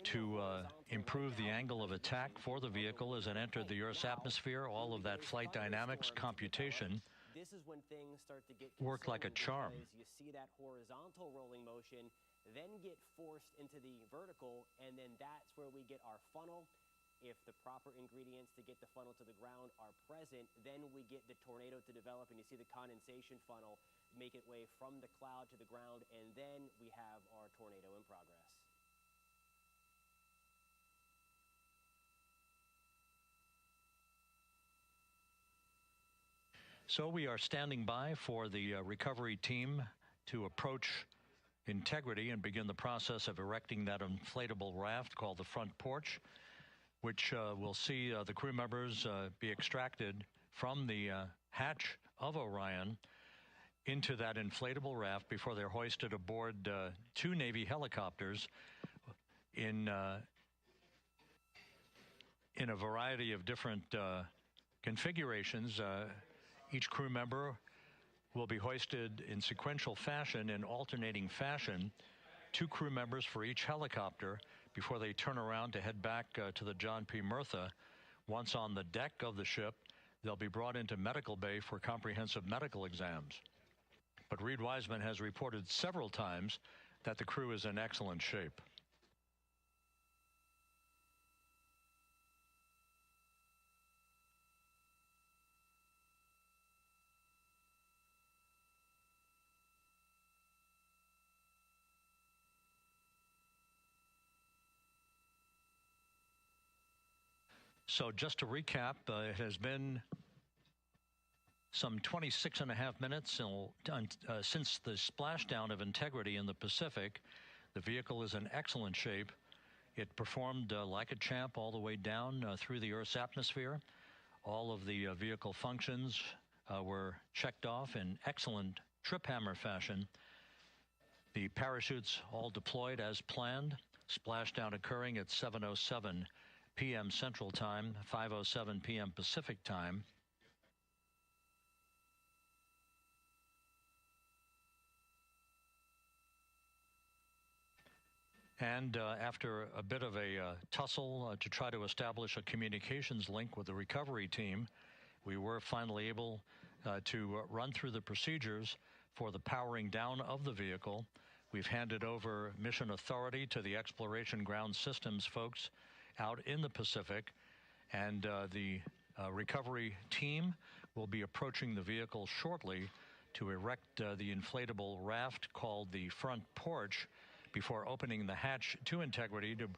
to improve the angle of attack for the vehicle as it entered the Earth's atmosphere. All of that flight dynamics computation this is when things start to get worked like a charm. You see that horizontal rolling motion, then get forced into the vertical, and then that's where we get our funnel. If the proper ingredients to get the funnel to the ground are present, then we get the tornado to develop, and you see the condensation funnel make its way from the cloud to the ground, and then we have our tornado in progress. So we are standing by for the recovery team to approach Integrity and begin the process of erecting that inflatable raft called the front porch, which will see the crew members be extracted from the hatch of Orion into that inflatable raft before they're hoisted aboard 2 Navy helicopters in a variety of different configurations. Each crew member will be hoisted in sequential fashion, in alternating fashion, 2 crew members for each helicopter before they turn around to head back to the John P. Murtha. Once on the deck of the ship, they'll be brought into medical bay for comprehensive medical exams. But Reed Wiseman has reported several times that the crew is in excellent shape. So just to recap, it has been some 26 and a half minutes since the splashdown of Integrity in the Pacific. The vehicle is in excellent shape. It performed like a champ all the way down through the Earth's atmosphere. All of the vehicle functions were checked off in excellent trip hammer fashion. The parachutes all deployed as planned. Splashdown occurring at 7:07 p.m. Central Time, 5:07 p.m. Pacific Time. And after a bit of a tussle to try to establish a communications link with the recovery team, we were finally able to run through the procedures for the powering down of the vehicle. We've handed over mission authority to the Exploration Ground Systems folks out in the Pacific, and the recovery team will be approaching the vehicle shortly to erect the inflatable raft called the front porch before opening the hatch to Integrity to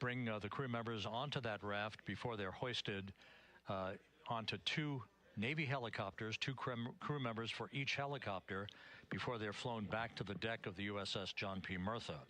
bring the crew members onto that raft before they're hoisted onto two Navy helicopters, two crew members for each helicopter, before they're flown back to the deck of the USS John P. Murtha.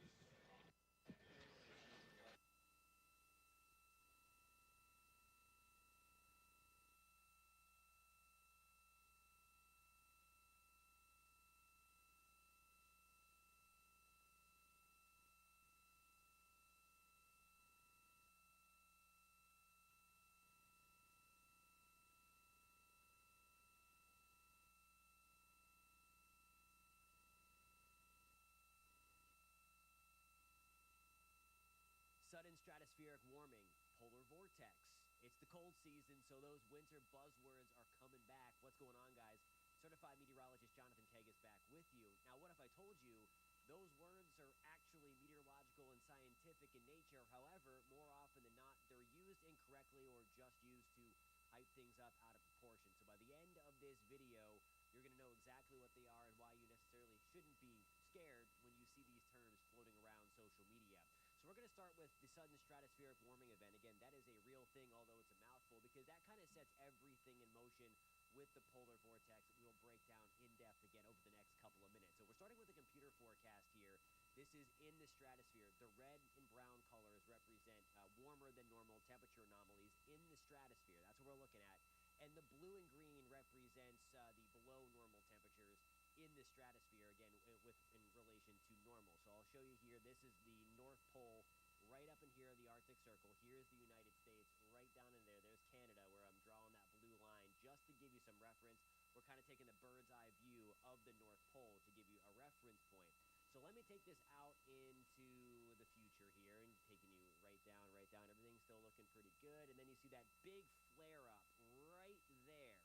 Sudden stratospheric warming, polar vortex. It's the cold season, so those winter buzzwords are coming back. What's going on, guys? Certified meteorologist Jonathan Kagas back with you. Now, what if I told you those words are actually meteorological and scientific in nature? However, more often than not, they're used incorrectly or just used to hype things up out of proportion. So by the end of this video, you're going to know exactly what they are and why you necessarily shouldn't be scared when you see these terms floating around social media. So we're going to start with the sudden stratospheric warming event. Again, that is a real thing, although it's a mouthful, because that kind of sets everything in motion with the polar vortex. We will break down in depth again over the next couple of minutes. So we're starting with the computer forecast here. This is in the stratosphere. The red and brown colors represent warmer than normal temperature anomalies in the stratosphere. That's what we're looking at. And the blue and green represents the below normal temperatures in the stratosphere, again, in relation to normal. So I'll show you here. This is the North Pole right up in here, the Arctic Circle. Here's the United States right down in there. There's Canada, where I'm drawing that blue line just to give you some reference. We're kind of taking the bird's eye view of the North Pole to give you a reference point. So let me take this out into the future here and taking you right down. Everything's still looking pretty good. And then you see that big flare up right there.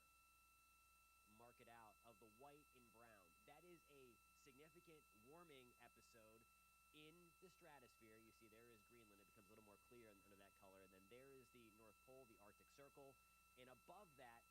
Mark it out, of the white and brown. That is a significant warming episode in the stratosphere. You see there is Greenland. It becomes a little more clear under that color. And then there is the North Pole, the Arctic Circle. And above that,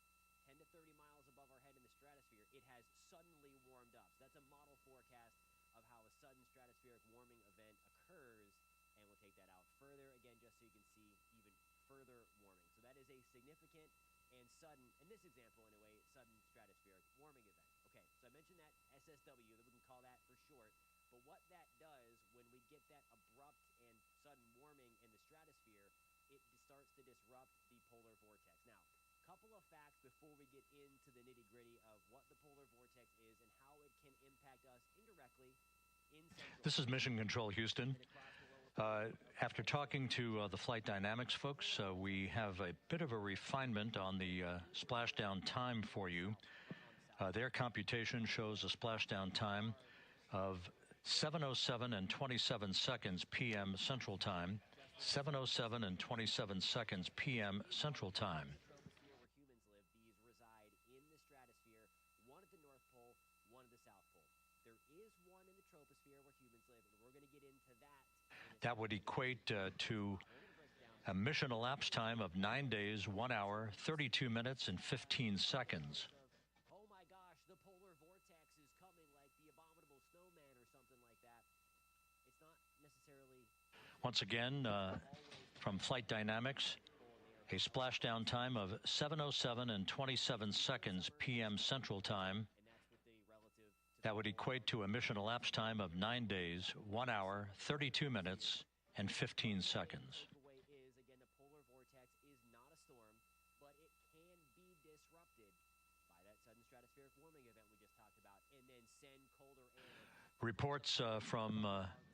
10 to 30 miles above our head in the stratosphere, it has suddenly warmed up. So that's a model forecast of how a sudden stratospheric warming event occurs. And we'll take that out further, again, just so you can see even further warming. So that is a significant and sudden, in this example anyway, sudden stratospheric warming event. Okay, so I mentioned that SSW, that we can call that for short. But what that does when we get that abrupt and sudden warming in the stratosphere, it starts to disrupt the polar vortex. Now, a couple of facts before we get into the nitty-gritty of what the polar vortex is and how it can impact us indirectly in Central. This is Mission Control Houston. After talking to the flight dynamics folks, we have a bit of a refinement on the splashdown time for you. Their computation shows a splashdown time of 7:07 and 27 seconds p.m. Central Time, 7:07 and 27 seconds p.m. Central Time. Where humans live, these reside in the stratosphere, one at the North Pole, one at the South Pole. There is one in the troposphere where humans live, and we're going to get into that. That would equate to a mission elapsed time of 9 days, 1 hour, 32 minutes, and 15 seconds. Oh my gosh, the polar vortex is coming like the abominable snowman or something like that. It's not necessarily... Once again, from Flight Dynamics, A splashdown time of 7:07 and 27 seconds p.m. Central Time. That would equate to a mission elapsed time of 9 days, 1 hour, 32 minutes, and 15 seconds. Reports from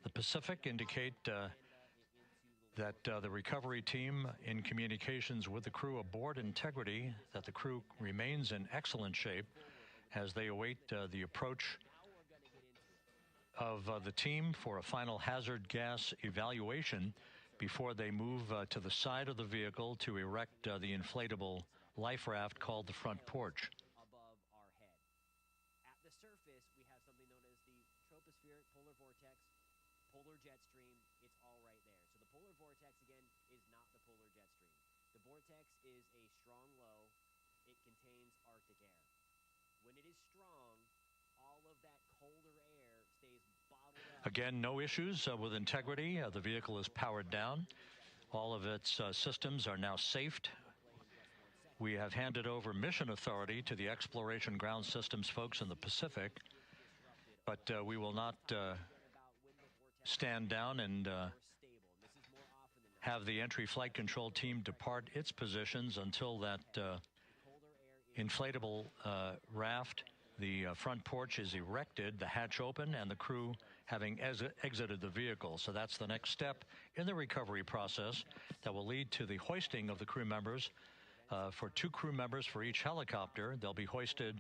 the Pacific indicate that the recovery team, in communications with the crew aboard Integrity, that the crew remains in excellent shape as they await the approach of the team for a final hazard gas evaluation before they move to the side of the vehicle to erect the inflatable life raft called the front porch. Above our head. At the surface, we have something known as the tropospheric polar vortex, polar jet stream. It's all right there. So the polar vortex, again, is not the polar jet stream. The vortex is a strong low. It contains Arctic air. When it is strong, all of that colder air stays bottled up. Again, no issues with Integrity. The vehicle is powered down. All of its systems are now safed. We have handed over mission authority to the Exploration Ground Systems folks in the Pacific, but we will not stand down and have the entry flight control team depart its positions until that inflatable raft, the front porch, is erected, the hatch open, and the crew having exited the vehicle. So that's the next step in the recovery process that will lead to the hoisting of the crew members. For 2 crew members for each helicopter, they'll be hoisted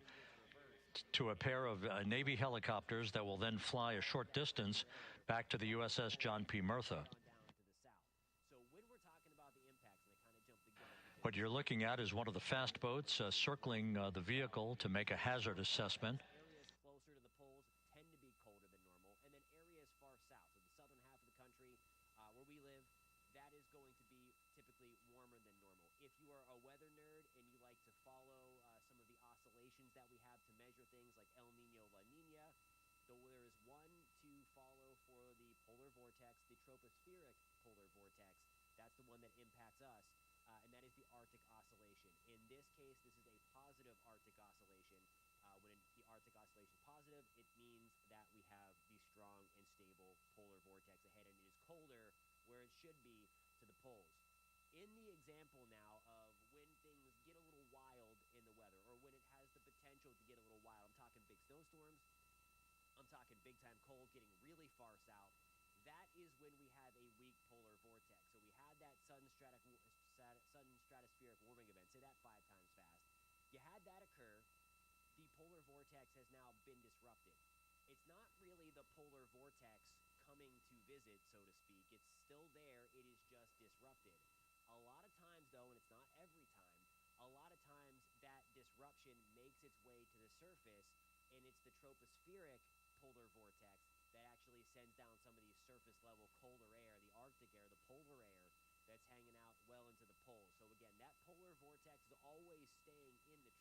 to a pair of Navy helicopters that will then fly a short distance back to the USS John P. Murtha. What you're looking at is one of the fast boats circling the vehicle to make a hazard assessment. Areas closer to the poles tend to be colder than normal, and then areas far south, so the southern half of the country where we live, that is going to be typically warmer than normal. If you are a weather nerd and you like to follow some of the oscillations that we have to measure things like El Nino, La Nina, though there is one to follow for the polar vortex, the tropospheric polar vortex. That's the one that impacts us. And that is the Arctic oscillation. In this case, this is a positive Arctic oscillation. When the Arctic oscillation is positive, it means that we have the strong and stable polar vortex ahead, and it is colder where it should be to the poles. In the example now of when things get a little wild in the weather, or when it has the potential to get a little wild, I'm talking big snowstorms, I'm talking big-time cold getting really far south, that is when we have a weak polar vortex. So we had that sudden stratospheric warming event, say that 5 times fast. You had that occur, the polar vortex has now been disrupted. It's not really the polar vortex coming to visit, so to speak. It's still there, it is just disrupted. A lot of times, though, and it's not every time, a lot of times that disruption makes its way to the surface, and it's the tropospheric polar vortex that actually sends down some of these surface level colder air, the Arctic air, the polar air that's hanging out well into the poles. So again, that polar vortex is always staying in the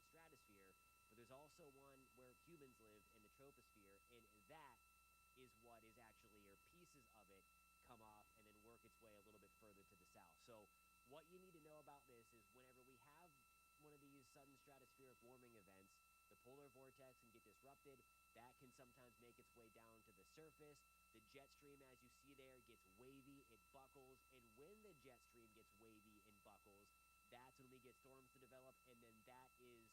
stratosphere, but there's also one where humans live in the troposphere, and that is what is actually, or pieces of it, come off and then work its way a little bit further to the south. So what you need to know about this is whenever we have one of these sudden stratospheric warming events, the polar vortex can get disrupted. That can sometimes make its way down to the surface. The jet stream, as you see there, gets wavy, it buckles, and when the jet stream gets wavy and buckles, that's when we get storms to develop, and then that is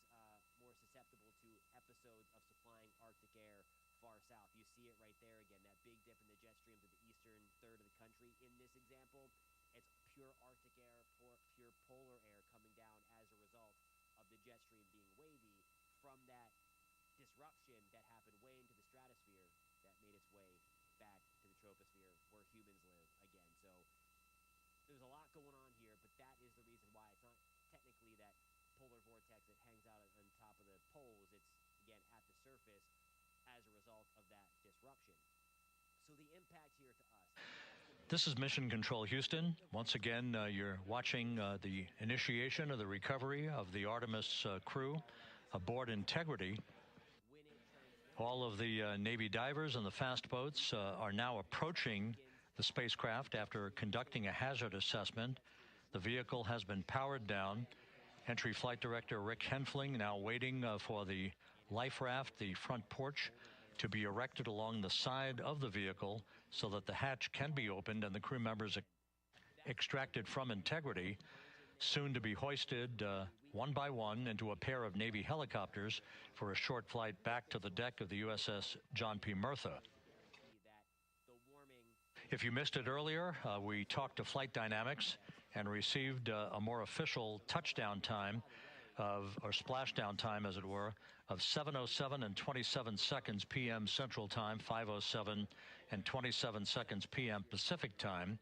more susceptible to episodes of supplying Arctic air far south. You see it right there again, that big dip in the jet stream to the eastern third of the country. In this example, it's pure Arctic air, pure polar air coming down as a result of the jet stream being wavy from that disruption that happened way into the stratosphere that made its way back to the troposphere where humans live again. So there's a lot going on here, but that is the reason why it's not technically that polar vortex that hangs out on top of the poles. It's, again, at the surface as a result of that disruption. So the impact here to us. This is Mission Control Houston. Once again, you're watching the initiation of the recovery of the Artemis crew aboard Integrity. All of the Navy divers and the fast boats are now approaching the spacecraft after conducting a hazard assessment. The vehicle has been powered down. Entry Flight Director Rick Henfling now waiting for the life raft, the front porch, to be erected along the side of the vehicle so that the hatch can be opened and the crew members extracted from Integrity, soon to be hoisted one by one into a pair of Navy helicopters for a short flight back to the deck of the USS John P. Murtha. If you missed it earlier, we talked to Flight Dynamics and received a more official touchdown time or splashdown time, as it were, of 7:07 and 27 seconds p.m. Central Time, 5:07 and 27 seconds p.m. Pacific Time.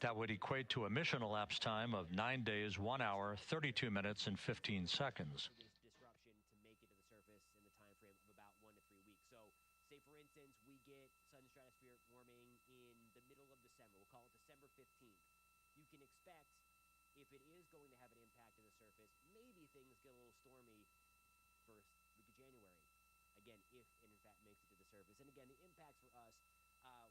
That would equate to a mission elapsed time of 9 days, 1 hour, 32 minutes, and 15 seconds. Disruption to make it to the surface in the time frame of about 1 to 3 weeks. So, say for instance, we get sudden stratospheric warming in the middle of December. We'll call it December 15th. You can expect, if it is going to have an impact to the surface, maybe things get a little stormy first week of January. Again, if it in fact makes it to the surface. And again, the impacts for us,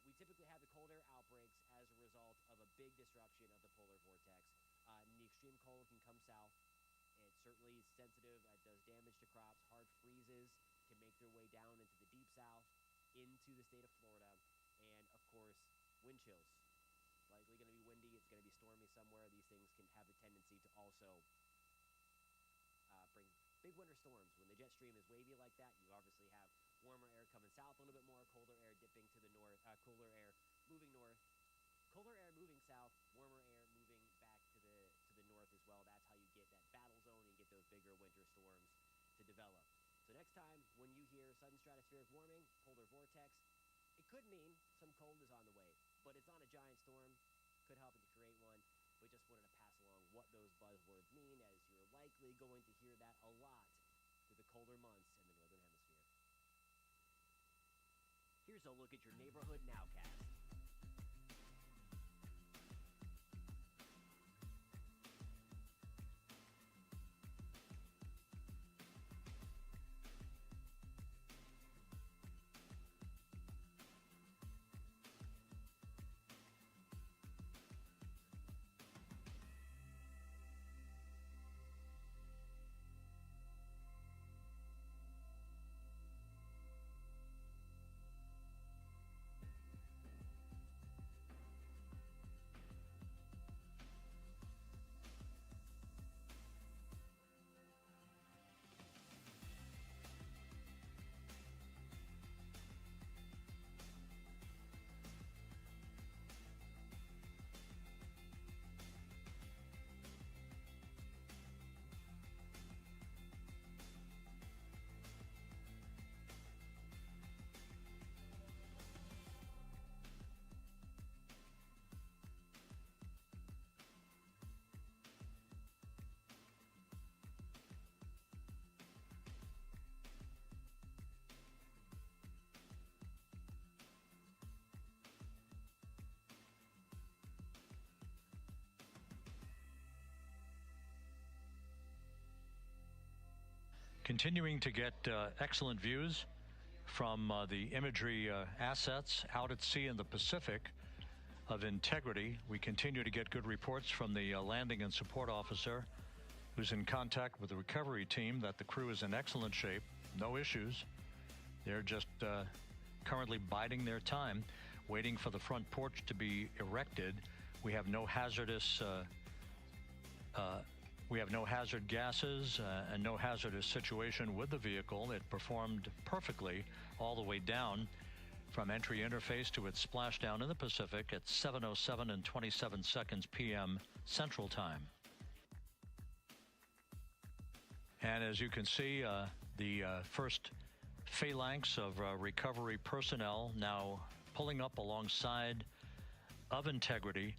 we typically have the cold air outbreaks as a result of a big disruption of the polar vortex. And the extreme cold can come south. It's certainly sensitive. It does damage to crops. Hard freezes can make their way down into the deep south, into the state of Florida. And, of course, wind chills. Likely going to be windy. It's going to be stormy somewhere. These things can have a tendency to also bring big winter storms. When the jet stream is wavy like that, you obviously have warmer air coming south a little bit more, colder air dipping to the north, cooler air moving north, colder air moving south, warmer air moving back to the north as well. That's how you get that battle zone and get those bigger winter storms to develop. So next time when you hear sudden stratospheric warming, polar vortex, it could mean some cold is on the way, but it's not a giant storm. Could help it to create one, but just wanted to pass along what those buzzwords mean, as you're likely going to hear that a lot through the colder months in the Northern Hemisphere. Here's a look at your neighborhood nowcast. Continuing to get excellent views from the imagery assets out at sea in the Pacific of Integrity. We continue to get good reports from the landing and support officer, who's in contact with the recovery team, that the crew is in excellent shape, no issues. They're just currently biding their time, waiting for the front porch to be erected. We have no hazardous hazard gases and no hazardous situation with the vehicle. It performed perfectly all the way down from entry interface to its splashdown in the Pacific at 7:07 and 27 seconds p.m. Central Time. And as you can see, the first phalanx of recovery personnel now pulling up alongside of Integrity.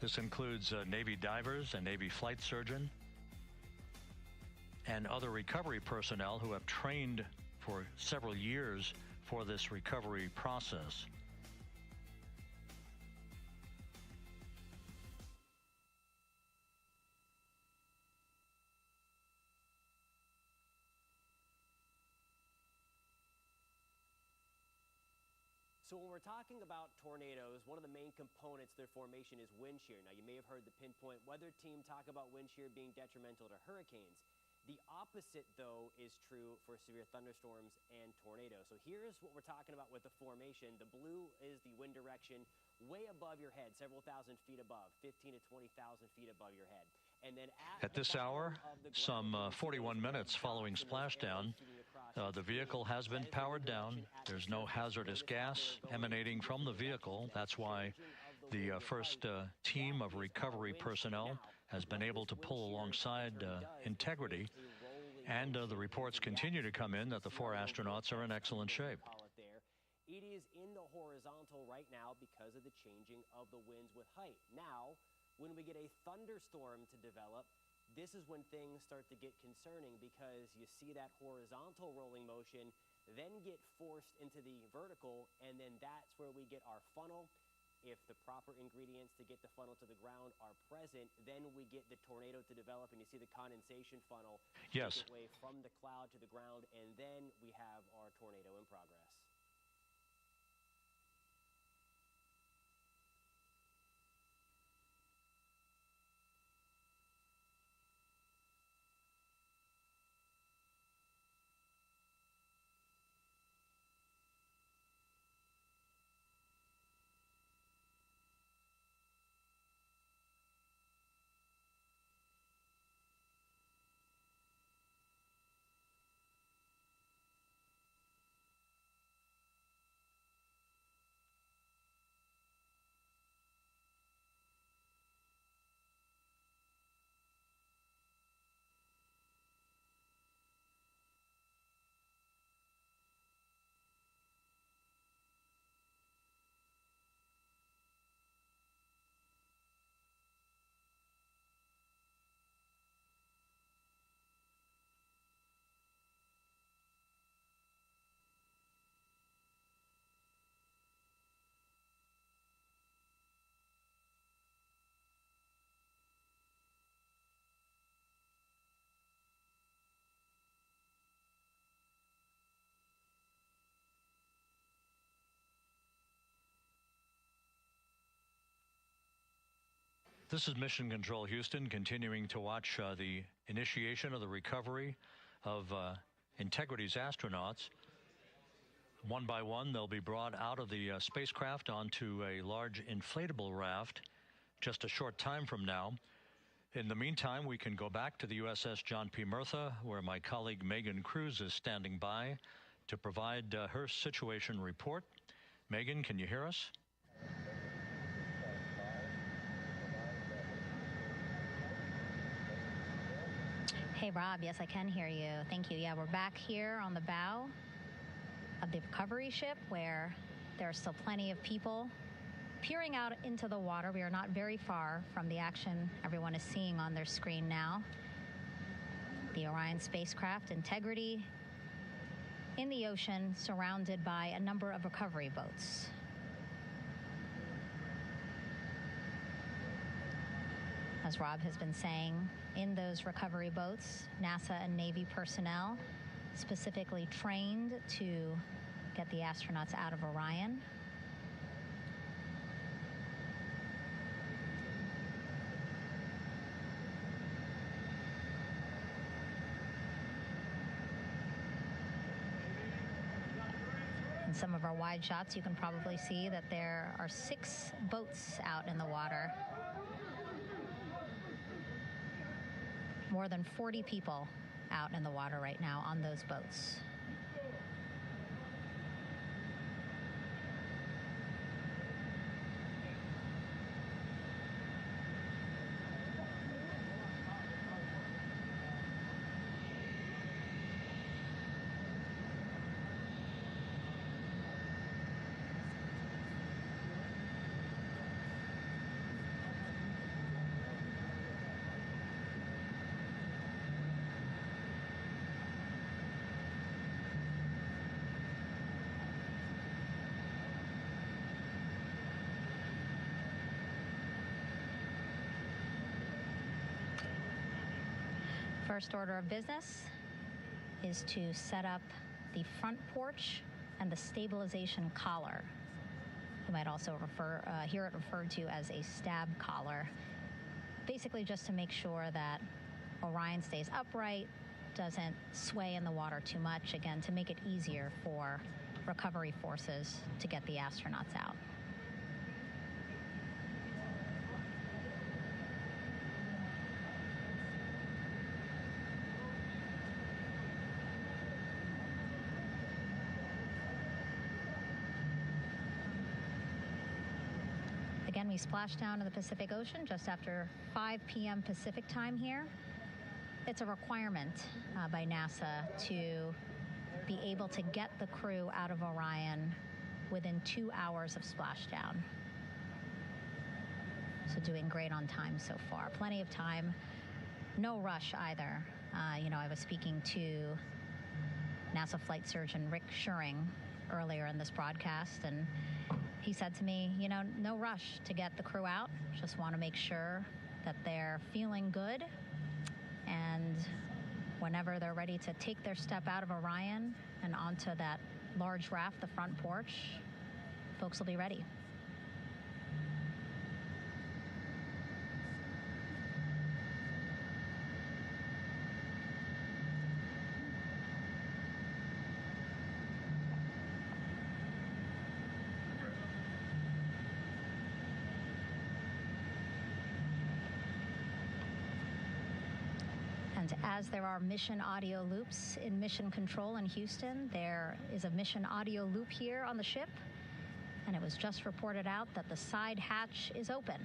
This includes Navy divers, a Navy flight surgeon, and other recovery personnel who have trained for several years for this recovery process. So when we're talking about tornadoes, one of the main components of their formation is wind shear. Now, you may have heard the Pinpoint weather team talk about wind shear being detrimental to hurricanes. The opposite, though, is true for severe thunderstorms and tornadoes. So here's what we're talking about with the formation. The blue is the wind direction way above your head, several thousand feet above, 15 to 20,000 feet above your head. And then at this hour, some 41 minutes following splashdown, the vehicle has been powered down. There's no hazardous gas emanating from the vehicle. That's why the first team of recovery personnel has been able to pull alongside Integrity. And the reports continue to come in that the 4 astronauts are in excellent shape. It is in the horizontal right now because of the changing of the winds with height. Now, when we get a thunderstorm to develop, this is when things start to get concerning because you see that horizontal rolling motion then get forced into the vertical, and then that's where we get our funnel. If the proper ingredients to get the funnel to the ground are present, then we get the tornado to develop, and you see the condensation funnel yes. away from the cloud to the ground, and then we have our tornado in progress. This is Mission Control Houston, continuing to watch the initiation of the recovery of Integrity's astronauts. One by one, they'll be brought out of the spacecraft onto a large inflatable raft just a short time from now. In the meantime, we can go back to the USS John P. Murtha, where my colleague Megan Cruz is standing by to provide her situation report. Megan, can you hear us? Hey, Rob. Yes, I can hear you. Thank you. Yeah, we're back here on the bow of the recovery ship where there are still plenty of people peering out into the water. We are not very far from the action everyone is seeing on their screen now. The Orion spacecraft, Integrity, in the ocean, surrounded by a number of recovery boats. As Rob has been saying, in those recovery boats, NASA and Navy personnel specifically trained to get the astronauts out of Orion. In some of our wide shots, you can probably see that there are 6 boats out in the water. More than 40 people out in the water right now on those boats. First order of business is to set up the front porch and the stabilization collar. You might also hear it referred to as a stab collar, basically just to make sure that Orion stays upright, doesn't sway in the water too much, again, to make it easier for recovery forces to get the astronauts out. Again, we splashed down in the Pacific Ocean just after 5 p.m. Pacific time here. It's a requirement by NASA to be able to get the crew out of Orion within 2 hours of splashdown. So doing great on time so far. Plenty of time. No rush either. I was speaking to NASA flight surgeon Rick Schuring earlier in this broadcast, and he said to me, no rush to get the crew out. Just want to make sure that they're feeling good. And whenever they're ready to take their step out of Orion and onto that large raft, the front porch, folks will be ready. And as there are mission audio loops in Mission Control in Houston, there is a mission audio loop here on the ship, and it was just reported out that the side hatch is open.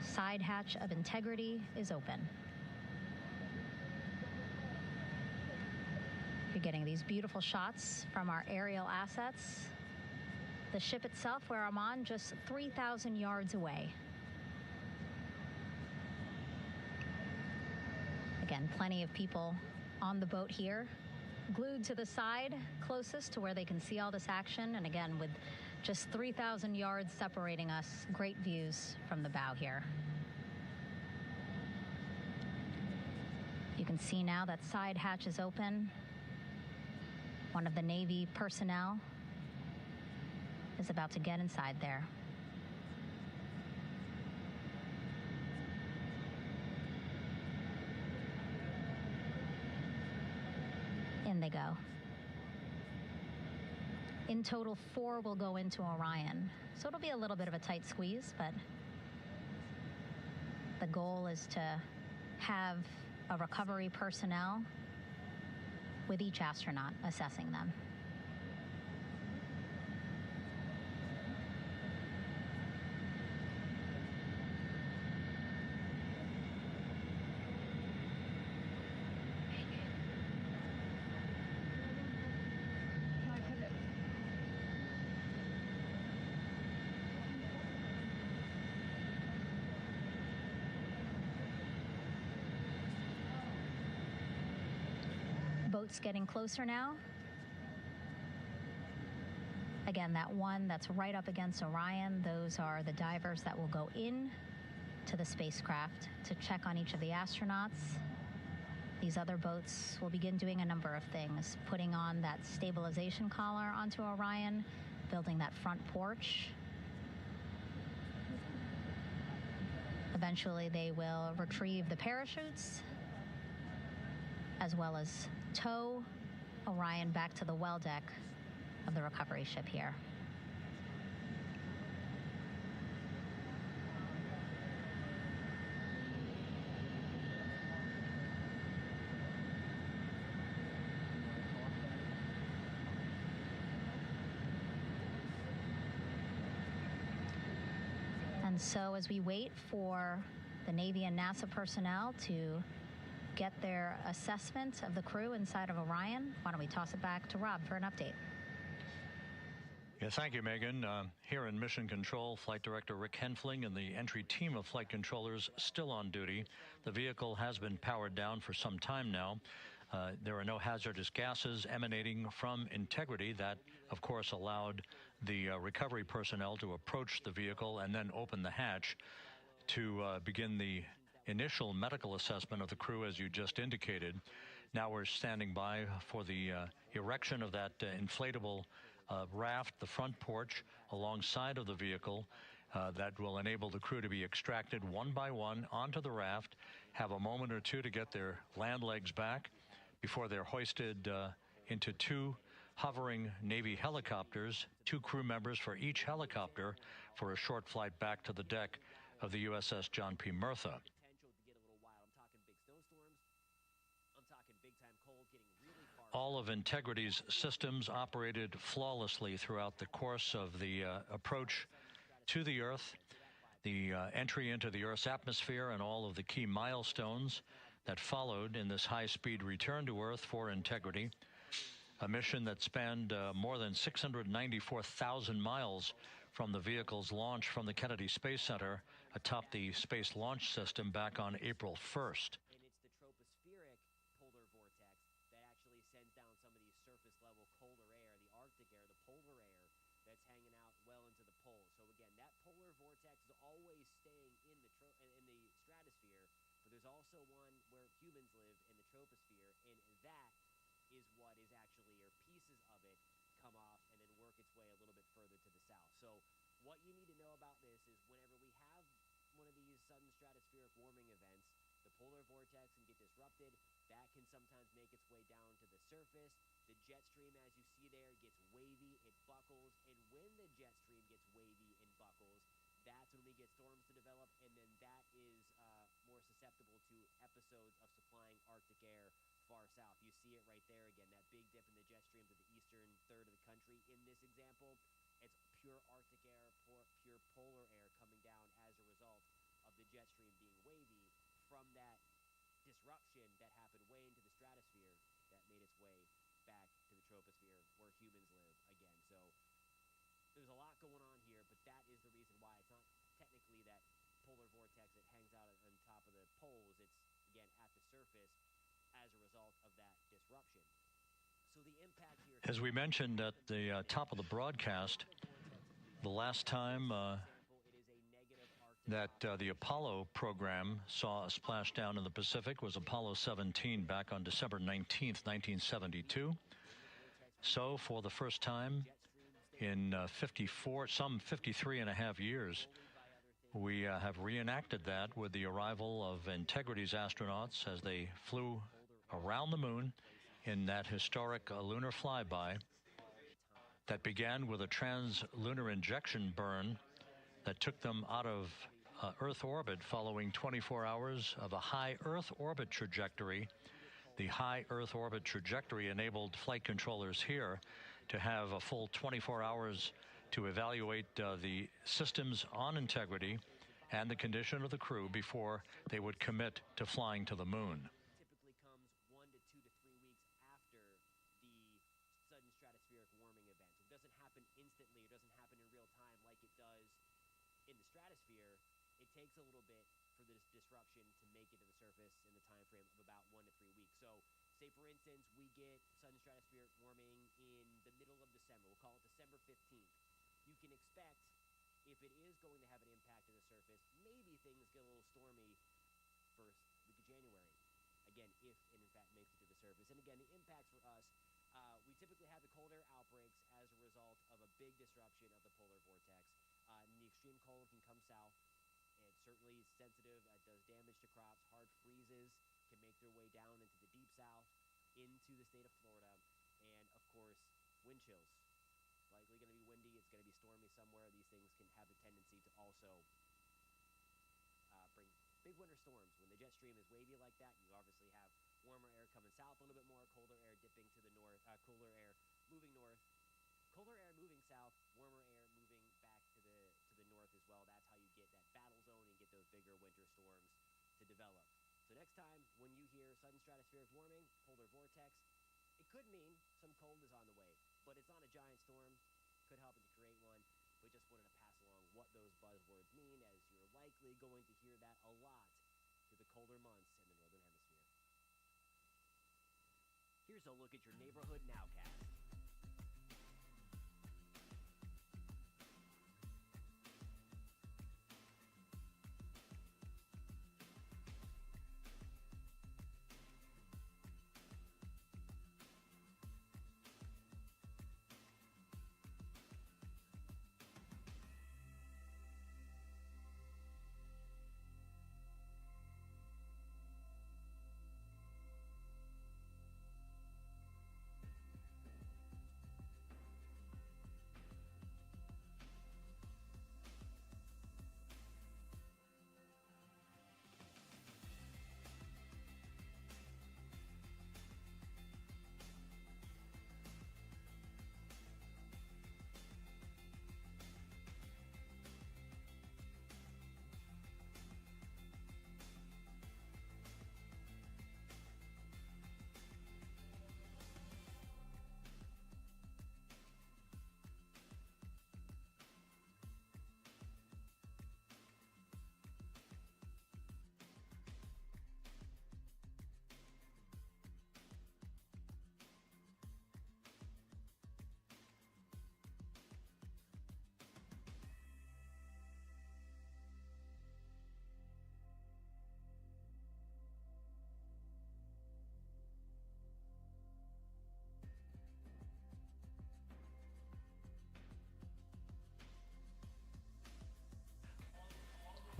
Side hatch of Integrity is open. You're getting these beautiful shots from our aerial assets. The ship itself, where I'm on, just 3,000 yards away. Again, plenty of people on the boat here, glued to the side closest to where they can see all this action. And again, with just 3,000 yards separating us, great views from the bow here. You can see now that side hatch is open. One of the Navy personnel is about to get inside there. In they go. In total, 4 will go into Orion. So it'll be a little bit of a tight squeeze, but the goal is to have a recovery personnel with each astronaut assessing them. Boats getting closer now. Again, that one that's right up against Orion, those are the divers that will go in to the spacecraft to check on each of the astronauts. These other boats will begin doing a number of things, putting on that stabilization collar onto Orion, building that front porch. Eventually, they will retrieve the parachutes, as well as tow Orion back to the well deck of the recovery ship here. And so as we wait for the Navy and NASA personnel to get their assessment of the crew inside of Orion, why don't we toss it back to Rob for an update? Yeah, thank you, Megan. Here in Mission Control, Flight Director Rick Henfling and the entry team of flight controllers still on duty. The vehicle has been powered down for some time now. There are no hazardous gases emanating from Integrity. That, of course, allowed the recovery personnel to approach the vehicle and then open the hatch to begin the initial medical assessment of the crew, as you just indicated. Now we're standing by for the erection of that inflatable a raft, the front porch, alongside of the vehicle that will enable the crew to be extracted one by one onto the raft, have a moment or two to get their land legs back before they're hoisted into two hovering Navy helicopters, 2 crew members for each helicopter, for a short flight back to the deck of the USS John P. Murtha. All of Integrity's systems operated flawlessly throughout the course of the approach to the Earth, the entry into the Earth's atmosphere, and all of the key milestones that followed in this high-speed return to Earth for Integrity, a mission that spanned more than 694,000 miles from the vehicle's launch from the Kennedy Space Center atop the Space Launch System back on April 1st. There's also one where humans live in the troposphere, and that is what is actually, or pieces of it, come off and then work its way a little bit further to the south. So what you need to know about this is whenever we have one of these sudden stratospheric warming events, the polar vortex can get disrupted. That can sometimes make its way down to the surface. The jet stream, as you see there, gets wavy, it buckles, and when the jet stream gets wavy and buckles, that's when we get storms to develop, and then that is more susceptible to episodes of supplying Arctic air far south. You see it right there again, that big dip in the jet stream to the eastern third of the country. In this example, it's pure Arctic air, pure polar air coming down as a result of the jet stream being wavy from that disruption that happened way into the stratosphere that made its way back to the troposphere where humans live again. So there's a lot going on here, but that is the reason why. It's not technically that polar vortex that hangs out on top of the poles. It's, again, at the surface as a result of that disruption. So the impact here... As we mentioned at the top of the broadcast, the last time that the Apollo program saw a splashdown in the Pacific was Apollo 17 back on December 19th, 1972. So for the first time in 53 and a half years, we have reenacted that with the arrival of Integrity's astronauts as they flew around the moon in that historic lunar flyby that began with a trans-lunar injection burn that took them out of Earth orbit following 24 hours of a high Earth orbit trajectory. The high Earth orbit trajectory enabled flight controllers here to have a full 24 hours to evaluate the systems on Integrity and the condition of the crew before they would commit to flying to the moon. Typically comes 1 to 2 to 3 weeks after the sudden stratospheric warming event. So it doesn't happen instantly. It doesn't happen in real time like it does in the stratosphere. It takes a little bit for this disruption to make it to the surface in the time frame of about 1 to 3 weeks. So say, for instance, we get sudden stratospheric warming in the middle of December. We'll call it December 15th. You can expect, if it is going to have an impact to the surface, maybe things get a little stormy first week of January. Again, if it in fact makes it to the surface. And again, the impacts for us, we typically have the cold air outbreaks as a result of a big disruption of the polar vortex. And the extreme cold can come south. It's certainly sensitive. It does damage to crops. Hard freezes can make their way down into the deep south, into the state of Florida. And, of course, wind chills. Likely going to be windy. It's going to be stormy somewhere. These things can have the tendency to also bring big winter storms. When the jet stream is wavy like that, you obviously have warmer air coming south a little bit more, colder air dipping to the north, cooler air moving north, colder air moving south, warmer air moving back to the north as well. That's how you get that battle zone and get those bigger winter storms to develop. So next time when you hear sudden stratospheric warming, polar vortex, it could mean some cold is on the way, but it's not a giant storm. Could help to create one, but just wanted to pass along what those buzzwords mean, as you're likely going to hear that a lot through the colder months in the Northern Hemisphere. Here's a look at your neighborhood nowcast.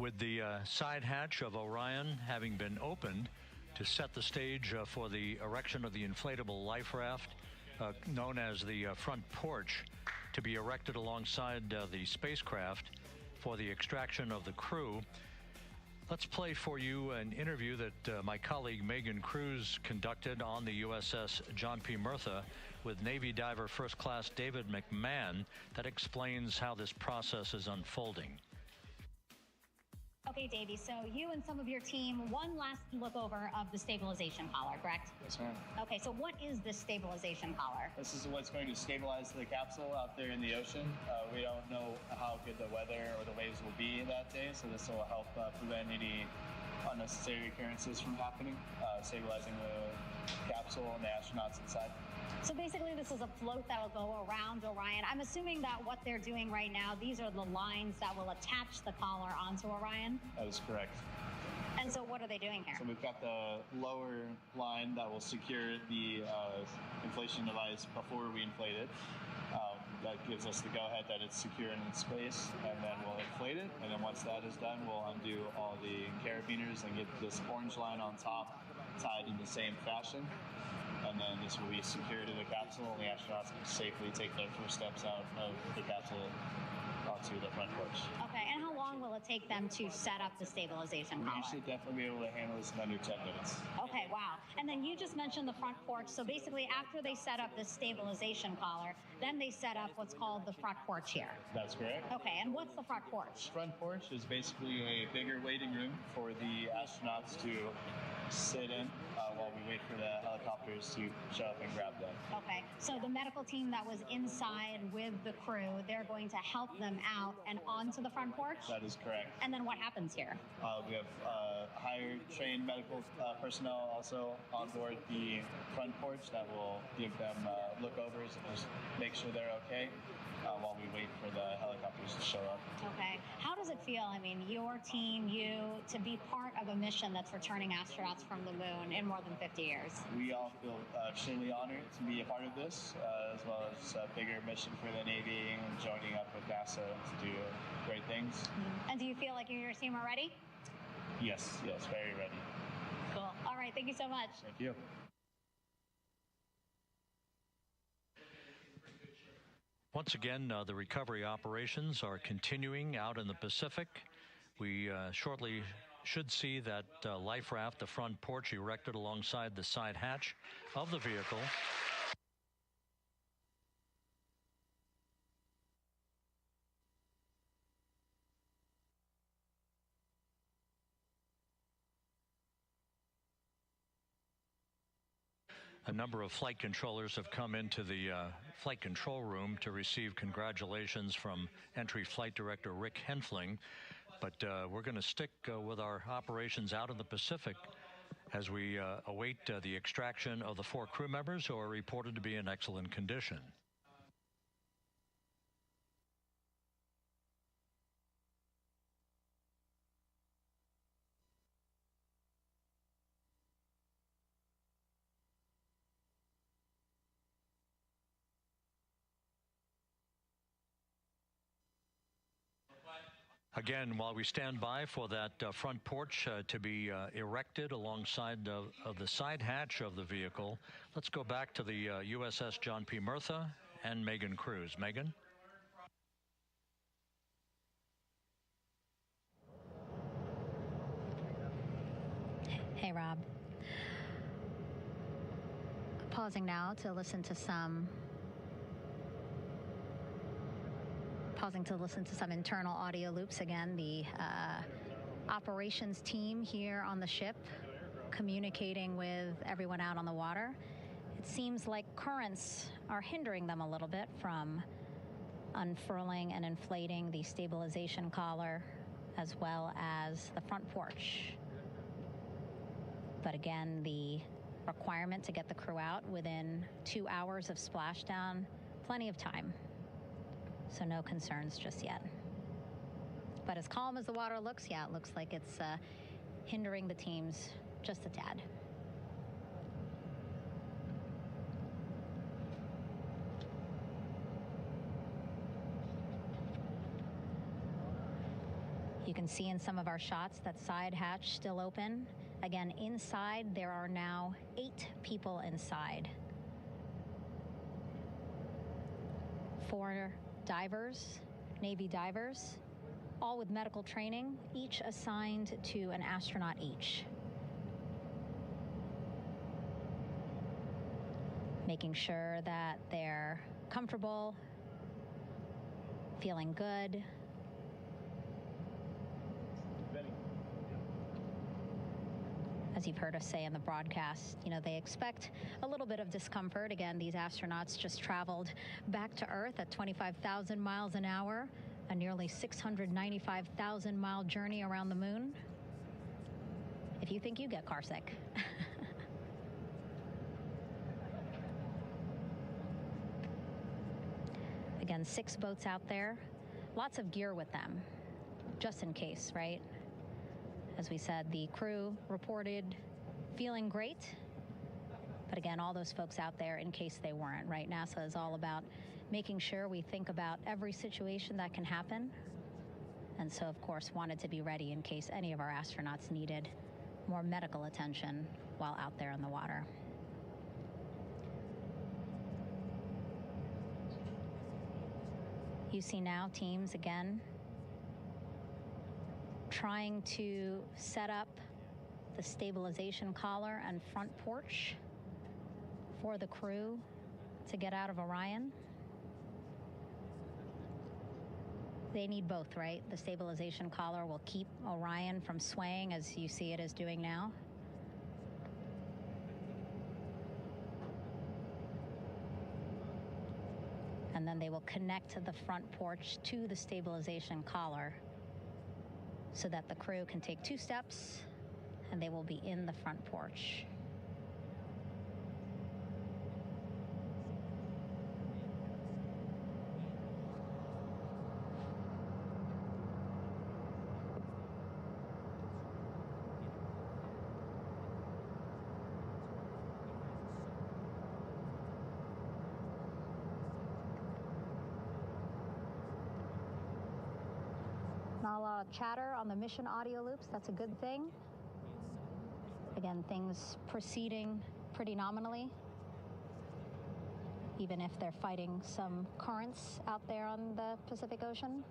With the side hatch of Orion having been opened to set the stage for the erection of the inflatable life raft, known as the front porch, to be erected alongside the spacecraft for the extraction of the crew. Let's play for you an interview that my colleague Megan Cruz conducted on the USS John P. Murtha with Navy diver First Class David McMahon that explains how this process is unfolding. Okay, Davey, so you and some of your team, one last look over of the stabilization collar, correct? Yes, ma'am. Okay, so what is this stabilization collar? This is what's going to stabilize the capsule out there in the ocean. We don't know how good the weather or the waves will be that day, so this will help prevent any unnecessary occurrences from happening, stabilizing the capsule and the astronauts inside. So basically this is a float that will go around Orion. I'm assuming that what they're doing right now, these are the lines that will attach the collar onto Orion? That is correct. And so what are they doing here? So we've got the lower line that will secure the inflation device before we inflate it. That gives us the go-ahead that it's secure in its space, and then we'll inflate it. And then once that is done, we'll undo all the carabiners and get this orange line on top tied in the same fashion. And then this will be secured to the capsule, and the astronauts can safely take their first steps out of the capsule onto the front porch. Okay, and how long will it take them to set up the stabilization collar? We should definitely be able to handle this in under 10 minutes. Okay, wow. And then you just mentioned the front porch. So basically, after they set up the stabilization collar, then they set up what's called the front porch here. That's correct. Okay, and what's the front porch? Front porch is basically a bigger waiting room for the astronauts to sit in while we wait for the helicopters to show up and grab them. Okay, so the medical team that was inside with the crew, they're going to help them out and onto the front porch? That is correct. And then what happens here? We have hired trained medical personnel also on board the front porch that will give them lookovers and just make sure they're okay while we wait for the helicopters to show up. Okay. How does it feel, I mean, your team, you, to be part of a mission that's returning astronauts from the moon in more than 50 years? We all feel extremely honored to be a part of this, as well as a bigger mission for the Navy and joining up with NASA to do great things. And do you feel like you and your team are ready? Yes, very ready. Cool. All right, thank you so much. Thank you. Once again, the recovery operations are continuing out in the Pacific. We shortly should see that life raft, the front porch, erected alongside the side hatch of the vehicle. A number of flight controllers have come into the flight control room to receive congratulations from Entry Flight Director Rick Henfling. But we're going to stick with our operations out in the Pacific as we await the extraction of the 4 crew members who are reported to be in excellent condition. Again, while we stand by for that front porch to be erected alongside of the side hatch of the vehicle, let's go back to the USS John P. Murtha and Megan Cruz. Megan? Hey, Rob. Pausing now to listen to some internal audio loops. Again, the operations team here on the ship communicating with everyone out on the water. It seems like currents are hindering them a little bit from unfurling and inflating the stabilization collar as well as the front porch. But again, the requirement to get the crew out within 2 hours of splashdown, plenty of time. So no concerns just yet. But as calm as the water looks, yeah, it looks like it's hindering the teams just a tad. You can see in some of our shots that side hatch still open. Again, inside, there are now 8 people inside. 4 divers, Navy divers, all with medical training, each assigned to an astronaut each. Making sure that they're comfortable, feeling good. As you've heard us say in the broadcast, they expect a little bit of discomfort. Again, these astronauts just traveled back to Earth at 25,000 miles an hour, a nearly 695,000-mile journey around the moon. If you think you get car sick. Again, 6 boats out there, lots of gear with them, just in case, right? As we said, the crew reported feeling great. But again, all those folks out there in case they weren't, right? NASA is all about making sure we think about every situation that can happen. And so, of course, wanted to be ready in case any of our astronauts needed more medical attention while out there in the water. You see now teams, again, trying to set up the stabilization collar and front porch for the crew to get out of Orion. They need both, right? The stabilization collar will keep Orion from swaying as you see it is doing now. And then they will connect the front porch to the stabilization collar so that the crew can take 2 steps and they will be in the front porch. Not a lot of chatter on the mission audio loops. That's a good thing. Again, things proceeding pretty nominally, even if they're fighting some currents out there on the Pacific Ocean.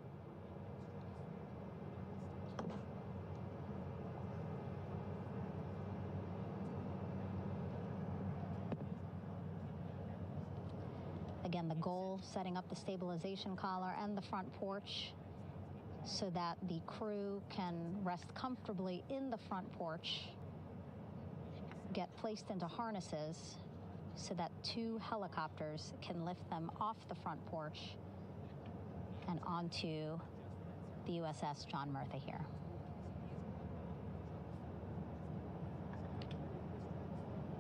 Again, the goal, setting up the stabilization collar and the front porch so that the crew can rest comfortably in the front porch, get placed into harnesses so that 2 helicopters can lift them off the front porch and onto the USS John Murtha here.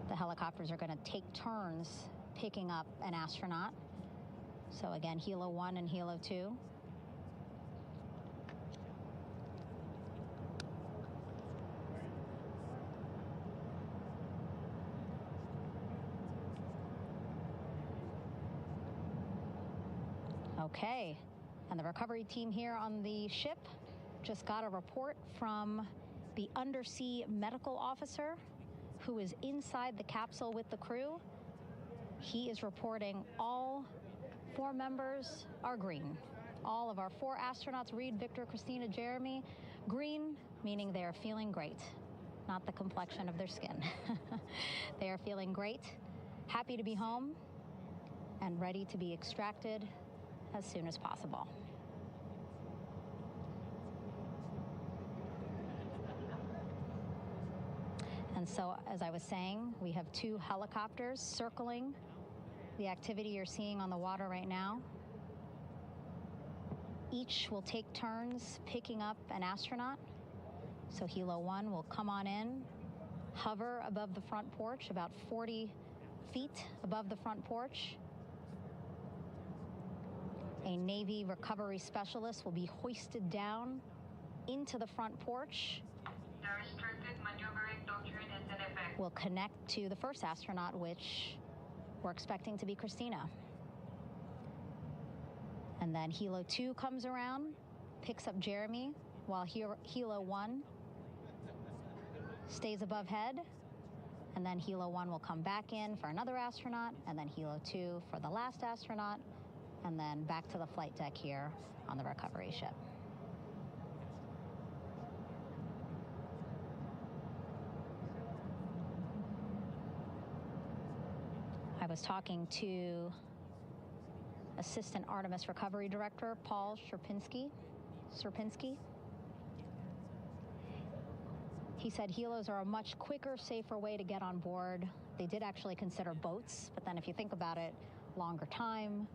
The helicopters are going to take turns picking up an astronaut. So again, Helo 1 and Helo 2. Okay, and the recovery team here on the ship just got a report from the undersea medical officer who is inside the capsule with the crew. He is reporting all 4 members are green. All of our 4 astronauts, Reed, Victor, Christina, Jeremy, green, meaning they are feeling great, not the complexion of their skin. They are feeling great, happy to be home, and ready to be extracted as soon as possible. And so, as I was saying, we have 2 helicopters circling the activity you're seeing on the water right now. Each will take turns picking up an astronaut. So Helo 1 will come on in, hover above the front porch, about 40 feet above the front porch. A Navy recovery specialist will be hoisted down into the front porch. The restricted maneuvering doctrine is in effect. Will connect to the first astronaut, which we're expecting to be Christina. And then Helo 2 comes around, picks up Jeremy, while Helo 1 stays above head, and then Helo 1 will come back in for another astronaut, and then Helo 2 for the last astronaut, and then back to the flight deck here on the recovery ship. I was talking to Assistant Artemis Recovery Director Paul Sierpinski. He said helos are a much quicker, safer way to get on board. They did actually consider boats, but then if you think about it, longer time,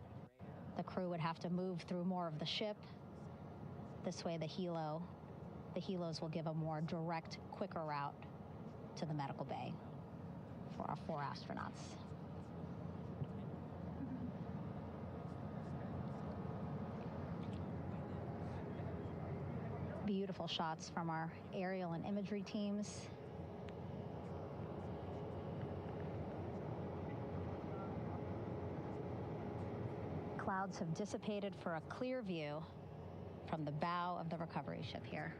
the crew would have to move through more of the ship. This way, the helos will give a more direct, quicker route to the medical bay for our 4 astronauts. Beautiful shots from our aerial and imagery teams. Clouds have dissipated for a clear view from the bow of the recovery ship here.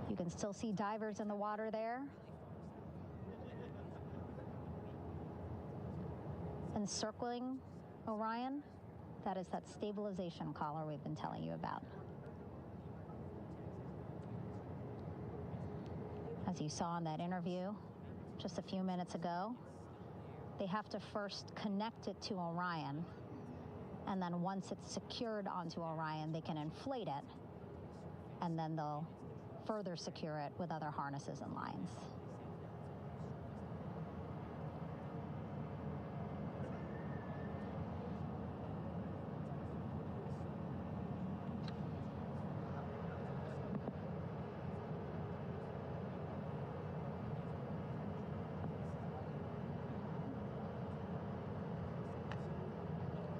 You can still see divers in the water there. Encircling Orion, that is that stabilization collar we've been telling you about. As you saw in that interview just a few minutes ago, they have to first connect it to Orion, and then once it's secured onto Orion, they can inflate it, and then they'll further secure it with other harnesses and lines.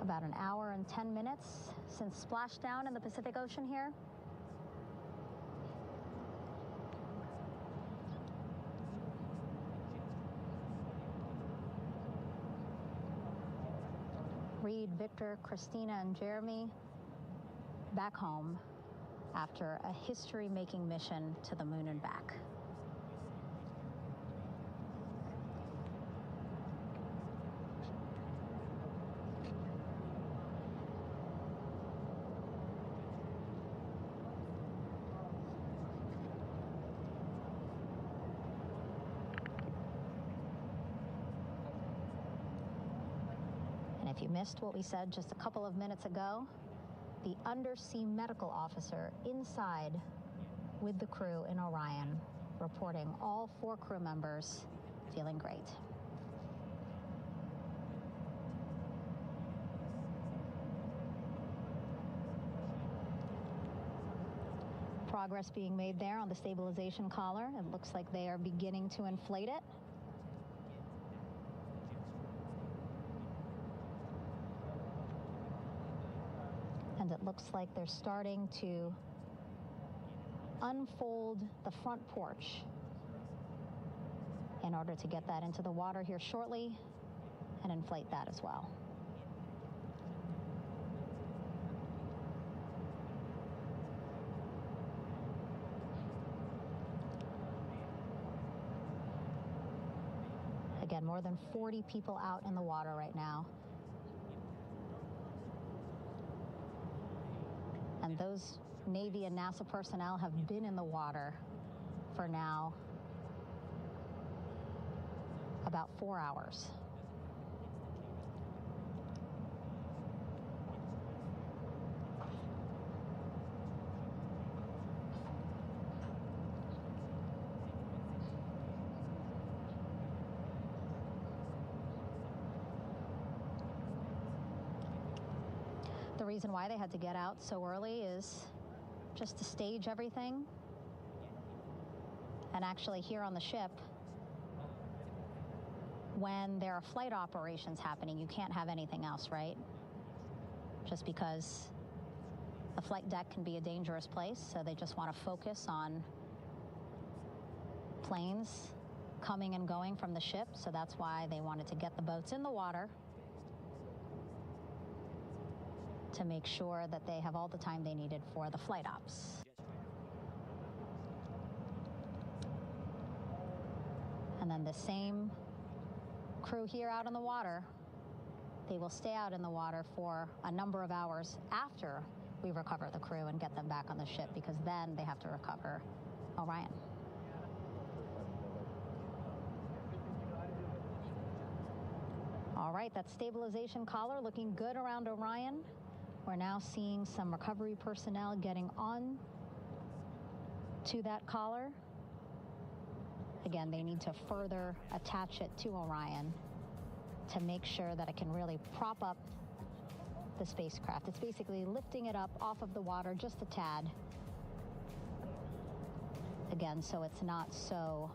About an hour and 10 minutes since splashdown in the Pacific Ocean here. Reed, Victor, Christina, and Jeremy back home after a history-making mission to the moon and back. If you missed what we said just a couple of minutes ago, the undersea medical officer inside with the crew in Orion, reporting all 4 crew members feeling great. Progress being made there on the stabilization collar. It looks like they are beginning to inflate it. And it looks like they're starting to unfold the front porch in order to get that into the water here shortly and inflate that as well. Again, more than 40 people out in the water right now. And those Navy and NASA personnel have been in the water for now about 4 hours. The reason why they had to get out so early is just to stage everything. And actually here on the ship, when there are flight operations happening, you can't have anything else, right? Just because the flight deck can be a dangerous place, so they just want to focus on planes coming and going from the ship, so that's why they wanted to get the boats in the water to make sure that they have all the time they needed for the flight ops. And then the same crew here out in the water, they will stay out in the water for a number of hours after we recover the crew and get them back on the ship, because then they have to recover Orion. All right, that stabilization collar looking good around Orion. We're now seeing some recovery personnel getting on to that collar. Again, they need to further attach it to Orion to make sure that it can really prop up the spacecraft. It's basically lifting it up off of the water just a tad. Again, so it's not so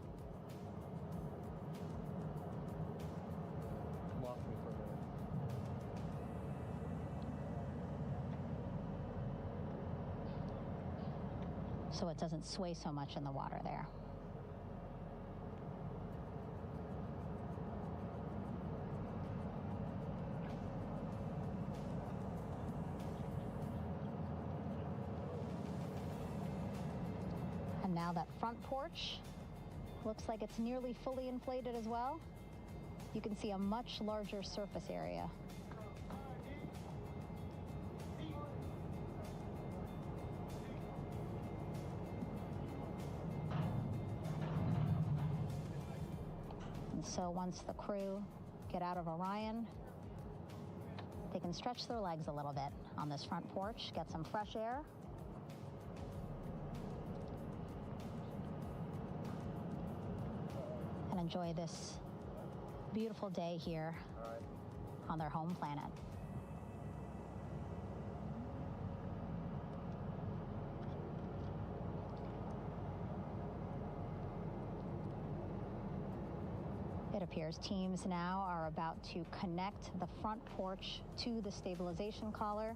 so it doesn't sway so much in the water there. And now that front porch looks like it's nearly fully inflated as well. You can see a much larger surface area. And so once the crew get out of Orion, they can stretch their legs a little bit on this front porch, get some fresh air. And enjoy this beautiful day here on their home planet. It appears teams now are about to connect the front porch to the stabilization collar.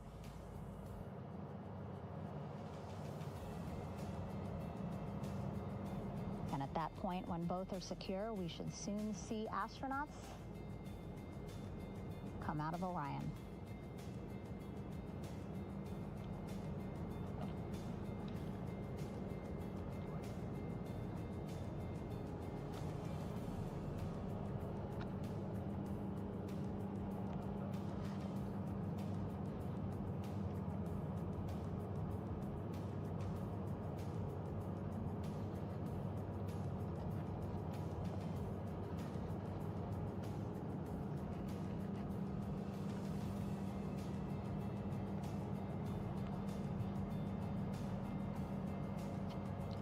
And at that point, when both are secure, we should soon see astronauts come out of Orion.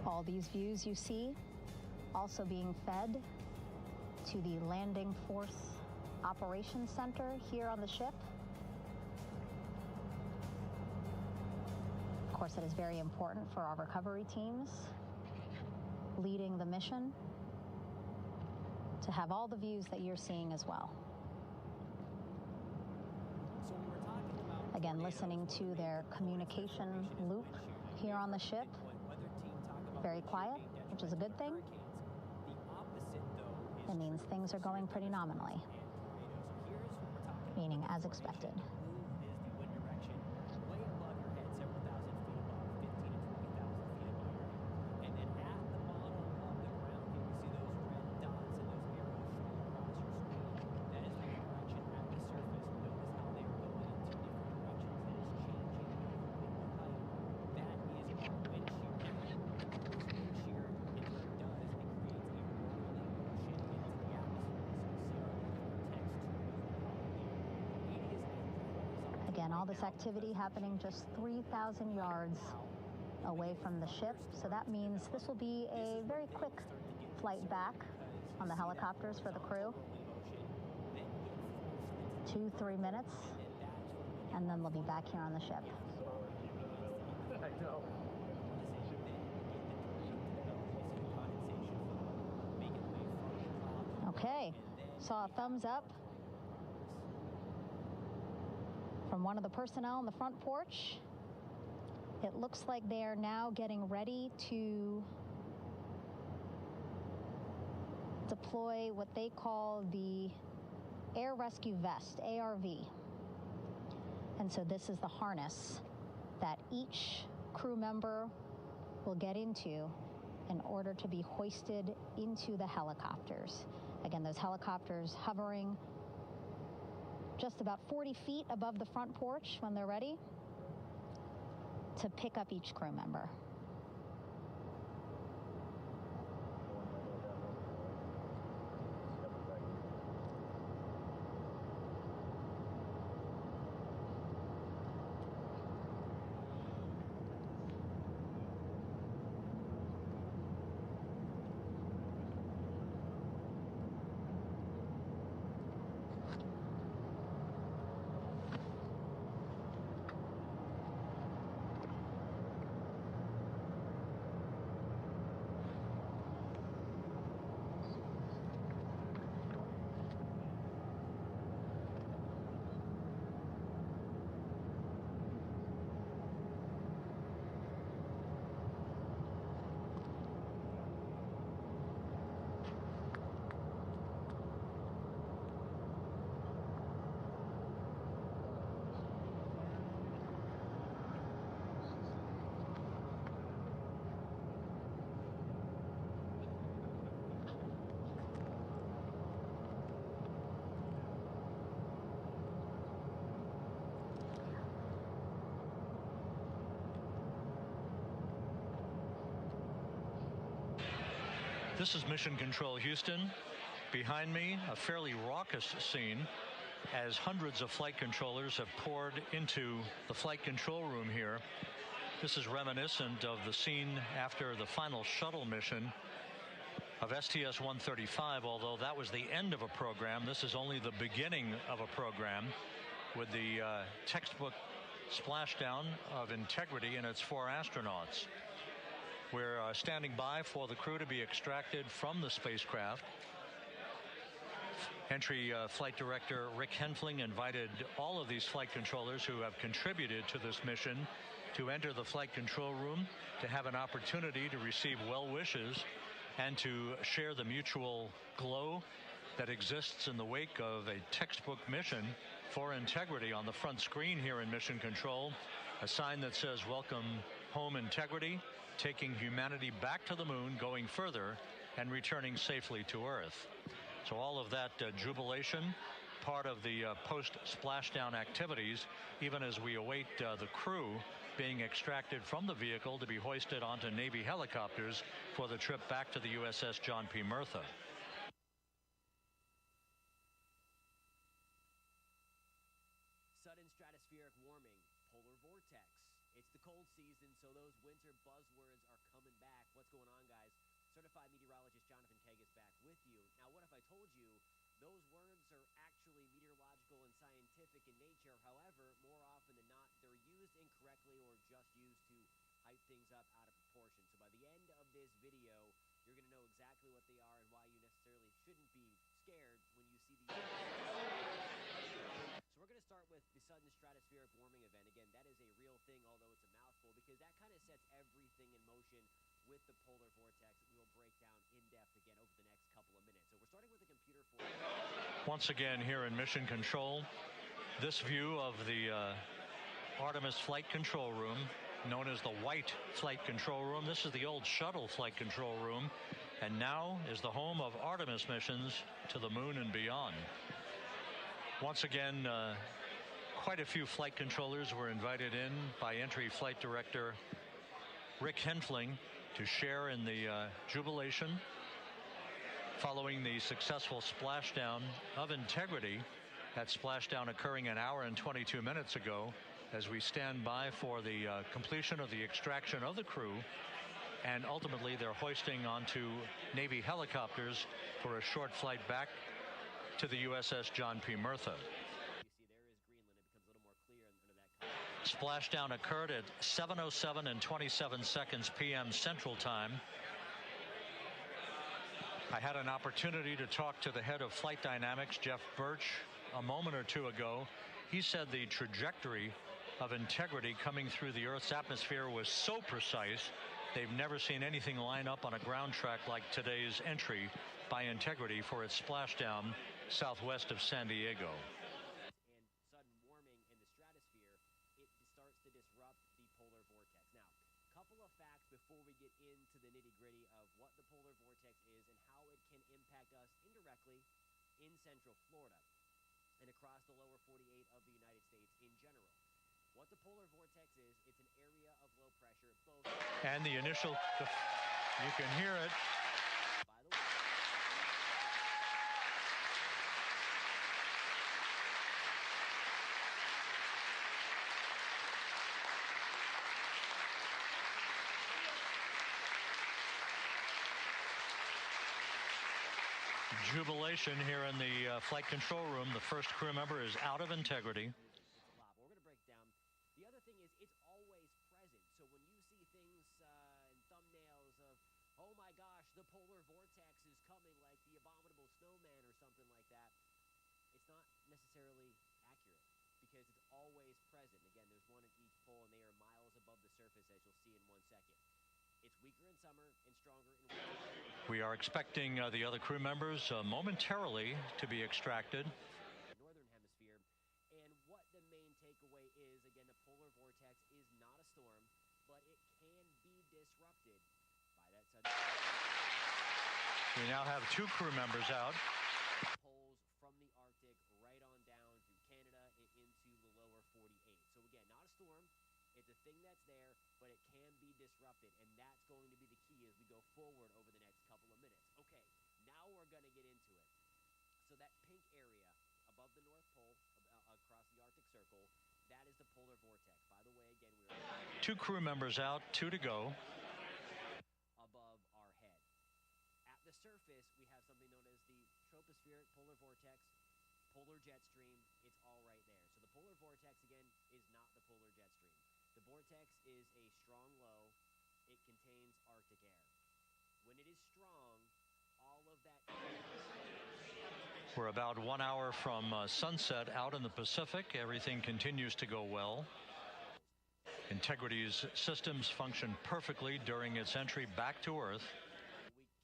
All these views you see also being fed to the Landing Force Operations Center here on the ship. Of course, it is very important for our recovery teams leading the mission to have all the views that you're seeing as well. Again, listening to their communication loop here on the ship. Very quiet, which is a good thing. It means things are going pretty nominally, meaning as expected. Again, all this activity happening just 3,000 yards away from the ship. So that means this will be a very quick flight back on the helicopters for the crew. 2-3 minutes, and then they'll be back here on the ship. Okay, saw a thumbs up from one of the personnel on the front porch. It looks like they are now getting ready to deploy what they call the Air Rescue Vest, ARV. And so this is the harness that each crew member will get into in order to be hoisted into the helicopters. Again, those helicopters hovering just about 40 feet above the front porch when they're ready to pick up each crew member. This is Mission Control Houston. Behind me, a fairly raucous scene as hundreds of flight controllers have poured into the flight control room here. This is reminiscent of the scene after the final shuttle mission of STS-135, although that was the end of a program. This is only the beginning of a program with the textbook splashdown of Integrity and its 4 astronauts. We're standing by for the crew to be extracted from the spacecraft. Entry Flight Director Rick Henfling invited all of these flight controllers who have contributed to this mission to enter the flight control room to have an opportunity to receive well wishes and to share the mutual glow that exists in the wake of a textbook mission for Integrity. On the front screen here in Mission Control, a sign that says "Welcome Home, Integrity," taking humanity back to the moon, going further, and returning safely to Earth. So all of that jubilation, part of the post-splashdown activities, even as we await the crew being extracted from the vehicle to be hoisted onto Navy helicopters for the trip back to the USS John P. Murtha. Sudden stratospheric warming, polar vortex. It's the cold season, so those winter buzzwords are coming back. What's going on, guys? Certified meteorologist Jonathan Kagas back with you. Now, what if I told you those words are actually meteorological and scientific in nature? However, more often than not, they're used incorrectly or just used to hype things up out of proportion. So by the end of this video, you're going to know exactly what they are and why you necessarily shouldn't be scared when you see these. So we're going to start with the sudden stratospheric warming event. Again, that is a real thing, although it's a mouthful, because that kind of sets everything in motion with the polar vortex that we will break down in depth again over the next couple of minutes. So we're starting with the computer Once again here in Mission Control, this view of the Artemis flight control room, known as the White Flight Control Room. This is the old shuttle flight control room, and now is the home of Artemis missions to the moon and beyond. Once again, quite a few flight controllers were invited in by Entry Flight Director Rick Henfling to share in the jubilation following the successful splashdown of Integrity. That splashdown occurring an hour and 22 minutes ago, as we stand by for the completion of the extraction of the crew, and ultimately they're hoisting onto Navy helicopters for a short flight back to the USS John P. Murtha. Splashdown occurred at 7:07 and 27 seconds p.m. Central Time. I had an opportunity to talk to the head of flight dynamics, Jeff Birch, a moment or two ago. He said the trajectory of Integrity coming through the Earth's atmosphere was so precise, they've never seen anything line up on a ground track like today's entry by Integrity for its splashdown southwest of San Diego. And sudden warming in the stratosphere, it starts to disrupt the polar vortex. Now, a couple of facts before we get into the nitty-gritty of what the polar vortex is and how it can impact us indirectly in central Florida and across the lower 48 of the United States in general. What the polar vortex is, it's an area of low pressure, both... And the initial, you can hear it. By the way, jubilation here in the flight control room. The first crew member is out of Integrity. we're going to break down. The other thing is it's always present. So when you see things in thumbnails of, oh my gosh, the polar vortex is coming like the abominable snowman or something like that, it's not necessarily accurate because it's always present. Again, there's one at each pole and they are miles above the surface, as you'll see in 1 second. It's weaker in summer and stronger in winter. We are expecting the other crew members momentarily to be extracted. Northern hemisphere. And what the main takeaway is, again, the polar vortex is not a storm, but it can be disrupted by that sudden. We now have 2 crew members out. Poles from the Arctic right on down through Canada and into the lower 48. So again, not a storm. It's a thing that's there, but it can be disrupted, and that's going to be the key as we go forward over the next couple of minutes. Okay, now we're going to get into it. So that pink area above the North Pole, across the Arctic Circle, that is the polar vortex. By the way, again, we're 2 crew members out, 2 to go. above our head. At the surface, we have something known as the tropospheric polar vortex, polar jet stream. It's all right there. So the polar vortex, again, is not the polar jet stream. The vortex is a strong low. It contains Arctic air. When it is strong, all of that air is... We're about 1 hour from sunset out in the Pacific. Everything continues to go well. Integrity's systems function perfectly during its entry back to Earth. We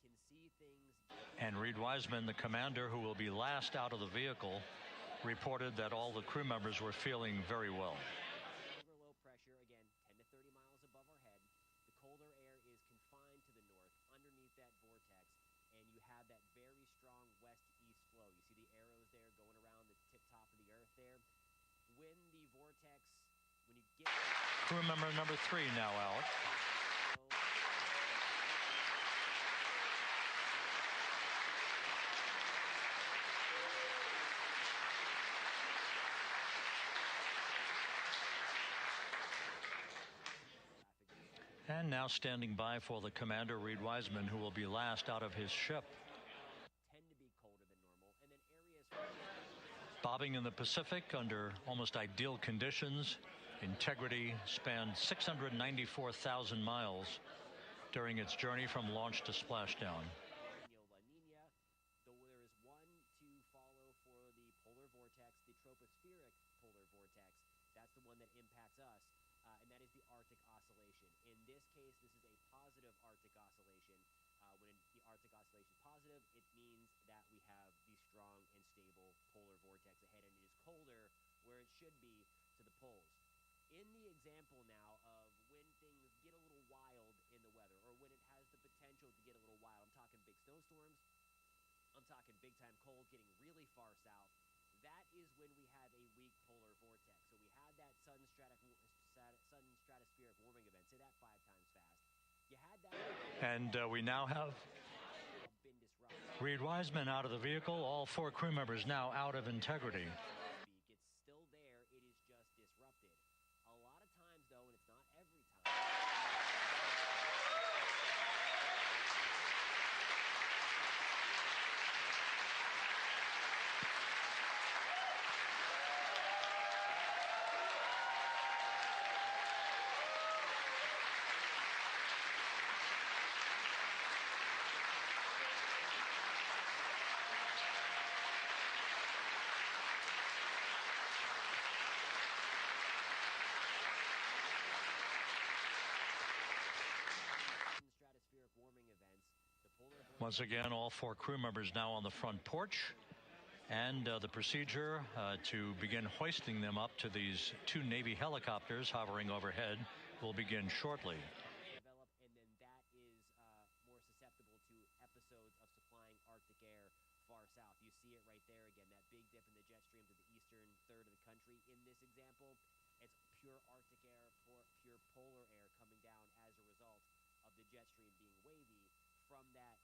can see things... And Reed Wiseman, the commander who will be last out of the vehicle, reported that all the crew members were feeling very well. Low pressure, again, 10 to 30 miles above our head. The colder air is confined to the north underneath that vortex, and you have that very strong west-east flow. You see the arrows there going around the tip top of the Earth there. When the vortex, when you get... Crew member number 3 now out. And now standing by for the commander, Reed Wiseman, who will be last out of his ship. Tend to be colder than normal, and then areas... Bobbing in the Pacific under almost ideal conditions, Integrity spanned 694,000 miles during its journey from launch to splashdown. La Nina, though there is one to follow for the polar vortex, the tropospheric polar vortex. That's the one that impacts us, and that is the Arctic oscillation. In this case, this is a positive Arctic oscillation. When the Arctic oscillation positive, it means that we have the strong and stable polar vortex ahead, and it is colder where it should be to the poles. In the example now of when things get a little wild in the weather, or when it has the potential to get a little wild, I'm talking big snowstorms, I'm talking big time cold getting really far south, that is when we have a weak polar vortex. So we had that sudden stratospheric warming event, say that 5 times fast. You had that... And we now have Reed Wiseman out of the vehicle, all 4 crew members now out of Integrity. It's still there, it is just disrupted. A lot of times, though, and it's not every time... Once again, all 4 crew members now on the front porch. And the procedure to begin hoisting them up to these 2 Navy helicopters hovering overhead will begin shortly. And then that is more susceptible to episodes of supplying Arctic air far south. You see it right there again, that big dip in the jet stream to the eastern third of the country. In this example, it's pure Arctic air, pure polar air coming down as a result of the jet stream being wavy from that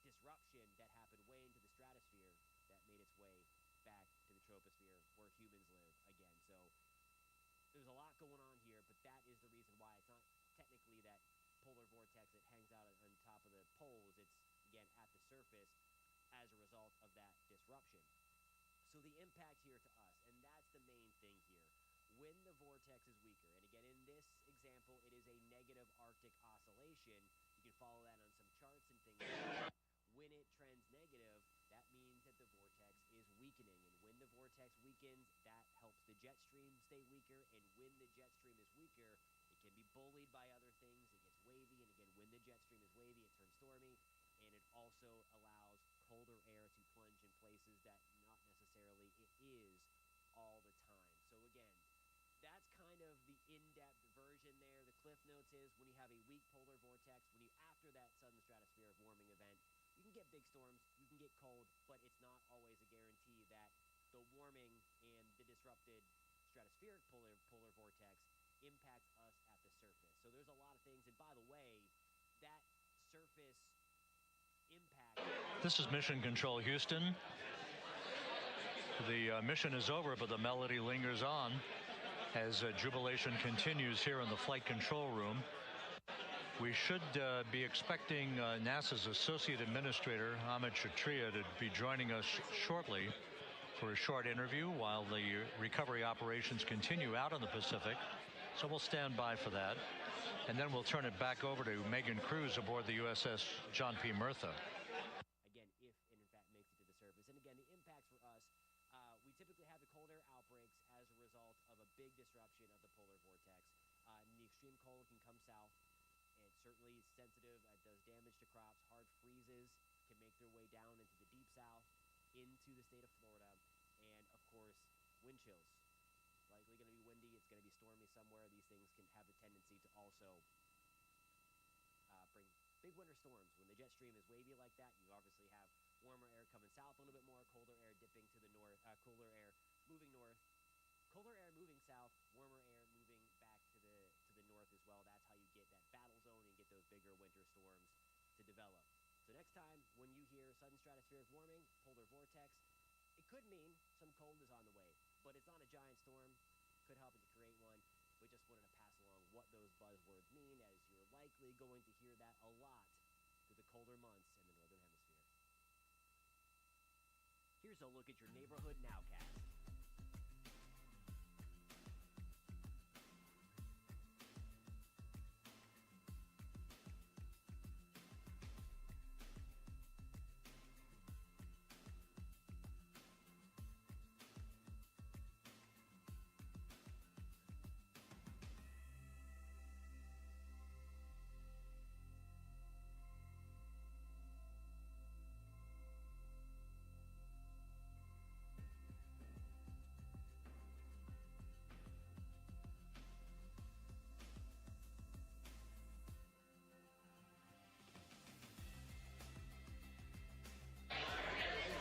disruption that happened way into the stratosphere that made its way back to the troposphere where humans live again. So there's a lot going on here, but that is the reason why. It's not technically that polar vortex that hangs out on top of the poles. It's, again, at the surface as a result of that disruption. So the impact here to us, and that's the main thing here. When the vortex is weaker, and again, in this example, it is a negative Arctic oscillation. You can follow that on some charts and things like that. When it trends negative, that means that the vortex is weakening. And when the vortex weakens, that helps the jet stream stay weaker. And when the jet stream is weaker, it can be bullied by other things. It gets wavy. And again, when the jet stream is wavy, it turns stormy. And it also allows colder air to plunge in places that not necessarily it is all the time. So again, that's kind of the in-depth version there. The cliff notes is when you have a weak polar vortex, when you after that sudden stratospheric warming event, you can get big storms, you can get cold, but it's not always a guarantee that the warming and the disrupted stratospheric polar vortex impacts us at the surface. So there's a lot of things. And by the way, that surface impact... This is Mission Control Houston. The mission is over, but the melody lingers on as jubilation continues here in the flight control room. We should be expecting NASA's Associate Administrator, Amit Kshatriya, to be joining us shortly for a short interview while the recovery operations continue out in the Pacific. So we'll stand by for that. And then we'll turn it back over to Megan Cruz aboard the USS John P. Murtha. Again, if it in fact makes it to the surface. And again, the impacts for us, we typically have the cold air outbreaks as a result of a big disruption of the polar vortex. And the extreme cold can come south. It's certainly sensitive. It does damage to crops. Hard freezes can make their way down into the deep south, into the state of Florida. And, of course, wind chills. Likely going to be windy. It's going to be stormy somewhere. These things can have the tendency to also bring big winter storms. When the jet stream is wavy like that, you obviously have warmer air coming south a little bit more, colder air dipping to the north, cooler air moving north, colder air moving south, warmer air moving back to the north as well. That's how you get that battle zone and get those bigger winter storms to develop. So next time when you hear sudden stratospheric warming, polar vortex, it could mean some cold is on the way, but it's not a giant storm. Could help it to create one. We just wanted to pass along what those buzzwords mean, as you're likely going to hear that a lot through the colder months in the Northern Hemisphere. Here's a look at your neighborhood nowcast.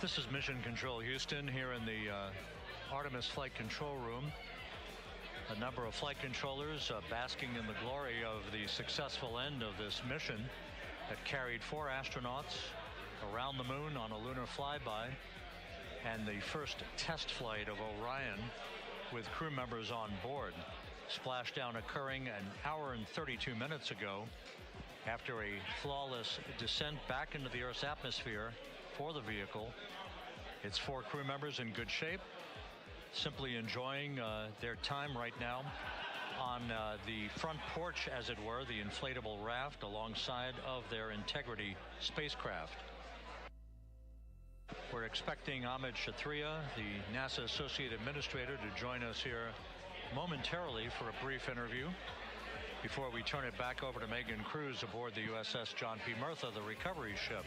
This is Mission Control Houston here in the Artemis Flight Control Room. A number of flight controllers basking in the glory of the successful end of this mission that carried 4 astronauts around the moon on a lunar flyby, and the first test flight of Orion with crew members on board. Splashdown occurring an hour and 32 minutes ago after a flawless descent back into the Earth's atmosphere for the vehicle. Its 4 crew members in good shape, simply enjoying their time right now on the front porch, as it were, the inflatable raft alongside of their Integrity spacecraft. We're expecting Amit Kshatriya, the NASA Associate Administrator, to join us here momentarily for a brief interview before we turn it back over to Megan Cruz aboard the USS John P. Murtha, the recovery ship.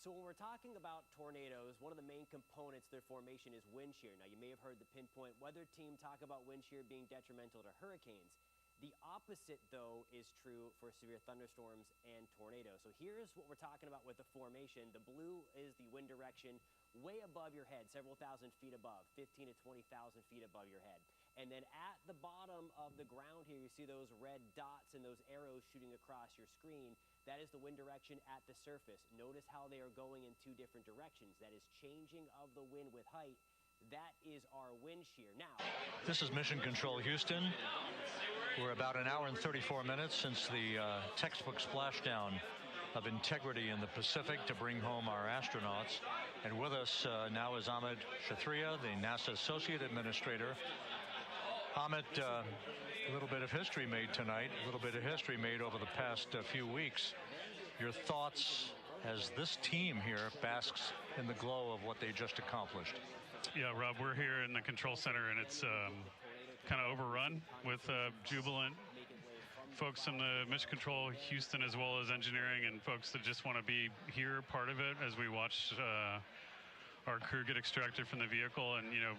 So when we're talking about tornadoes, one of the main components of their formation is wind shear. Now, you may have heard the Pinpoint weather team talk about wind shear being detrimental to hurricanes. The opposite, though, is true for severe thunderstorms and tornadoes. So here's what we're talking about with the formation. The blue is the wind direction way above your head, several thousand feet above, 15 to 20,000 feet above your head. And then at the bottom of the ground here, you see those red dots and those arrows shooting across your screen. That is the wind direction at the surface. Notice how they are going in two different directions. That is changing of the wind with height. That is our wind shear. Now, this is Mission Control Houston. We're about an hour and 34 minutes since the textbook splashdown of integrity in the Pacific to bring home our astronauts. And with us now is Amit Kshatriya, the NASA Associate Administrator. Amit, a little bit of history made tonight, a little bit of history made over the past few weeks. Your thoughts as this team here basks in the glow of what they just accomplished? Yeah, Rob, we're here in the control center, and it's kind of overrun with jubilant folks in the Mission Control Houston, as well as engineering, and folks that just want to be here, part of it, as we watch our crew get extracted from the vehicle. And, you know,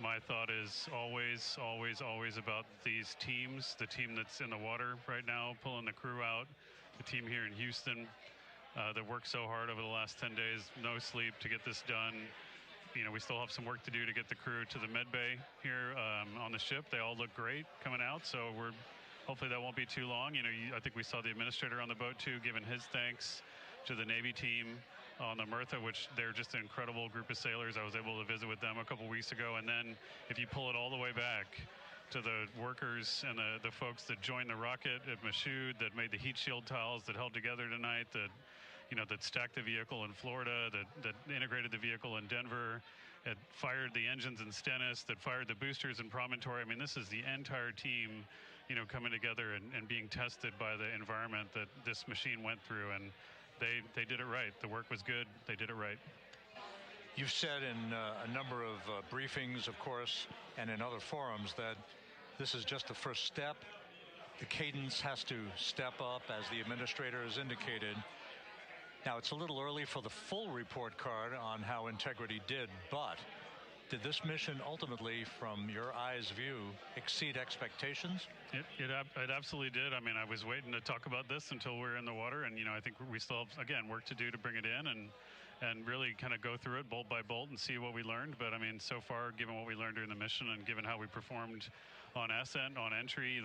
my thought is always, always, always about these teams, the team that's in the water right now, pulling the crew out, the team here in Houston that worked so hard over the last 10 days, no sleep to get this done. You know, we still have some work to do to get the crew to the med bay here on the ship. They all look great coming out, so hopefully that won't be too long. You know, I think we saw the administrator on the boat too, giving his thanks to the Navy team on the Mirtha, which they're just an incredible group of sailors. I was able to visit with them a couple weeks ago. And then if you pull it all the way back to the workers and the folks that joined the rocket at Michoud, that made the heat shield tiles that held together tonight, that stacked the vehicle in Florida, that integrated the vehicle in Denver, that fired the engines in Stennis, that fired the boosters in Promontory. I mean, this is the entire team, coming together and being tested by the environment that this machine went through. And they did it right. The work was good. They did it right. You've said in a number of briefings, of course, and in other forums that this is just the first step. The cadence has to step up, as the administrator has indicated. Now, it's a little early for the full report card on how Integrity did, but did this mission ultimately, from your eyes' view, exceed expectations? It absolutely did. I mean, I was waiting to talk about this until we were in the water, and, I think we still have, again, work to do to bring it in and really kind of go through it bolt by bolt and see what we learned. But, I mean, so far, given what we learned during the mission and given how we performed on ascent, on entry,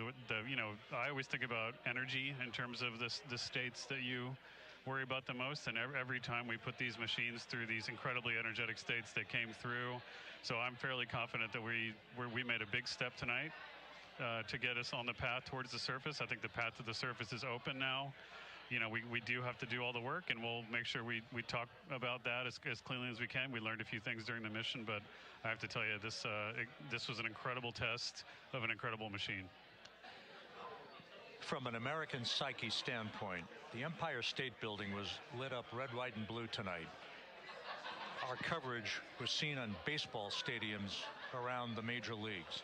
I always think about energy in terms of the states that you worry about the most, and every time we put these machines through these incredibly energetic states, they came through. So I'm fairly confident that we made a big step tonight to get us on the path towards the surface. I think the path to the surface is open now. We do have to do all the work, and we'll make sure we talk about that as cleanly as we can. We learned a few things during the mission, but I have to tell you, this was an incredible test of an incredible machine. From an American psyche standpoint, the Empire State Building was lit up red, white, and blue tonight. Our coverage was seen on baseball stadiums around the major leagues.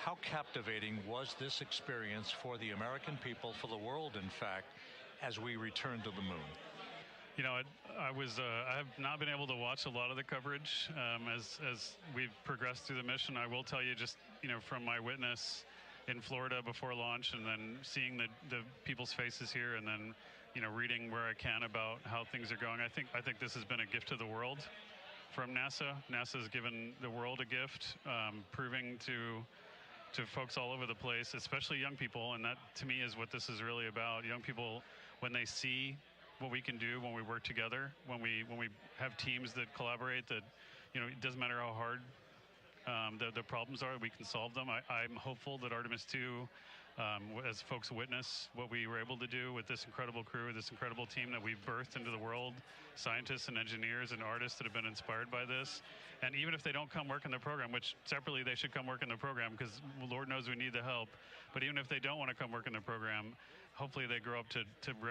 How captivating was this experience for the American people, for the world, in fact, as we returned to the moon? I have not been able to watch a lot of the coverage as we've progressed through the mission. I will tell you, just from my witness in Florida before launch, and then seeing the people's faces here, and then reading where I can about how things are going. I think this has been a gift to the world from NASA. NASA's given the world a gift, proving to folks all over the place, especially young people, and that to me is what this is really about. Young people, when they see what we can do when we work together, when we have teams that collaborate, that it doesn't matter how hard the problems are, we can solve them. I'm hopeful that Artemis II, as folks witness what we were able to do with this incredible crew, this incredible team that we've birthed into the world, scientists and engineers and artists that have been inspired by this. And even if they don't come work in the program, which separately they should come work in the program, because Lord knows we need the help, but even if they don't want to come work in the program, hopefully they grow up to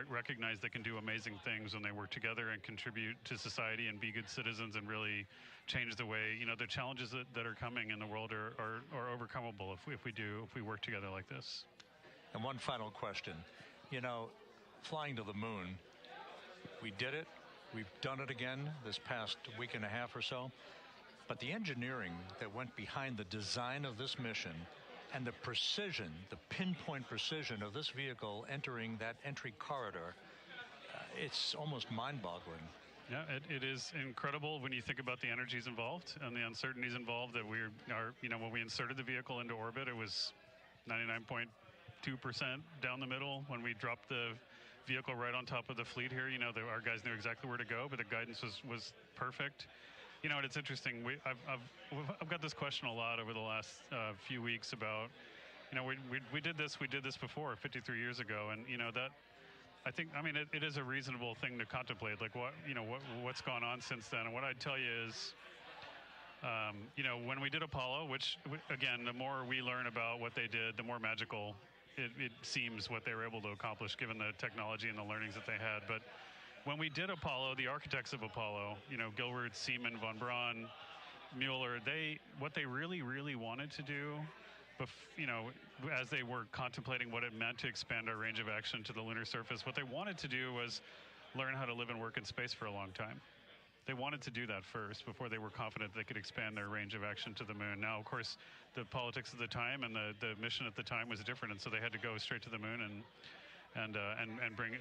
recognize they can do amazing things when they work together and contribute to society and be good citizens and really change the way, the challenges that are coming in the world are overcomable if we work together like this. And one final question. Flying to the moon, We did it. We've done it again this past week and a half or so. But the engineering that went behind the design of this mission and the precision, the pinpoint precision of this vehicle entering that entry corridor, it's almost mind-boggling. Yeah, it is incredible when you think about the energies involved and the uncertainties involved. That when we inserted the vehicle into orbit, it was 99.2% down the middle. When we dropped the vehicle right on top of the fleet here, our guys knew exactly where to go, but the guidance was perfect. And it's interesting. I've got this question a lot over the last few weeks about, we did this before 53 years ago, and that. I think, it is a reasonable thing to contemplate, like what's gone on since then. And what I'd tell you is, when we did Apollo, which, again, the more we learn about what they did, the more magical it seems what they were able to accomplish given the technology and the learnings that they had. But when we did Apollo, the architects of Apollo, Gilbert, Seaman, von Braun, Mueller, what they really, really wanted to do, as they were contemplating what it meant to expand our range of action to the lunar surface, what they wanted to do was learn how to live and work in space for a long time. They wanted to do that first before they were confident they could expand their range of action to the moon. Now, of course, the politics of the time and the mission at the time was different, and so they had to go straight to the moon and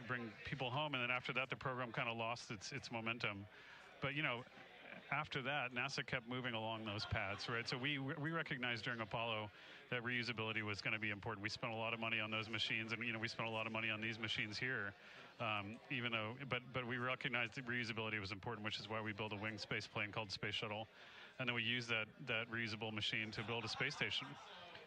bring people home. And then after that, the program kind of lost its momentum. But after that, NASA kept moving along those paths, right? So we recognized during Apollo that reusability was going to be important. We spent a lot of money on those machines, and we spent a lot of money on these machines here, but we recognized that reusability was important, which is why we built a winged space plane called Space Shuttle, and then we used that reusable machine to build a space station.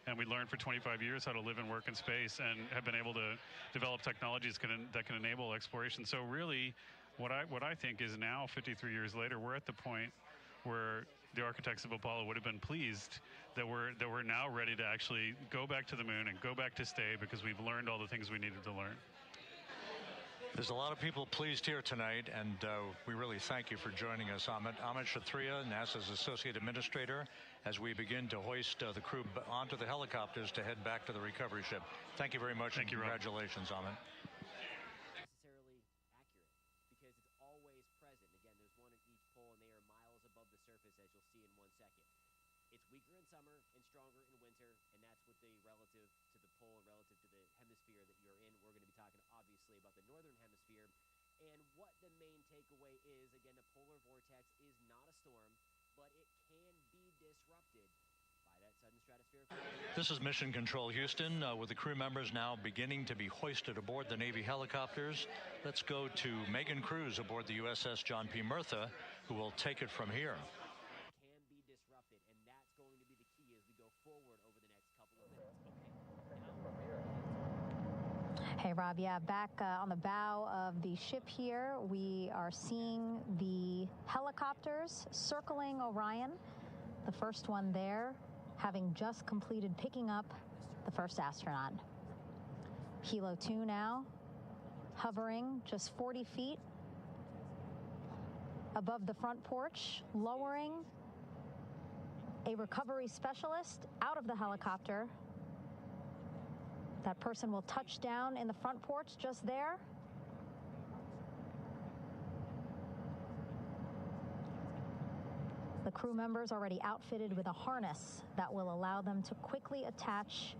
And we learned for 25 years how to live and work in space, and have been able to develop technologies that can enable exploration. So really, what I think is now, 53 years later, we're at the point where the architects of Apollo would have been pleased that we're now ready to actually go back to the moon and go back to stay, because we've learned all the things we needed to learn. There's a lot of people pleased here tonight, and we really thank you for joining us, Amit. Amit Kshatriya, NASA's Associate Administrator, as we begin to hoist the crew onto the helicopters to head back to the recovery ship. Thank you very much, and congratulations, Amit. Because it's always present. Again, there's one at each pole, and they are miles above the surface, as you'll see in 1 second. It's weaker in summer and stronger in winter, and that's what the relative to the pole and relative to the hemisphere that you're in. We're going to be talking, obviously, about the northern hemisphere and what the main takeaway is. Again, the polar vortex is not a storm, but it can be disrupted by that sudden stratospheric. This is Mission Control Houston, with the crew members now beginning to be hoisted aboard the Navy helicopters. Let's go to Megan Cruz aboard the USS John P. Murtha, who will take it from here. Can be disrupted, and that's going to be the key as we go forward over the next couple of minutes. Hey, Rob, yeah, back on the bow of the ship here, we are seeing the helicopters circling Orion. The first one there having just completed picking up the first astronaut. Helo 2 now hovering just 40 feet above the front porch, lowering a recovery specialist out of the helicopter. That person will touch down in the front porch just there. The crew members already outfitted with a harness that will allow them to quickly attach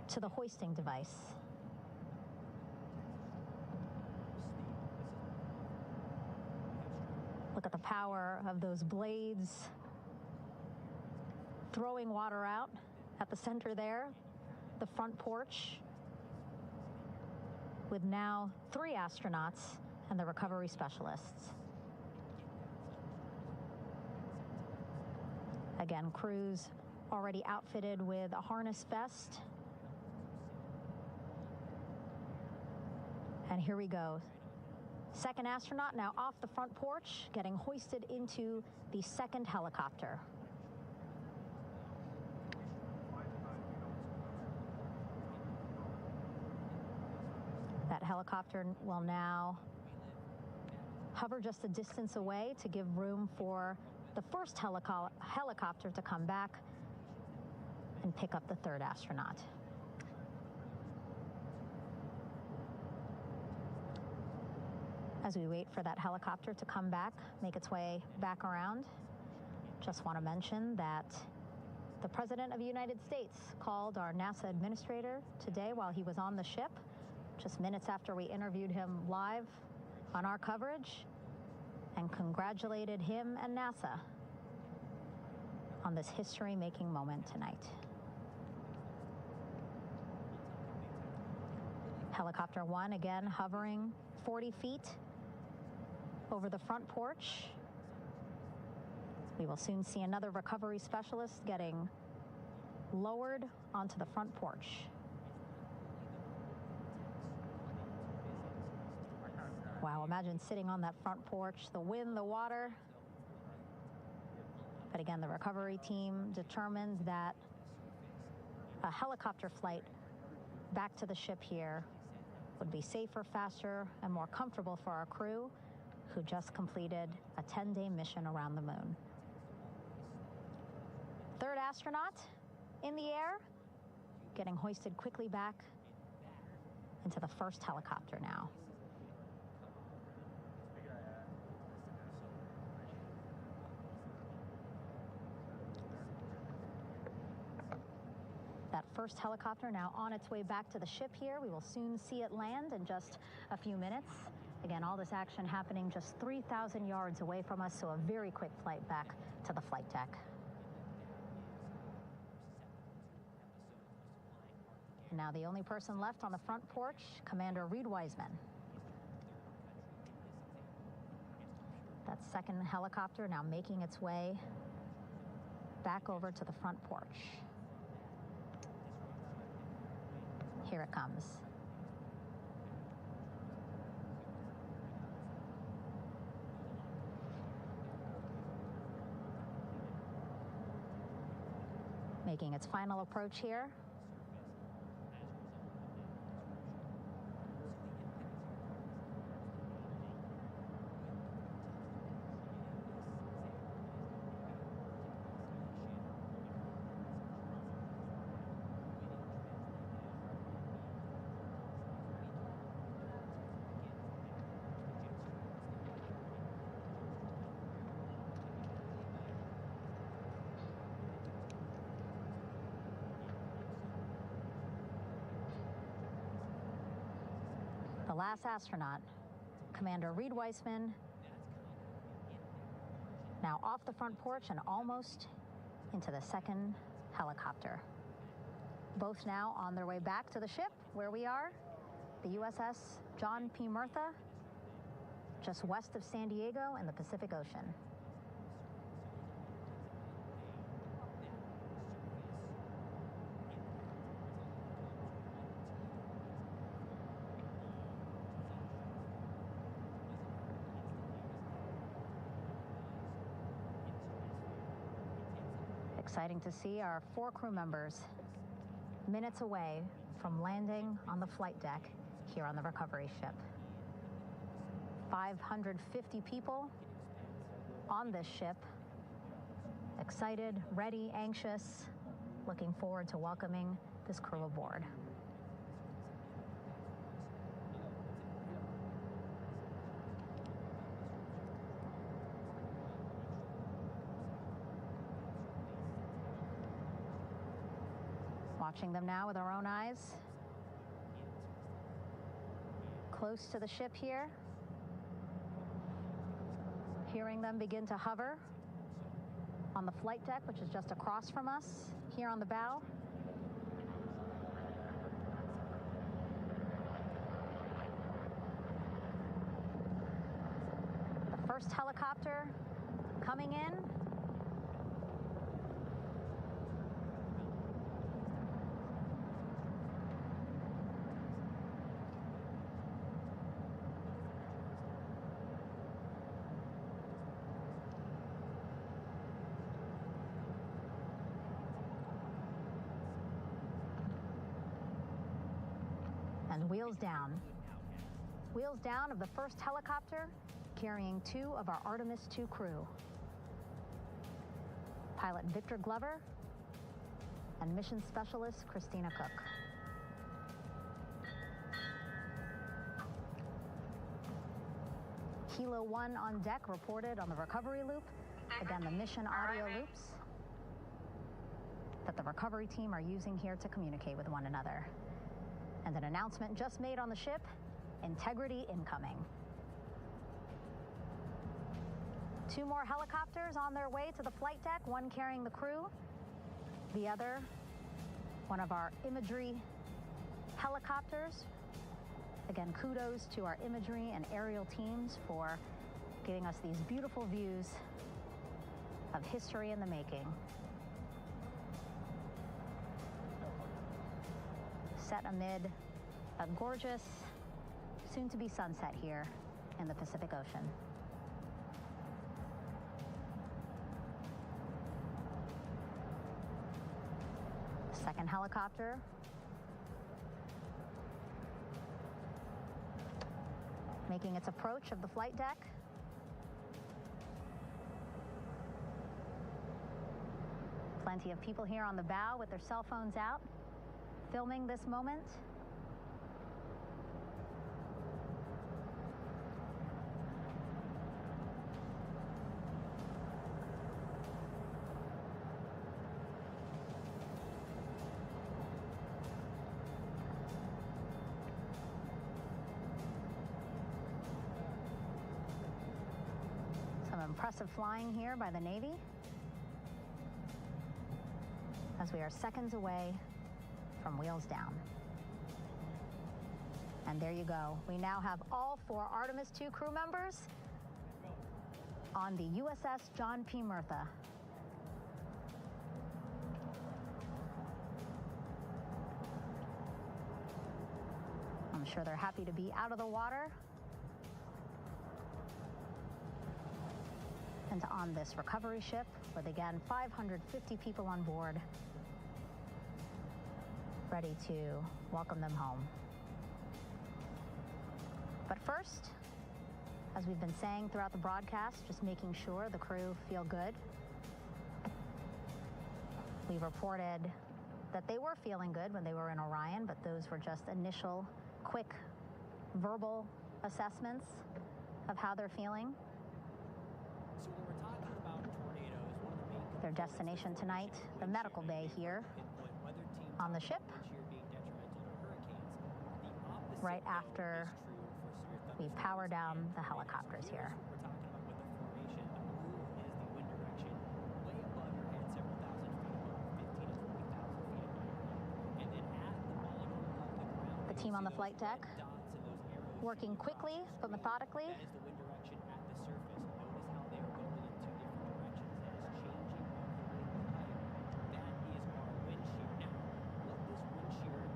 to the hoisting device. Look at the power of those blades throwing water out at the center there, the front porch, with now 3 astronauts and the recovery specialists. Again, crews already outfitted with a harness vest. And here we go. Second astronaut now off the front porch, getting hoisted into the second helicopter. That helicopter will now hover just a distance away to give room for the first helicopter to come back and pick up the third astronaut. As we wait for that helicopter to come back, make its way back around, just want to mention that the President of the United States called our NASA administrator today while he was on the ship, just minutes after we interviewed him live on our coverage, and congratulated him and NASA on this history-making moment tonight. Helicopter 1 again hovering 40 feet over the front porch. We will soon see another recovery specialist getting lowered onto the front porch. Wow, imagine sitting on that front porch, the wind, the water. But again, the recovery team determined that a helicopter flight back to the ship here would be safer, faster, and more comfortable for our crew who just completed a 10-day mission around the moon. Third astronaut in the air, getting hoisted quickly back into the first helicopter now. That first helicopter now on its way back to the ship here. We will soon see it land in just a few minutes. Again, all this action happening just 3,000 yards away from us, so a very quick flight back to the flight deck. And now the only person left on the front porch, Commander Reed Wiseman. That second helicopter now making its way back over to the front porch. Here it comes. Making its final approach here. The last astronaut, Commander Reed Wiseman, now off the front porch and almost into the second helicopter. Both now on their way back to the ship where we are, the USS John P. Murtha, just west of San Diego in the Pacific Ocean. Exciting to see our 4 crew members minutes away from landing on the flight deck here on the recovery ship. 550 people on this ship, excited, ready, anxious, looking forward to welcoming this crew aboard. Watching them now with our own eyes. Close to the ship here. Hearing them begin to hover on the flight deck, which is just across from us, here on the bow. The first helicopter coming in. And wheels down. Wheels down of the first helicopter carrying 2 of our Artemis II crew. Pilot Victor Glover and mission specialist Christina Cook. Kilo 1 on deck reported on the recovery loop. Again, the mission audio loops that the recovery team are using here to communicate with one another. And an announcement just made on the ship, integrity incoming. 2 more helicopters on their way to the flight deck, one carrying the crew, the other, one of our imagery helicopters. Again, kudos to our imagery and aerial teams for giving us these beautiful views of history in the making. Set amid a gorgeous, soon-to-be sunset here in the Pacific Ocean. Second helicopter making its approach of the flight deck. Plenty of people here on the bow with their cell phones out, filming this moment. Some impressive flying here by the Navy, as we are seconds away from wheels down. And there you go. We now have all 4 Artemis II crew members on the USS John P. Murtha. I'm sure they're happy to be out of the water and on this recovery ship with, again, 550 people on board, ready to welcome them home. But first, as we've been saying throughout the broadcast, just making sure the crew feel good. We reported that they were feeling good when they were in Orion, but those were just initial, quick, verbal assessments of how they're feeling. So when we're talking about tornadoes, one of the main Their destination tonight, the medical bay here on the ship, right after we power down the helicopters here. we're talking about with the formation, the blue is the wind direction, way above your head, several thousand feet above, 15 to 20,000 feet above your head. And then at the bottom of the ground, The team on the flight deck working quickly but methodically. that is the wind direction at the surface. Notice how they are going in 2 different directions. That is changing of the wind height. That is our wind shear. Now, what this wind shear in turn does, it creates a rolling motion into the atmosphere. So you see our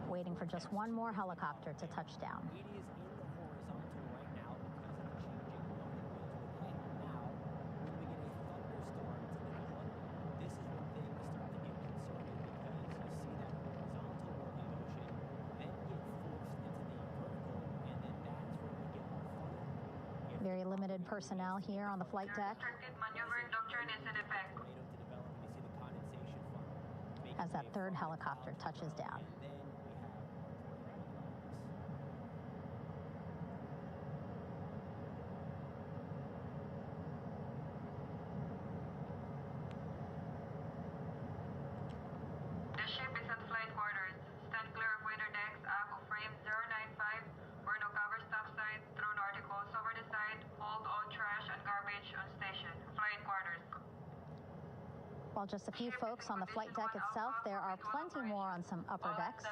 Waiting for just one more helicopter to touch down. It is in the horizontal right now because of the changing of the wind's height. Now, when we get a thunderstorm to develop, this is when things start to get concerning because you see that horizontal rolling motion then get forced into the vertical, and then that's where we get our funnel. Very limited personnel here on the flight deck Maneuvering doctrine is in effect. Tornado to develop, and you see the condensation funnel making as that a third funnel helicopter out, touches down. and then we have our tornado blocks. The ship is at flight quarters. Stand clear of winter decks, ACO frame 095, where no cover stop side, thrown articles over the side, hold all trash and garbage on station. Flight quarters. While just a few folks on the flight deck itself, there are plenty more on some upper decks.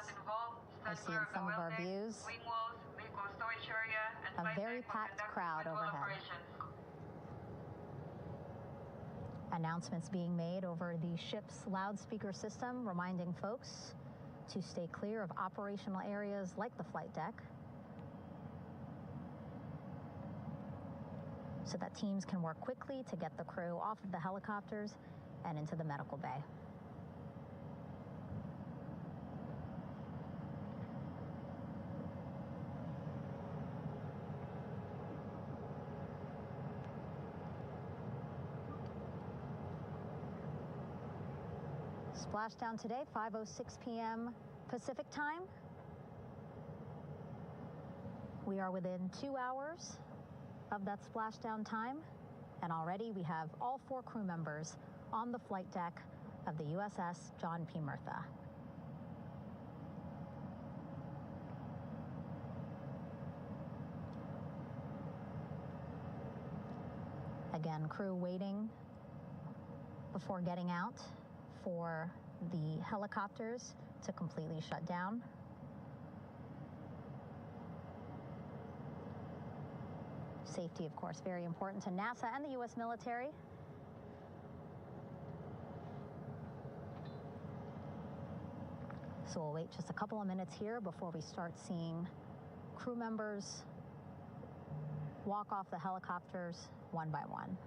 I see in some of our views Wing walls, vehicle storage area, and a flight very deck will packed conduct crowd visual overhead. operations. Announcements being made over the ship's loudspeaker system, reminding folks to stay clear of operational areas like the flight deck, so that teams can work quickly to get the crew off of the helicopters and into the medical bay. Splashdown today, 5:06 p.m. Pacific time. We are within 2 hours of that splashdown time, and already we have all 4 crew members on the flight deck of the USS John P. Murtha. Again, crew waiting before getting out for the helicopters to completely shut down. Safety, of course, very important to NASA and the U.S. military. So we'll wait just a couple of minutes here before we start seeing crew members walk off the helicopters one by one.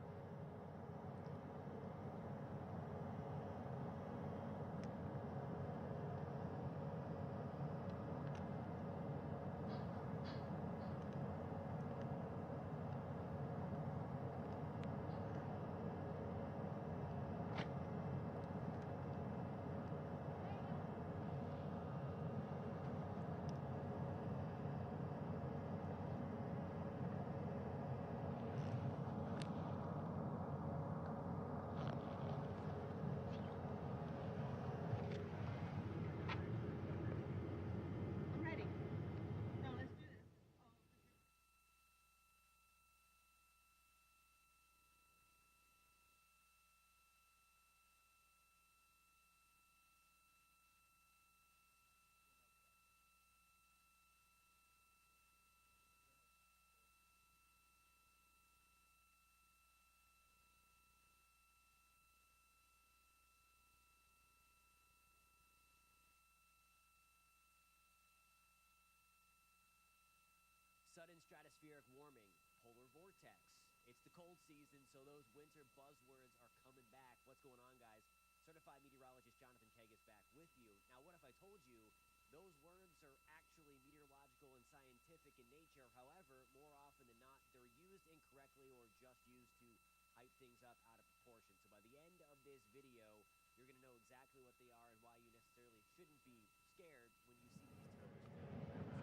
Sudden stratospheric warming, polar vortex. It's the cold season, so those winter buzzwords are coming back. What's going on, guys? Certified meteorologist Jonathan Kagas back with you. Now, what if I told you those words are actually meteorological and scientific in nature? However, more often than not, they're used incorrectly or just used to hype things up out of proportion. So by the end of this video, you're going to know exactly what they are and why you necessarily shouldn't be scared when you see these terms.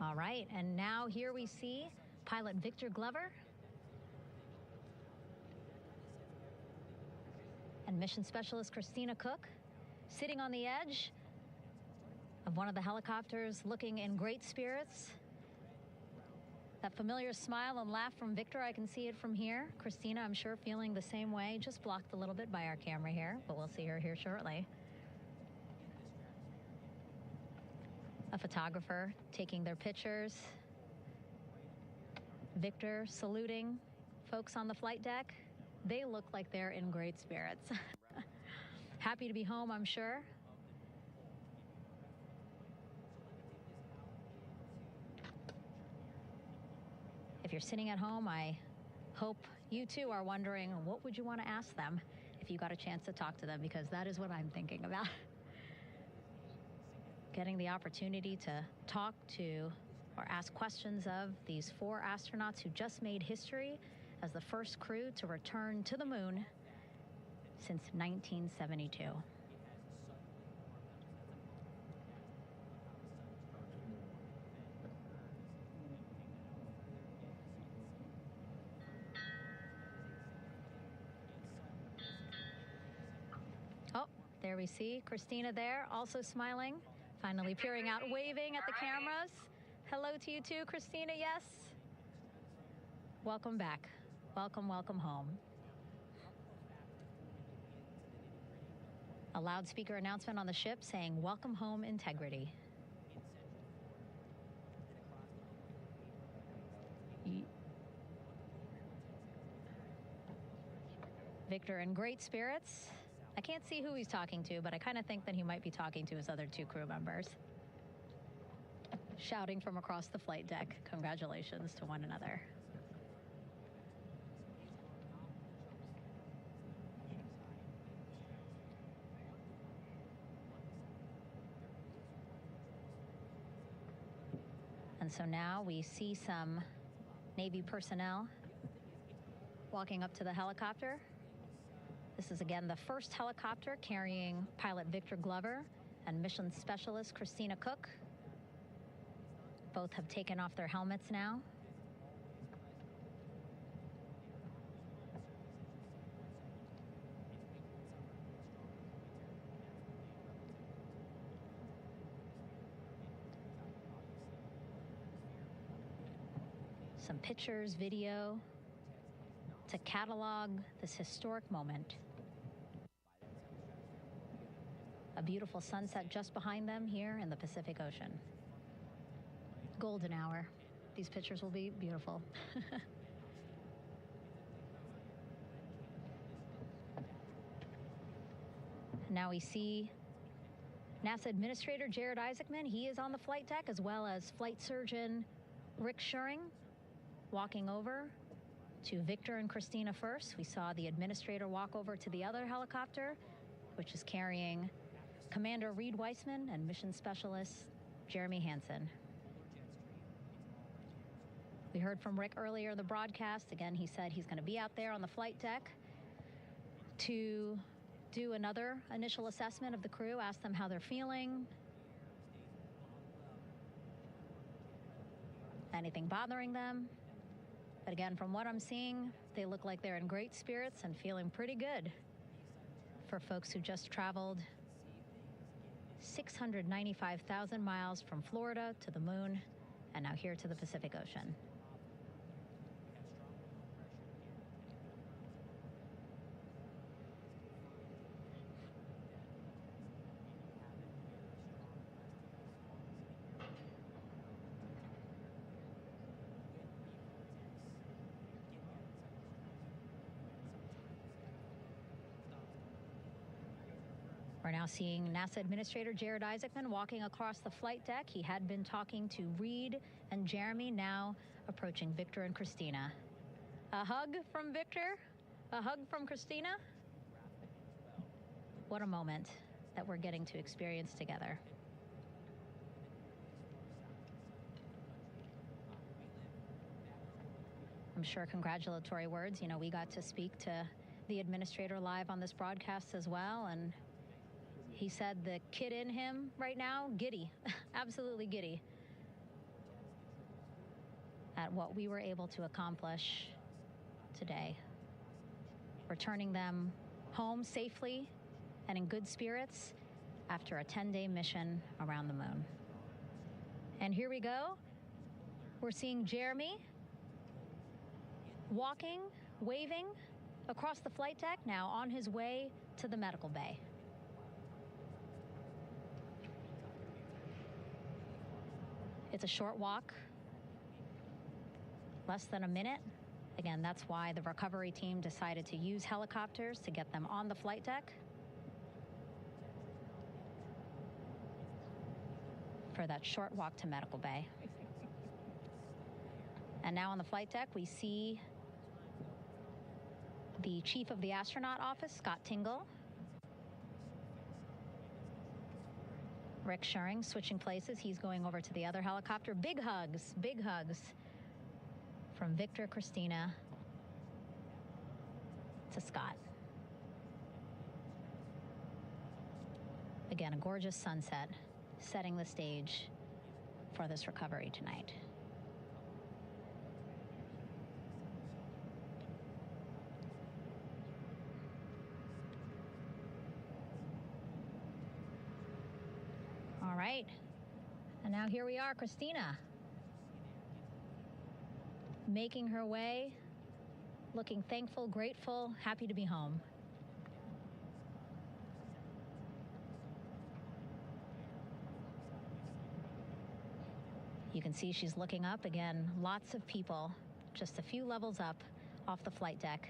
All right, and now here we see pilot Victor Glover and mission specialist Christina Cook sitting on the edge of one of the helicopters, looking in great spirits. That familiar smile and laugh from Victor, I can see it from here. Christina, I'm sure, feeling the same way, just blocked a little bit by our camera here, but we'll see her here shortly. A photographer taking their pictures. Victor saluting folks on the flight deck. They look like they're in great spirits. Happy to be home, I'm sure. If you're sitting at home, I hope you too are wondering, what would you want to ask them if you got a chance to talk to them? Because that is what I'm thinking about. Getting the opportunity to talk to or ask questions of these 4 astronauts who just made history as the first crew to return to the moon since 1972. Oh, there we see Christina there, also smiling. Finally peering out, waving at the cameras. Hello to you too, Christina, yes? Welcome back. Welcome, welcome home. A loudspeaker announcement on the ship saying, "Welcome home, Integrity." Victor in great spirits. I can't see who he's talking to, but I kind of think that he might be talking to his other 2 crew members. Shouting from across the flight deck, congratulations to one another. And so now we see some Navy personnel walking up to the helicopter. This is again the first helicopter carrying pilot Victor Glover and mission specialist Christina Cook. Both have taken off their helmets now some pictures, video, to catalog this historic moment. A beautiful sunset just behind them here in the Pacific Ocean. Golden hour. These pictures will be beautiful. Now we see NASA Administrator Jared Isaacman. He is on the flight deck, as well as Flight Surgeon Rick Schuring walking over to Victor and Christina first. We saw the administrator walk over to the other helicopter, which is carrying Commander Reed Weissman and Mission Specialist Jeremy Hansen. We heard from Rick earlier in the broadcast. Again, he said he's going to be out there on the flight deck to do another initial assessment of the crew, ask them how they're feeling, anything bothering them. But again, from what I'm seeing, they look like they're in great spirits and feeling pretty good for folks who just traveled 695,000 miles from Florida to the moon and now here to the Pacific Ocean. We're now seeing NASA Administrator Jared Isaacman walking across the flight deck. He had been talking to Reed and Jeremy, now approaching Victor and Christina. A hug from Victor, a hug from Christina. What a moment that we're getting to experience together. I'm sure congratulatory words. You know, we got to speak to the administrator live on this broadcast as well, and he said the kid in him right now, giddy, absolutely giddy at what we were able to accomplish today. Returning them home safely and in good spirits after a 10-day mission around the moon. And here we go. We're seeing Jeremy walking, waving across the flight deck, now on his way to the medical bay. It's a short walk, less than a minute. Again, that's why the recovery team decided to use helicopters to get them on the flight deck for that short walk to medical bay. And now on the flight deck, we see the chief of the astronaut office, Scott Tingle. Rick Schuring switching places. He's going over to the other helicopter. Big hugs from Victor, Christina to Scott. Again, a gorgeous sunset setting the stage for this recovery tonight. All right, and now here we are, Christina, making her way, looking thankful, grateful, happy to be home. You can see she's looking up. Again, lots of people, just a few levels up off the flight deck,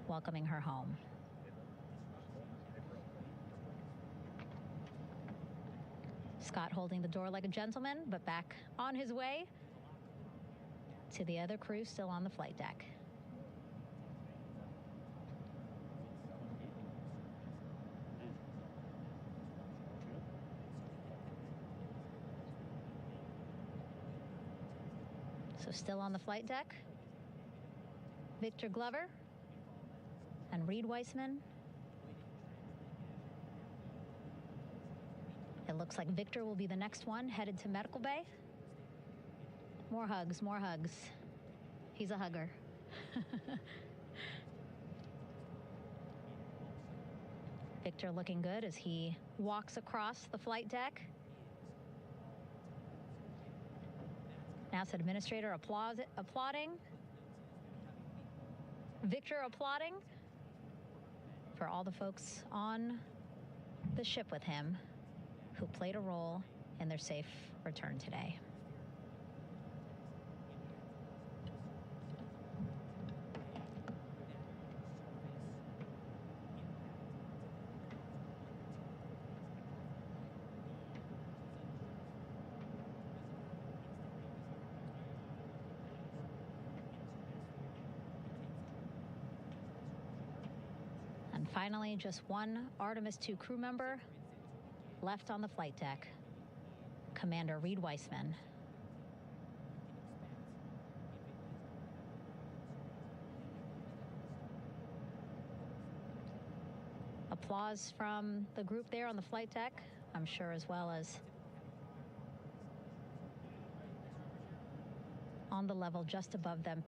welcoming her home. Scott holding the door like a gentleman, but back on his way to the other crew still on the flight deck. So still on the flight deck, Victor Glover and Reed Weissman. It looks like Victor will be the next one headed to medical bay. More hugs, more hugs. He's a hugger. Victor looking good as he walks across the flight deck. NASA administrator applauding. Victor applauding for all the folks on the ship with him who played a role in their safe return today. And finally, just one Artemis II crew member left on the flight deck, Commander Reed Weissman. Applause from the group there on the flight deck, I'm sure, as well as on the level just above them.